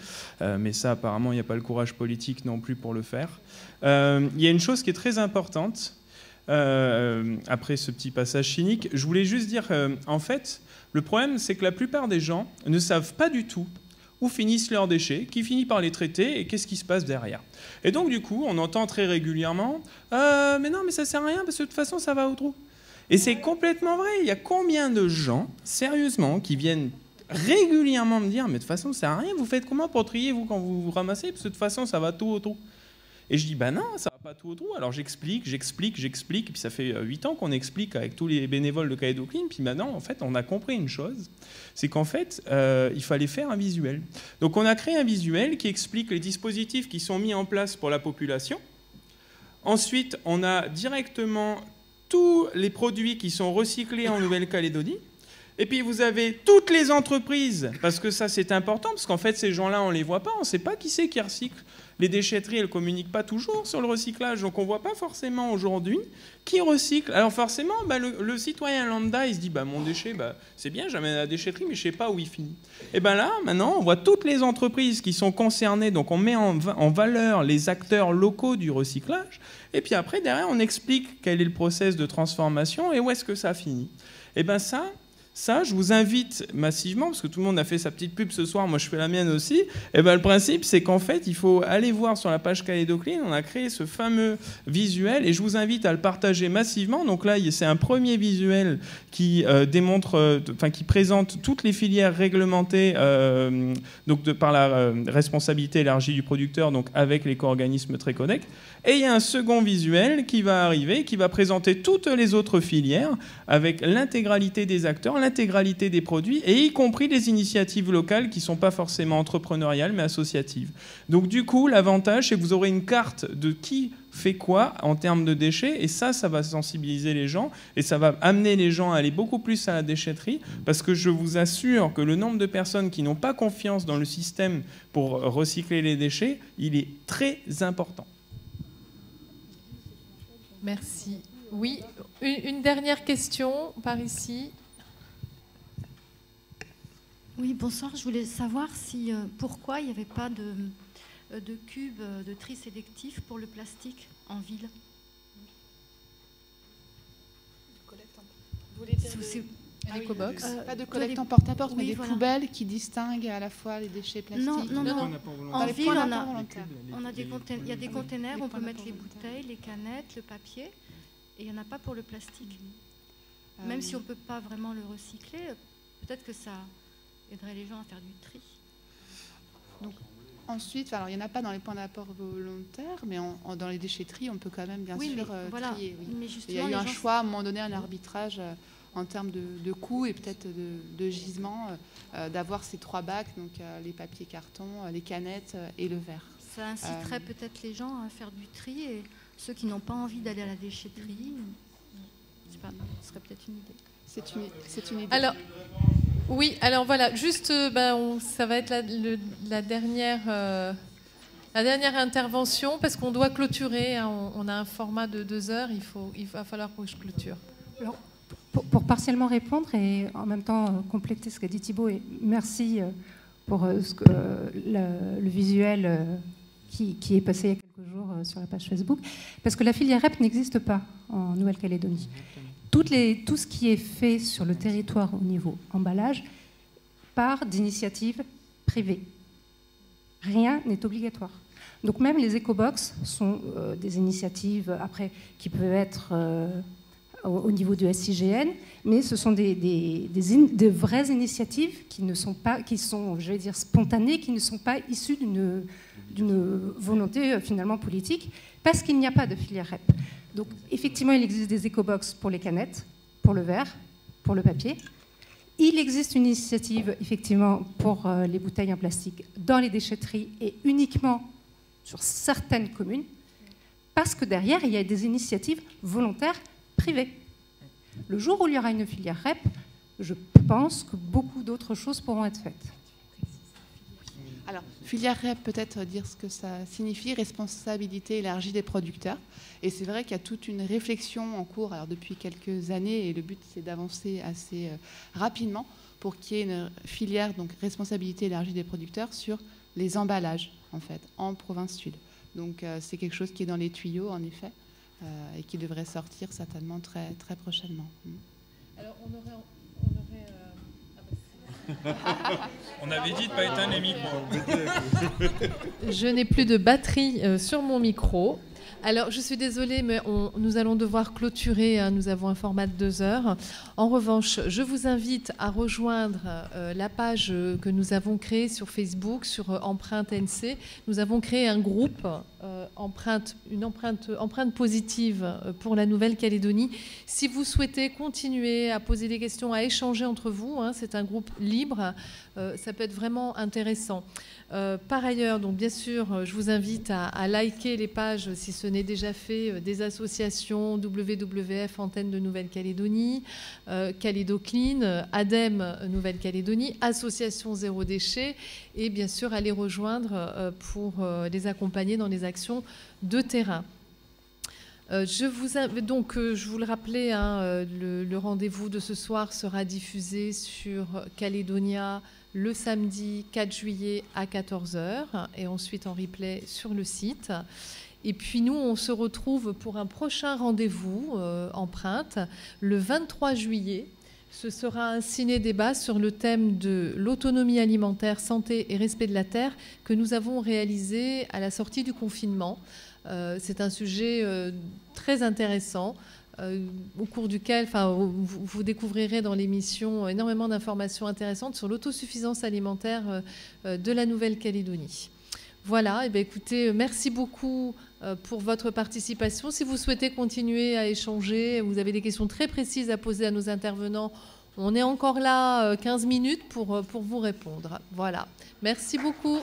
mais ça, apparemment, il n'y a pas le courage politique non plus pour le faire. Il y a une chose qui est très importante, après ce petit passage cynique, je voulais juste dire, en fait, le problème, c'est que la plupart des gens ne savent pas du tout où finissent leurs déchets, qui finit par les traiter et qu'est-ce qui se passe derrière. Et donc, du coup, on entend très régulièrement « mais non, mais ça sert à rien parce que de toute façon, ça va au trou ». Et c'est complètement vrai. Il y a combien de gens, sérieusement, qui viennent régulièrement me dire « mais de toute façon, ça sert à rien, vous faites comment pour trier, vous, quand vous ramassez, parce que de toute façon, ça va tout au trou ». Et je dis, bah non, ça va pas tout au trou. Alors j'explique, et puis ça fait 8 ans qu'on explique avec tous les bénévoles de Kaleido Clean, puis maintenant, en fait, on a compris une chose, c'est qu'en fait, il fallait faire un visuel. Donc on a créé un visuel qui explique les dispositifs qui sont mis en place pour la population. Ensuite, on a directement tous les produits qui sont recyclés en Nouvelle-Calédonie. Et puis vous avez toutes les entreprises, parce que ça c'est important, parce qu'en fait ces gens-là on ne les voit pas, on ne sait pas qui c'est qui recycle. Les déchetteries, elles ne communiquent pas toujours sur le recyclage, donc on ne voit pas forcément aujourd'hui qui recycle. Alors forcément, le citoyen lambda, il se dit, mon déchet, c'est bien, j'amène à la déchetterie, mais je ne sais pas où il finit. Et bien là, maintenant, on voit toutes les entreprises qui sont concernées, donc on met en valeur les acteurs locaux du recyclage, et puis après, derrière, on explique quel est le process de transformation et où est-ce que ça finit. Et bien ça, je vous invite massivement, parce que tout le monde a fait sa petite pub ce soir, moi je fais la mienne aussi, et le principe c'est qu'en fait, il faut aller voir sur la page Kaleido Clean, on a créé ce fameux visuel, et je vous invite à le partager massivement. Donc là, c'est un premier visuel qui qui présente toutes les filières réglementées par la responsabilité élargie du producteur, donc avec l'éco-organisme Trécodec. Et il y a un second visuel qui va arriver, qui va présenter toutes les autres filières, avec l'intégralité des acteurs, l'intégralité des produits, et y compris les initiatives locales qui ne sont pas forcément entrepreneuriales, mais associatives. Donc du coup, l'avantage, c'est que vous aurez une carte de qui fait quoi en termes de déchets, et ça va sensibiliser les gens, et ça va amener les gens à aller beaucoup plus à la déchetterie, parce que je vous assure que le nombre de personnes qui n'ont pas confiance dans le système pour recycler les déchets, il est très important. Merci. Oui, une dernière question par ici. Oui, bonsoir. Je voulais savoir pourquoi il n'y avait pas de cubes de tri sélectif pour le plastique en ville. Vous voulez dire Ecobox. Pas de collecte en porte-à-porte, mais des poubelles qui distinguent à la fois les déchets plastiques. Non. En ville, il y a des containers, on peut mettre les bouteilles, les canettes, le papier, et il n'y en a pas pour le plastique. Même si on ne peut pas vraiment le recycler, peut-être que ça aiderait les gens à faire du tri. Donc, ensuite, alors, il n'y en a pas dans les points d'apport volontaires, mais dans les déchetteries, on peut quand même bien sûr trier. Oui. Mais il y a eu un choix, à un moment donné, un arbitrage en termes de coûts et peut-être de gisement, d'avoir ces 3 bacs, donc les papiers cartons, les canettes et le verre. Ça inciterait peut-être les gens à faire du tri, et ceux qui n'ont pas envie d'aller à la déchetterie, je sais pas, ce serait peut-être une idée. C'est une idée. Alors, oui, alors voilà, juste, ça va être la dernière intervention, parce qu'on doit clôturer, hein, on a un format de 2 heures, il va falloir que je clôture. Alors, pour partiellement répondre et en même temps compléter ce qu'a dit Thibaut, et merci pour le visuel qui est passé il y a quelques jours sur la page Facebook, parce que la filière REP n'existe pas en Nouvelle-Calédonie. Tout ce qui est fait sur le territoire au niveau emballage part d'initiatives privées. Rien n'est obligatoire. Donc même les éco-box sont des initiatives après qui peuvent être au niveau du SIGN, mais ce sont des vraies initiatives qui sont, je vais dire, spontanées, qui ne sont pas issues d'une volonté finalement politique, parce qu'il n'y a pas de filière REP. Donc effectivement, il existe des éco-box pour les canettes, pour le verre, pour le papier. Il existe une initiative effectivement pour les bouteilles en plastique dans les déchetteries et uniquement sur certaines communes, parce que derrière, il y a des initiatives volontaires privées. Le jour où il y aura une filière REP, je pense que beaucoup d'autres choses pourront être faites. Alors, filière REP, peut-être dire ce que ça signifie, responsabilité élargie des producteurs. Et c'est vrai qu'il y a toute une réflexion en cours depuis quelques années, et le but c'est d'avancer assez rapidement pour qu'il y ait une filière, donc responsabilité élargie des producteurs, sur les emballages, en fait, en province sud. Donc c'est quelque chose qui est dans les tuyaux, en effet, et qui devrait sortir certainement très, très prochainement. Alors, on avait dit de ne pas éteindre les micros. Je n'ai plus de batterie sur mon micro. Alors, je suis désolée, mais nous allons devoir clôturer. Hein, nous avons un format de 2 heures. En revanche, je vous invite à rejoindre la page que nous avons créée sur Facebook, sur Empreinte NC. Nous avons créé un groupe une empreinte positive pour la Nouvelle-Calédonie. Si vous souhaitez continuer à poser des questions, à échanger entre vous, hein, c'est un groupe libre, ça peut être vraiment intéressant. Par ailleurs, donc bien sûr, je vous invite à liker les pages, si ce n'est déjà fait, des associations WWF Antenne de Nouvelle-Calédonie, Calédo Clean, ADEME Nouvelle-Calédonie, Association Zéro Déchet, et bien sûr à les rejoindre pour les accompagner dans les actions de terrain. Je vous le rappelais, hein, le rendez-vous de ce soir sera diffusé sur Calédonia le samedi 4 juillet à 14h et ensuite en replay sur le site. Et puis nous, on se retrouve pour un prochain rendez-vous empreinte le 23 juillet. Ce sera un ciné-débat sur le thème de l'autonomie alimentaire, santé et respect de la terre que nous avons réalisé à la sortie du confinement. C'est un sujet très intéressant au cours duquel vous découvrirez dans l'émission énormément d'informations intéressantes sur l'autosuffisance alimentaire de la Nouvelle-Calédonie. Voilà, et bien écoutez, merci beaucoup pour votre participation. Si vous souhaitez continuer à échanger, vous avez des questions très précises à poser à nos intervenants, on est encore là 15 minutes pour vous répondre. Voilà, merci beaucoup.